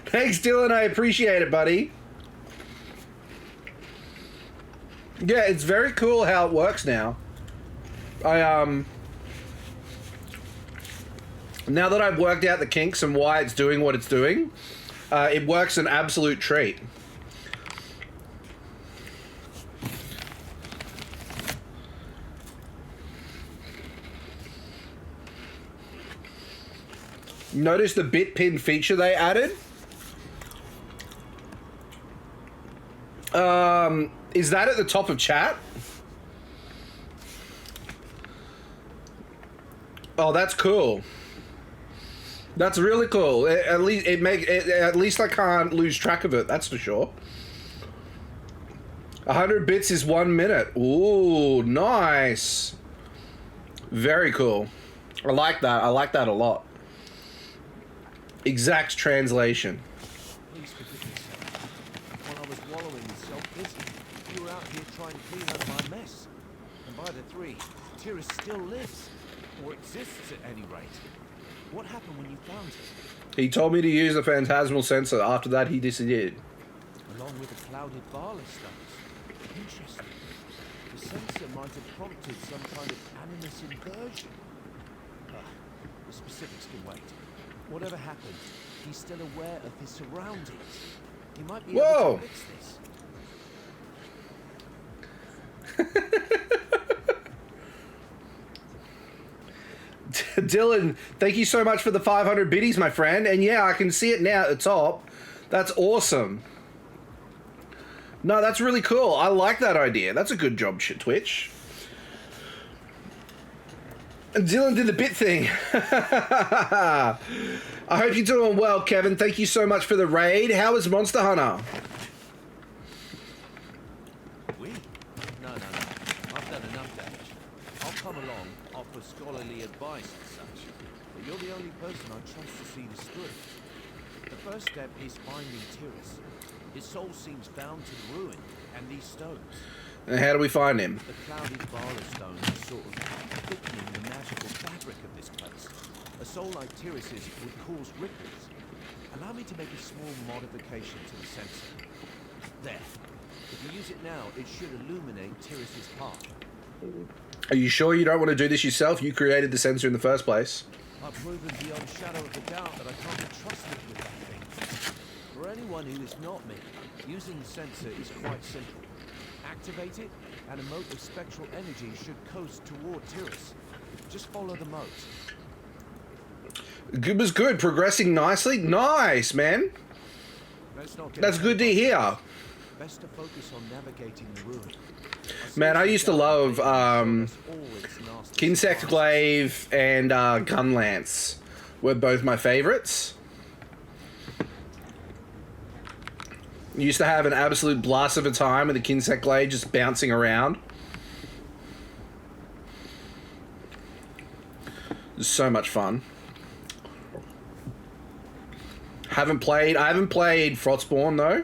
Thanks, Dylan. I appreciate it, buddy. Yeah, it's very cool how it works now. Now that I've worked out the kinks and why it's doing what it's doing, it works an absolute treat. Notice the bit pin feature they added? Is that at the top of chat? Oh, that's cool. That's really cool. At least I can't lose track of it. That's for sure. 100 bits is 1 minute. Ooh, nice. Very cool. I like that. I like that a lot. Exact translation. Please forgive me, sir. While I was wallowing in self-pity, you were out here trying to clean up my mess. And by the three, Tyrus still lives. Or exists at any rate. What happened when you found him? He told me to use the phantasmal sensor. After that, he disappeared. Along with the clouded Barley stones. Interesting. The sensor might have prompted some kind of animus inversion. The specifics can wait. Whatever happened, he's still aware of his surroundings. He might be able to fix this. Dylan, thank you so much for the 500 biddies, my friend. And yeah, I can see it now at the top. That's awesome. No, that's really cool. I like that idea. That's a good job, Twitch. And Dylan did the bit thing. I hope you're doing well, Kevin. Thank you so much for the raid. How is Monster Hunter? We? No. I've done enough damage. I'll come along, offer scholarly advice and such. But you're the only person I trust to see this through. The first step is finding Tyrus. His soul seems bound to ruin and these stones. And how do we find him? The clouded Barley stones are sort of thickening the magical fabric of this place. A soul like Tyrus's would cause ripples. Allow me to make a small modification to the sensor. There. If you use it now, it should illuminate Tyrus's path. Are you sure you don't want to do this yourself? You created the sensor in the first place. I've proven beyond shadow of a doubt that I can't be trusted with that thing. For anyone who is not me, using the sensor is quite simple. Activate it, and a mote of spectral energy should coast toward Tyrus. Just follow the mote. It was good. Progressing nicely. Nice, man. That's good to hear. Best to focus on navigating the ruin. Man, I used to love Kinsect Glaive and Gunlance were both my favorites. Used to have an absolute blast of a time with the Kinsect Glade just bouncing around. It was so much fun. I haven't played Frostborn though.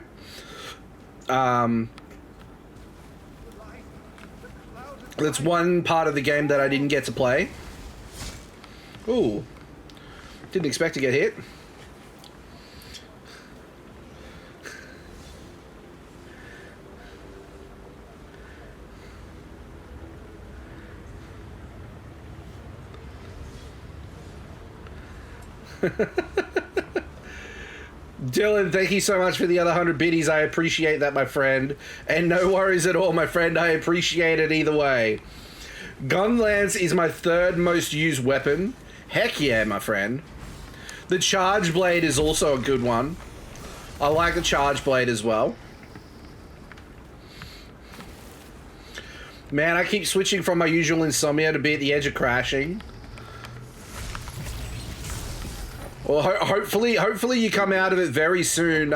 That's one part of the game that I didn't get to play. Ooh. Didn't expect to get hit. Dylan, thank you so much for the other 100 biddies. I appreciate that, my friend. And no worries at all, my friend. I appreciate it either way. Gun lance is my third most used weapon. Heck yeah, my friend. The charge blade is also a good one. I like the charge blade as well. Man, I keep switching from my usual insomnia to be at the edge of crashing. Well, hopefully you come out of it very soon.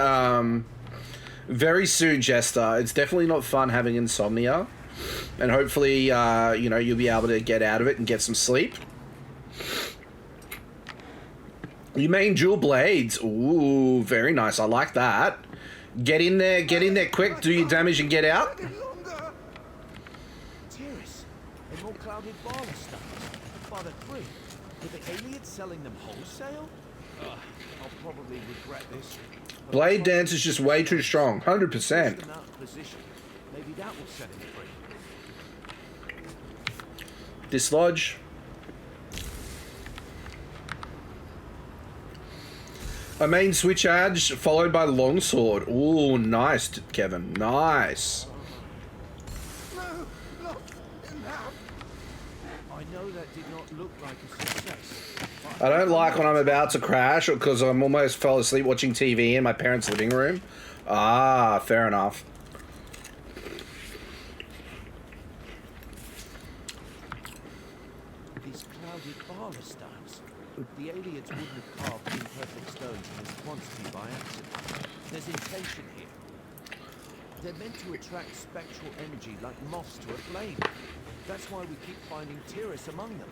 Very soon, Jester. It's definitely not fun having insomnia, and hopefully, you know, you'll be able to get out of it and get some sleep. You main dual blades. Ooh, very nice. I like that. Get in there quick. Do your damage and get out. Terrace, and more clouded baller stones. By the creek. Were the aliens selling them wholesale? I'll probably regret this. Blade dance is just way too strong. 100%. Maybe that will set him free. Dislodge. A main switch edge followed by longsword. Ooh, nice, Kevin. Nice. I know that did not look like a success. I don't like when I'm about to crash or because I'm almost fell asleep watching TV in my parents' living room. Ah, fair enough. These clouded baller stones. The aliens wouldn't have carved imperfect stones in this quantity by accident. There's intention here. They're meant to attract spectral energy like moths to a flame. That's why we keep finding Tyrus among them.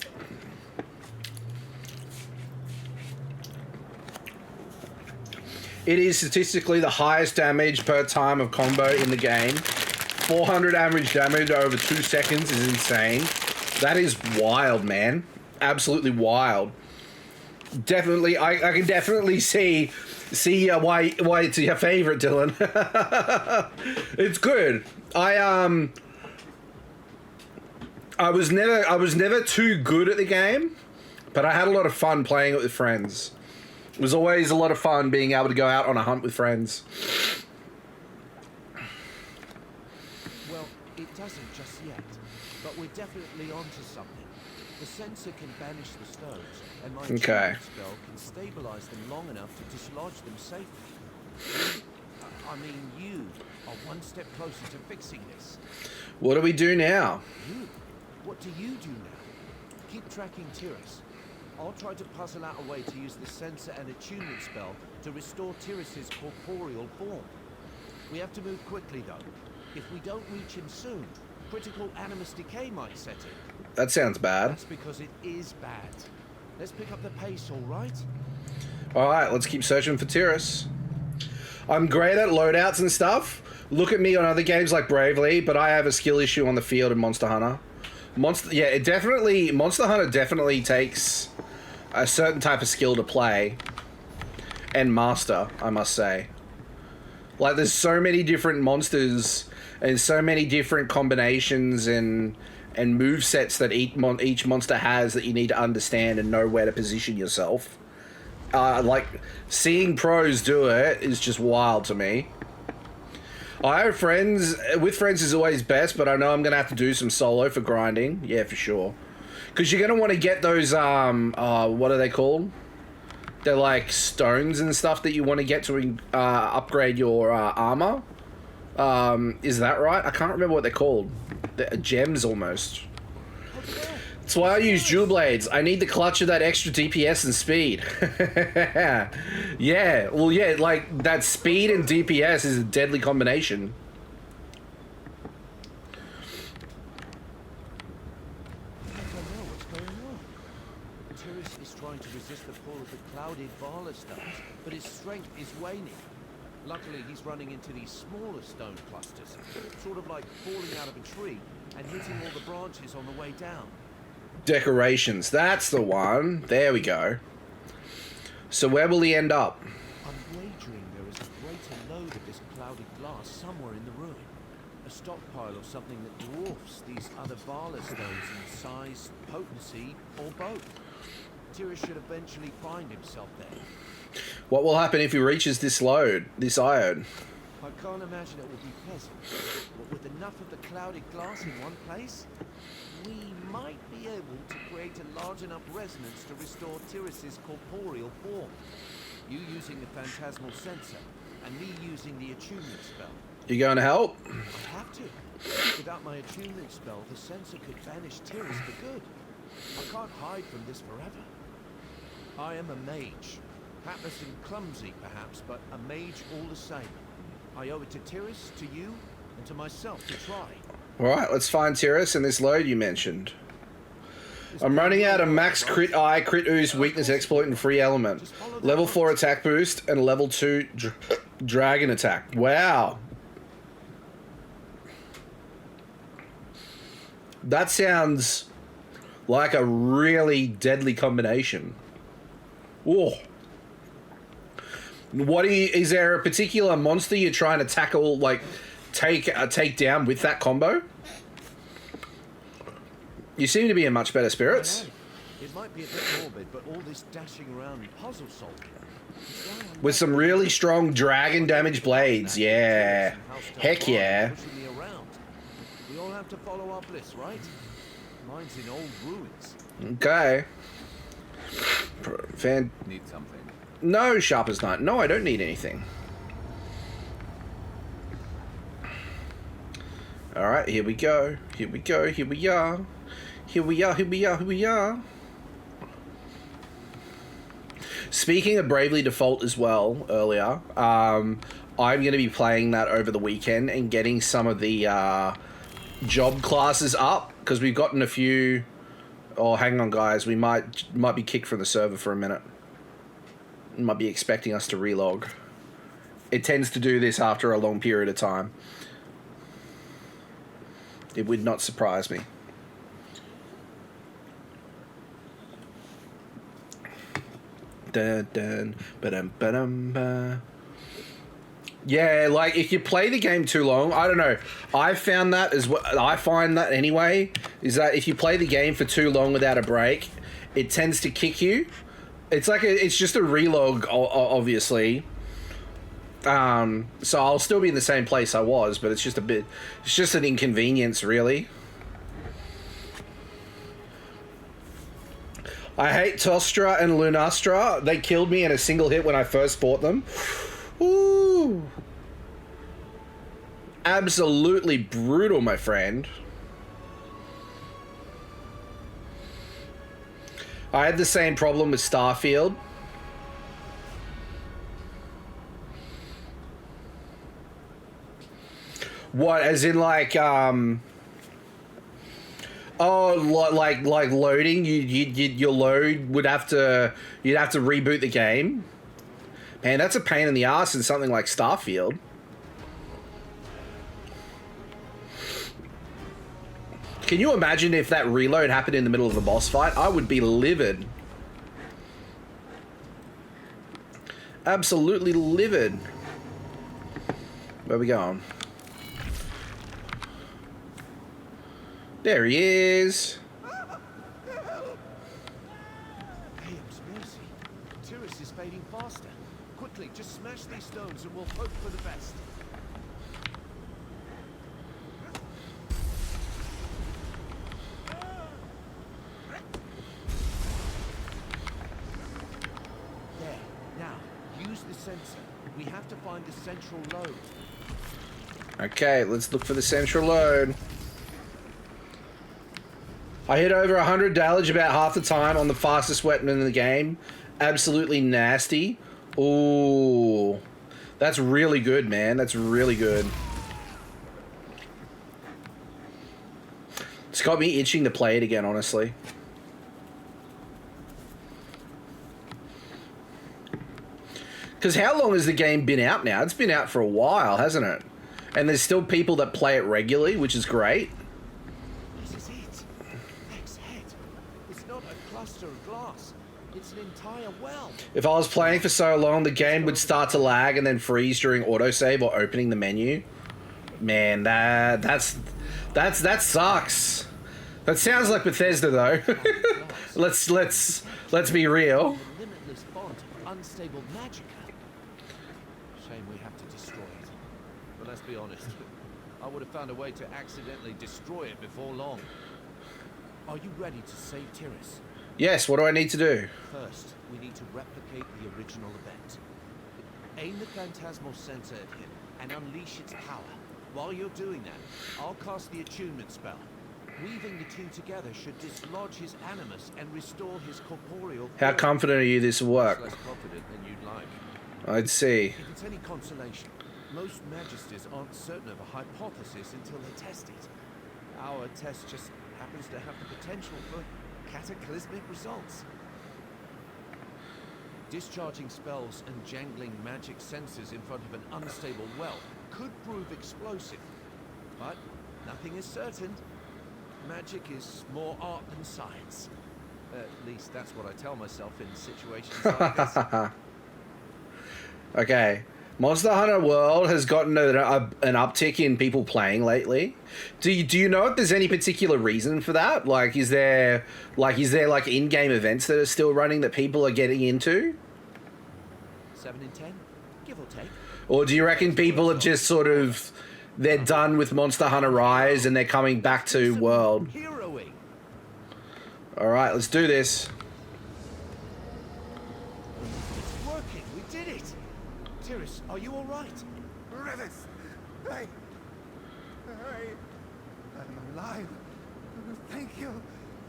It is statistically the highest damage per time of combo in the game. 400 average damage over 2 seconds is insane. That is wild, man. Absolutely wild. Definitely, I can definitely see why it's your favorite, Dylan. It's good. I was never too good at the game, but I had a lot of fun playing it with friends. It was always a lot of fun being able to go out on a hunt with friends. Well, it doesn't just yet, but we're definitely onto something. The sensor can banish the stones, and my Okay. spell can stabilize them long enough to dislodge them safely. I mean, you are one step closer to fixing this. What do we do now? You? What do you do now? Keep tracking Tyrus. I'll try to puzzle out a way to use the sensor and attunement spell to restore Tyrus's corporeal form. We have to move quickly, though. If we don't reach him soon, critical animus decay might set in. That sounds bad. That's because it is bad. Let's pick up the pace, all right? All right, let's keep searching for Tyrus. I'm great at loadouts and stuff. Look at me on other games like Bravely, but I have a skill issue on the field in Monster Hunter. Monster Hunter definitely takes a certain type of skill to play and master, I must say. Like, there's so many different monsters and so many different combinations and move sets that each monster has that you need to understand and know where to position yourself. Like, seeing pros do it is just wild to me. I have friends. With friends is always best, but I know I'm going to have to do some solo for grinding. Yeah, for sure. Because you're going to want to get those, what are they called? They're like stones and stuff that you want to get to upgrade your armor. Is that right? I can't remember what they're called. They're gems almost. That's why I use dual blades. I need the clutch of that extra DPS and speed. Yeah, well, yeah, like that speed and DPS is a deadly combination. I don't know what's going on. Tyrus is trying to resist the pull of the clouded Vala stones, but his strength is waning. Luckily, he's running into these smaller stone clusters, sort of like falling out of a tree and hitting all the branches on the way down. Decorations, that's the one. There we go. So where will he end up? I'm wagering there is a greater load of this clouded glass somewhere in the ruin. A stockpile of something that dwarfs these other Vala stones in size, potency, or both. Tyrus should eventually find himself there. What will happen if he reaches this load, this iode? I can't imagine it will be pleasant, but with enough of the clouded glass in one place, we might be able to create a large enough resonance to restore Tyrus's corporeal form. You using the phantasmal sensor, and me using the attunement spell. You going to help? I have to. Without my attunement spell, the sensor could banish Tyrus for good. I can't hide from this forever. I am a mage. Hapless and clumsy, perhaps, but a mage all the same. I owe it to Tyrus, to you, and to myself to try. Alright, let's find Tyrus and this load you mentioned. I'm running out of max crit eye, crit ooze, weakness exploit, and free element. Level 4 attack boost and level 2 dragon attack. Wow. That sounds like a really deadly combination. Whoa. Is there a particular monster you're trying to tackle, like take down with that combo? You seem to be in much better spirits. It might be a bit morbid, but all this dashing around and puzzle solving. With some really strong dragon damage blades, yeah. Heck yeah. We all have to follow our bliss, right? Mine's in old ruins. Okay. Need something. No, Sharper's Knight. No, I don't need anything. Alright, here we go. Here we go. Here we are. Here we are. Here we are. Here we are. Speaking of Bravely Default as well, earlier, I'm going to be playing that over the weekend and getting some of the job classes up, because we've gotten a few... Oh, hang on, guys. We might be kicked from the server for a minute. Might be expecting us to relog. It tends to do this after a long period of time. It would not surprise me. Dun, dun, ba-dum, ba-dum, ba. Yeah, like if you play the game too long, I don't know. I found that as well. I find that anyway, is that if you play the game for too long without a break, it tends to kick you. It's like it's just a relog, obviously. So I'll still be in the same place I was, but it's just an inconvenience, really. I hate Tostra and Lunastra. They killed me in a single hit when I first bought them. Ooh. Absolutely brutal, my friend. I had the same problem with Starfield. What, as in like, oh, like loading? Your load would have to, you'd have to reboot the game? Man, that's a pain in the ass in something like Starfield. Can you imagine if that reload happened in the middle of a boss fight? I would be livid. Absolutely livid. Where we going? There he is. Hayam's mercy. Tyrus is fading faster. Quickly, just smash these stones and we'll hope for the best. There. Now, use the sensor. We have to find the central load. Okay, let's look for the central load. I hit over 100 damage about half the time on the fastest weapon in the game. Absolutely nasty. Ooh. That's really good, man. That's really good. It's got me itching to play it again, honestly. Because how long has the game been out now? It's been out for a while, hasn't it? And there's still people that play it regularly, which is great. This is it. Next head. It's not a cluster of glass. It's an entire well. If I was playing for so long, the game would start to lag and then freeze during autosave or opening the menu. Man, that sucks. That sounds like Bethesda, though. let's be real. Limitless font of unstable magic. Shame we have to destroy it. But let's be honest, I would have found a way to accidentally destroy it before long. Are you ready to save Tyrus? Yes, what do I need to do? First, we need to replicate the original event. Aim the phantasmal sensor at him and unleash its power. While you're doing that, I'll cast the attunement spell. Weaving the two together should dislodge his animus and restore his corporeal... How confident are you this will work? Less confident than you'd like. I'd see. If it's any consolation, most magisters aren't certain of a hypothesis until they test it. Our test just happens to have the potential for cataclysmic results. Discharging spells and jangling magic sensors in front of an unstable well could prove explosive, but nothing is certain. Magic is more art than science. At least that's what I tell myself in situations like this. Okay. Monster Hunter World has gotten an uptick in people playing lately. Do you know if there's any particular reason for that? Like, is there in-game events that are still running that people are getting into? 7 in 10, give or take. Or do you reckon people are just sort of, they're done with Monster Hunter Rise and they're coming back to World? Heroing. All right, let's do this. It's working. We did it. Tyrus, are you all right? Revis! I'm alive. Thank you.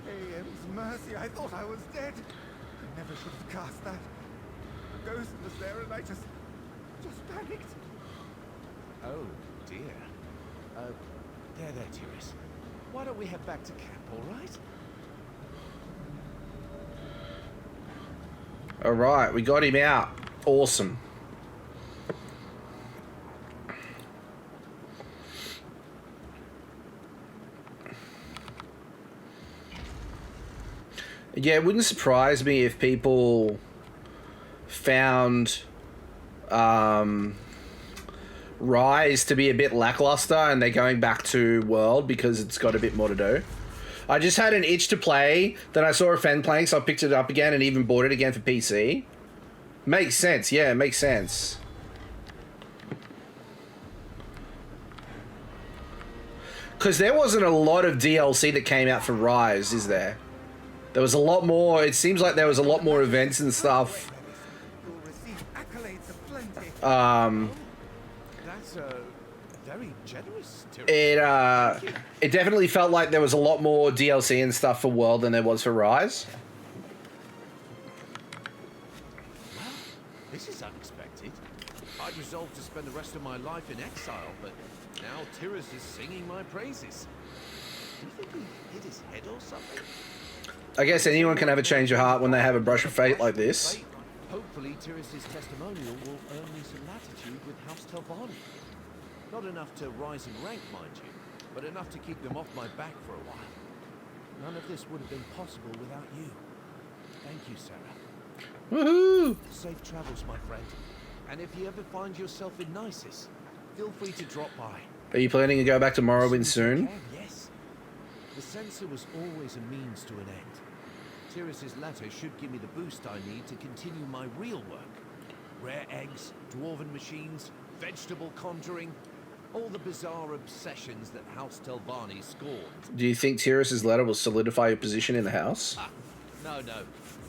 AM's mercy. I thought I was dead. I never should have cast that. The ghost was there and I just panicked. Oh, dear. There, Tyrus. Why don't we head back to camp, all right? All right, we got him out. Awesome. Yeah, it wouldn't surprise me if people found Rise to be a bit lackluster and they're going back to World because it's got a bit more to do. I just had an itch to play, then I saw a friend playing, so I picked it up again and even bought it again for PC. Makes sense, yeah, it makes sense. Because there wasn't a lot of DLC that came out for Rise, is there? There was a lot more, it seems like there was a lot more events and stuff. That's very generous, Tyrus. It definitely felt like there was a lot more DLC and stuff for World than there was for Rise. Well, this is unexpected. I'd resolved to spend the rest of my life in exile, but now Tyrus is singing my praises. Do you think he hit his head or something? I guess anyone can have a change of heart when they have a brush of fate like this. Hopefully, Tyrus's testimonial will earn me some latitude with House Telvanni. Not enough to rise in rank, mind you, but enough to keep them off my back for a while. None of this would have been possible without you. Thank you, Sarah. Woohoo! Safe travels, my friend. And if you ever find yourself in Nisus, feel free to drop by. Are you planning to go back to Morrowind soon? Yes. The sensor was always a means to an end. Tyrus's letter should give me the boost I need to continue my real work. Rare eggs, dwarven machines, vegetable conjuring, all the bizarre obsessions that House Telvanni scorned. Do you think Tyrus's letter will solidify your position in the house? No.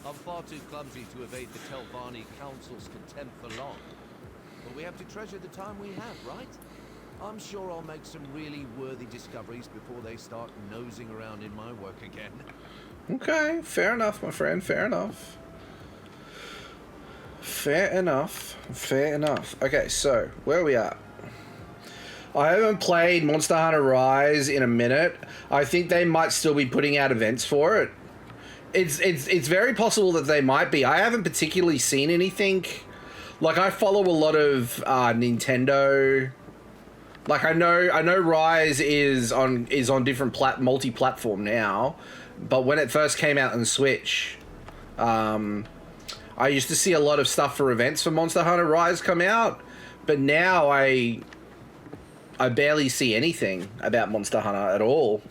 I'm far too clumsy to evade the Telvanni Council's contempt for long. But we have to treasure the time we have, right? I'm sure I'll make some really worthy discoveries before they start nosing around in my work again. Okay, fair enough, my friend. Fair enough. Fair enough. Fair enough. Okay, so where are we at? I haven't played Monster Hunter Rise in a minute. I think they might still be putting out events for it. It's very possible that they might be. I haven't particularly seen anything. Like, I follow a lot of Nintendo. Like, I know Rise is on different multi-platform now, but when it first came out on Switch, I used to see a lot of stuff for events for Monster Hunter Rise come out, but now I barely see anything about Monster Hunter at all.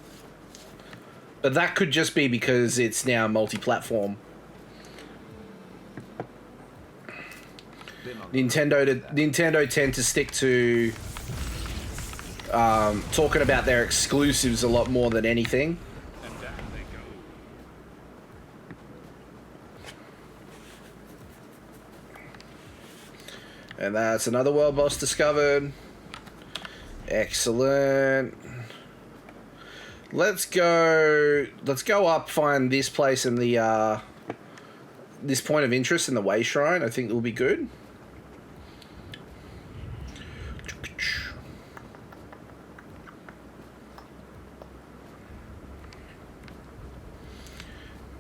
But that could just be because it's now multi-platform. Nintendo tend to stick to talking about their exclusives a lot more than anything. And that's another world boss discovered. Excellent. Let's go up, find this place in the this point of interest in the Way Shrine. I think it will be good.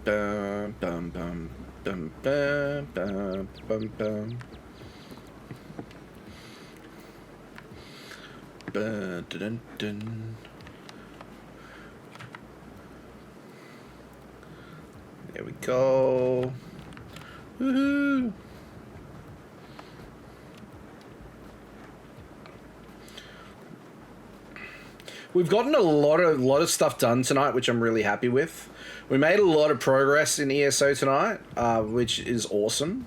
Bum bum bum bum bum bum bum bum. Dun, dun, dun. There we go. Woohoo! We've gotten a lot of stuff done tonight, which I'm really happy with. We made a lot of progress in ESO tonight, which is awesome.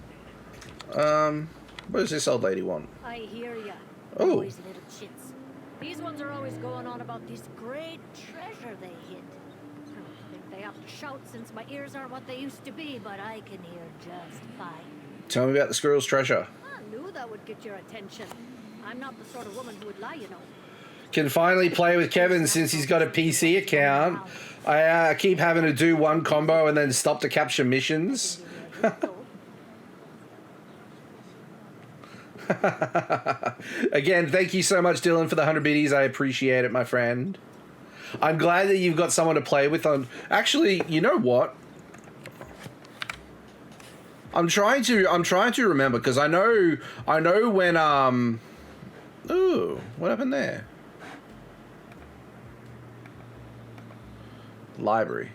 What does this old lady want? I hear ya. Oh. Always little chits. These ones are always going on about this great treasure they hid. I think they have to shout since my ears aren't what they used to be, but I can hear just fine. Tell me about the squirrel's treasure. I knew that would get your attention. I'm not the sort of woman who would lie, you know. Can finally play with Kevin since he's got a PC account. I keep having to do one combo and then stop to capture missions. Again, thank you so much, Dylan, for the 100 biddies. I appreciate it, my friend. I'm glad that you've got someone to play with on... Actually, you know what? I'm trying to remember, because I know when Ooh, what happened there? Library.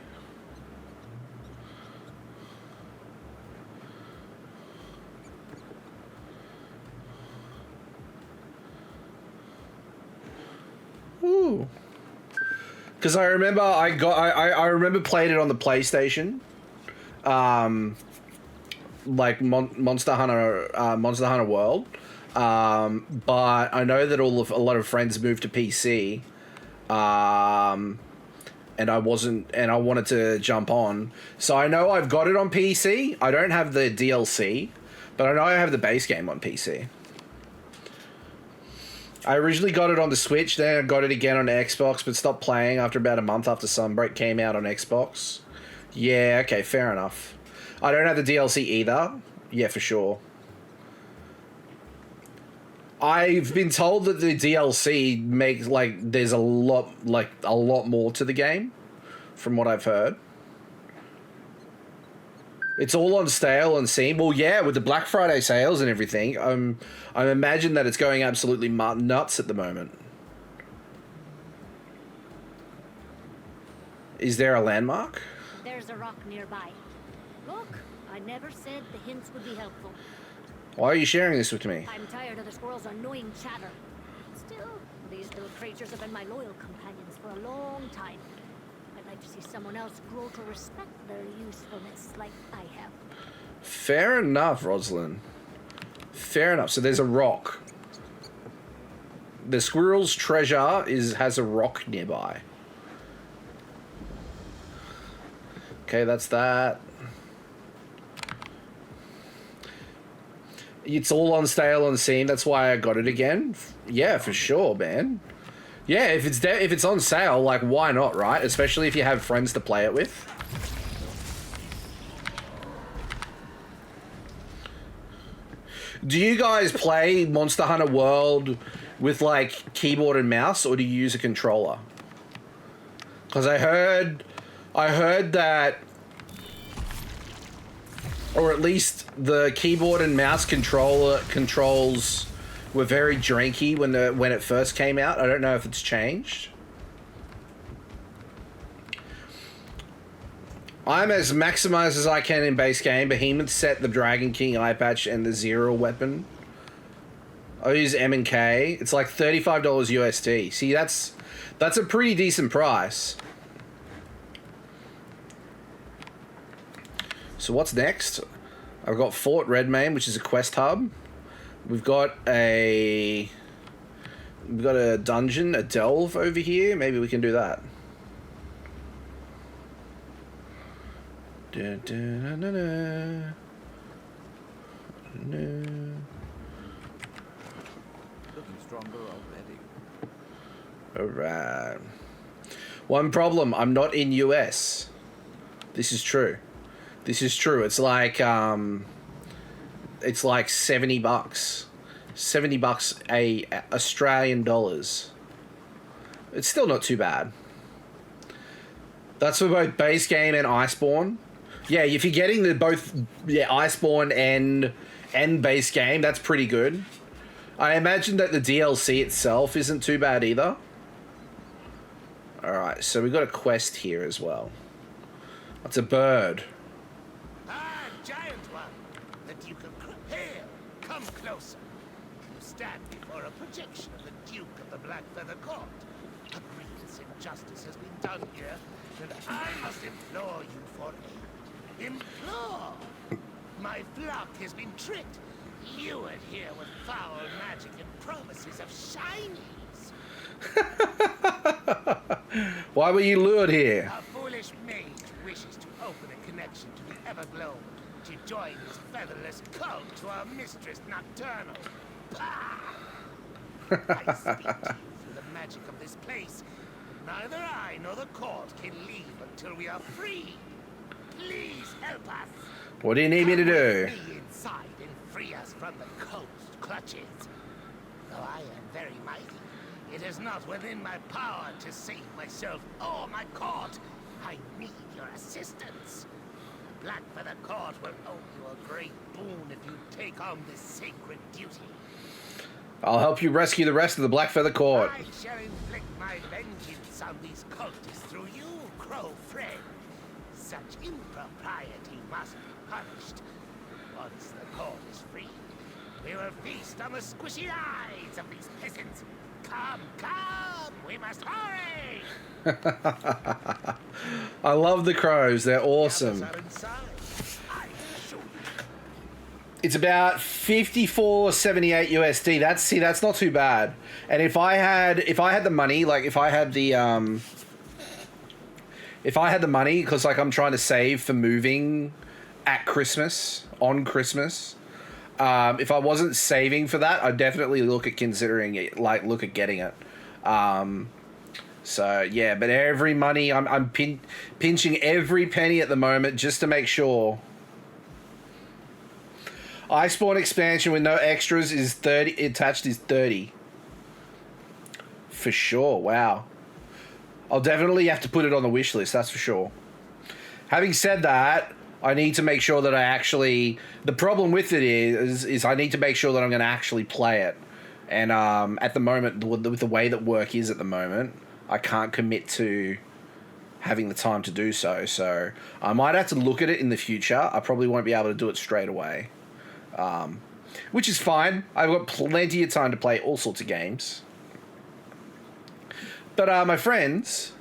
Ooh. Because I remember I remember playing it on the PlayStation. Like Monster Hunter World. But I know that a lot of friends moved to PC. And I wanted to jump on. So I know I've got it on PC. I don't have the DLC, but I know I have the base game on PC. I originally got it on the Switch, then I got it again on Xbox, but stopped playing after about a month after Sunbreak came out on Xbox. Yeah, okay, fair enough. I don't have the DLC either. Yeah, for sure. I've been told that the DLC makes, like, there's a lot more to the game, from what I've heard. It's all on sale on Steam. Well, yeah, with the Black Friday sales and everything, I imagine that it's going absolutely nuts at the moment. Is there a landmark? There's a rock nearby. Look, I never said the hints would be helpful. Why are you sharing this with me? I'm tired of the squirrel's annoying chatter. Still, these little creatures have been my loyal companions for a long time. I'd like to see someone else grow to respect their usefulness like I have. Fair enough, Rosalind. Fair enough. So there's a rock. The squirrel's treasure has a rock nearby. Okay, that's that. It's all on sale on Steam. That's why I got it again. Yeah, for sure, man. Yeah, if it's on sale, like, why not, right? Especially if you have friends to play it with. Do you guys play Monster Hunter World with, like, keyboard and mouse, or do you use a controller? Because I heard that, or at least the keyboard and mouse controls were very janky when it first came out. I don't know if it's changed. I'm as maximized as I can in base game. Behemoth set, the Dragon King eye patch, and the Zero weapon. I use M and K. It's like $35 USD. See, that's a pretty decent price. So what's next? I've got Fort Redmayne, which is a quest hub. We've got a dungeon, a delve over here. Maybe we can do that. Looking stronger already. Alright. One problem, I'm not in US. This is true. This is true. It's like $70. $70 Australian dollars. It's still not too bad. That's for both base game and Iceborne. Yeah, if you're getting the both Iceborne and base game, that's pretty good. I imagine that the DLC itself isn't too bad either. Alright, so we've got a quest here as well. It's a bird. Ah, giant one! The Duke of Hail! Come closer. You stand before a projection of the Duke of the Black Feather Court. A grievous injustice has been done here, and I must implore you for aid. Implore! My flock has been tricked, lured here with foul magic and promises of shinies. Why were you lured here? A foolish mage wishes to open a connection to the Everglow to join his featherless cult to our mistress Nocturnal. Pah! I speak to you through the magic of this place. Neither I nor the court can leave until we are free. Please help us. What do you need me to do? Come with me inside and free us from the cult's clutches. Though I am very mighty, it is not within my power to save myself or my court. I need your assistance. The Black Feather Court will owe you a great boon if you take on this sacred duty. I'll help you rescue the rest of the Black Feather Court. I shall inflict my vengeance on these cultists through you, Crow friend. Such impropriety must be punished. Once the court is free, we will feast on the squishy eyes of these peasants. Come, come, we must hurry! I love the crows. They're awesome. It's about $54.78 USD. That's not too bad. And if I had the money, like if I had the money, because like I'm trying to save for moving at Christmas, on Christmas, if I wasn't saving for that, I'd definitely look at considering it, like look at getting it. So yeah, but every money, I'm pinching every penny at the moment just to make sure. Iceborne expansion with no extras is 30, attached is 30. For sure, wow. I'll definitely have to put it on the wish list, that's for sure. Having said that, I need to make sure that I actually... The problem with it is I need to make sure that I'm going to actually play it. And at the moment, with the way that work is at the moment, I can't commit to having the time to do so. So I might have to look at it in the future. I probably won't be able to do it straight away. Which is fine. I've got plenty of time to play all sorts of games. But my friends,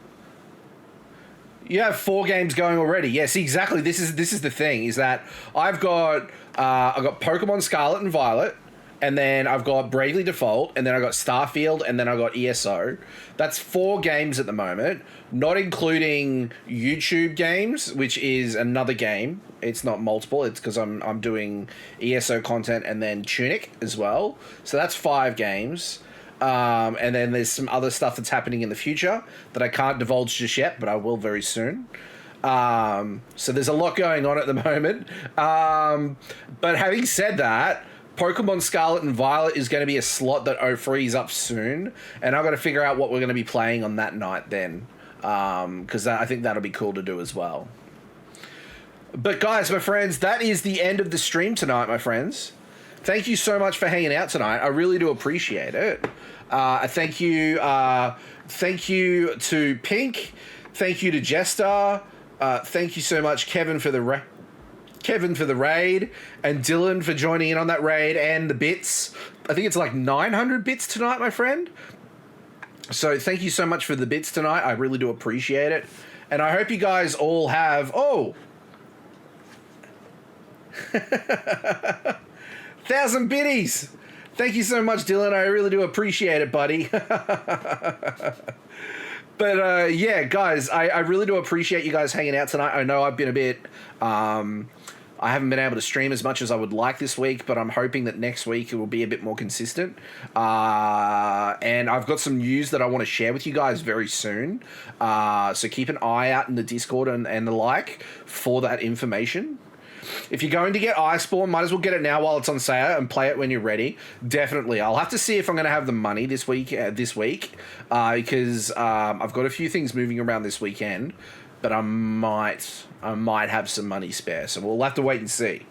you have 4 games going already. Yes, exactly. This is the thing, is that I've got Pokemon Scarlet and Violet, and then I've got Bravely Default, and then I've got Starfield, and then I've got ESO. That's 4 games at the moment, not including YouTube games, which is another game. It's not multiple. It's because I'm doing ESO content and then Tunic as well. So that's 5 games. And then there's some other stuff that's happening in the future that I can't divulge just yet, but I will very soon. So there's a lot going on at the moment. But having said that, Pokemon Scarlet and Violet is going to be a slot that frees up soon, and I've got to figure out what we're going to be playing on that night then, because I think that'll be cool to do as well. But guys, my friends, that is the end of the stream tonight, my friends. Thank you so much for hanging out tonight. I really do appreciate it. Thank you to Pink. Thank you to Jester. Thank you so much, Kevin, for the raid, and Dylan for joining in on that raid, and the bits. I think it's like 900 bits tonight, my friend. So thank you so much for the bits tonight. I really do appreciate it. And I hope you guys all have... 1,000 biddies. Thank you so much, Dylan. I really do appreciate it, buddy. But yeah, guys, I really do appreciate you guys hanging out tonight. I know I've been a bit... I haven't been able to stream as much as I would like this week, but I'm hoping that next week it will be a bit more consistent. And I've got some news that I want to share with you guys very soon. So keep an eye out in the Discord and the like for that information. If you're going to get Iceborne, might as well get it now while it's on sale and play it when you're ready. Definitely. I'll have to see if I'm going to have the money this week, because I've got a few things moving around this weekend, but I might have some money spare. So we'll have to wait and see.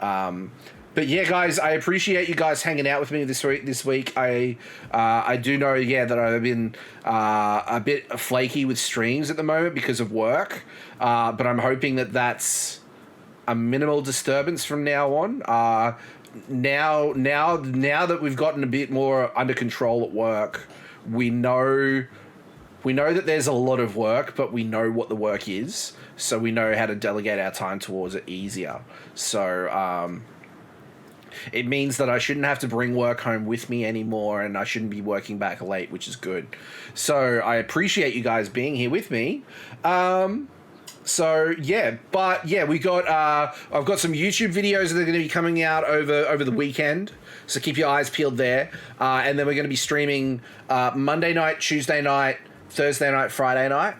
But yeah, guys, I appreciate you guys hanging out with me this week. I do know, that I've been a bit flaky with streams at the moment because of work, but I'm hoping that that's a minimal disturbance from now on. Now that we've gotten a bit more under control at work, we know that there's a lot of work, but we know what the work is, so we know how to delegate our time towards it easier. So it means that I shouldn't have to bring work home with me anymore, and I shouldn't be working back late, which is good. So I appreciate you guys being here with me. So yeah, but yeah, we got I've got some YouTube videos that are going to be coming out over the weekend, so keep your eyes peeled there. And then we're going to be streaming Monday night, Tuesday night, Thursday night, Friday night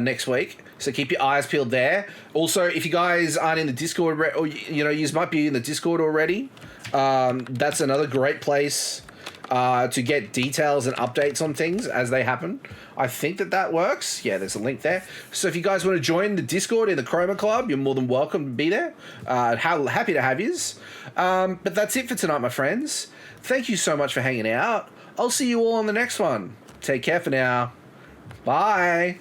next week. So keep your eyes peeled there. Also, if you guys aren't in the Discord, or you might be in the Discord already, that's another great place to get details and updates on things as they happen. I think that works. Yeah, there's a link there. So if you guys want to join the Discord in the Chroma Club, you're more than welcome to be there. Happy to have yous. But that's it for tonight, my friends. Thank you so much for hanging out. I'll see you all on the next one. Take care for now. Bye.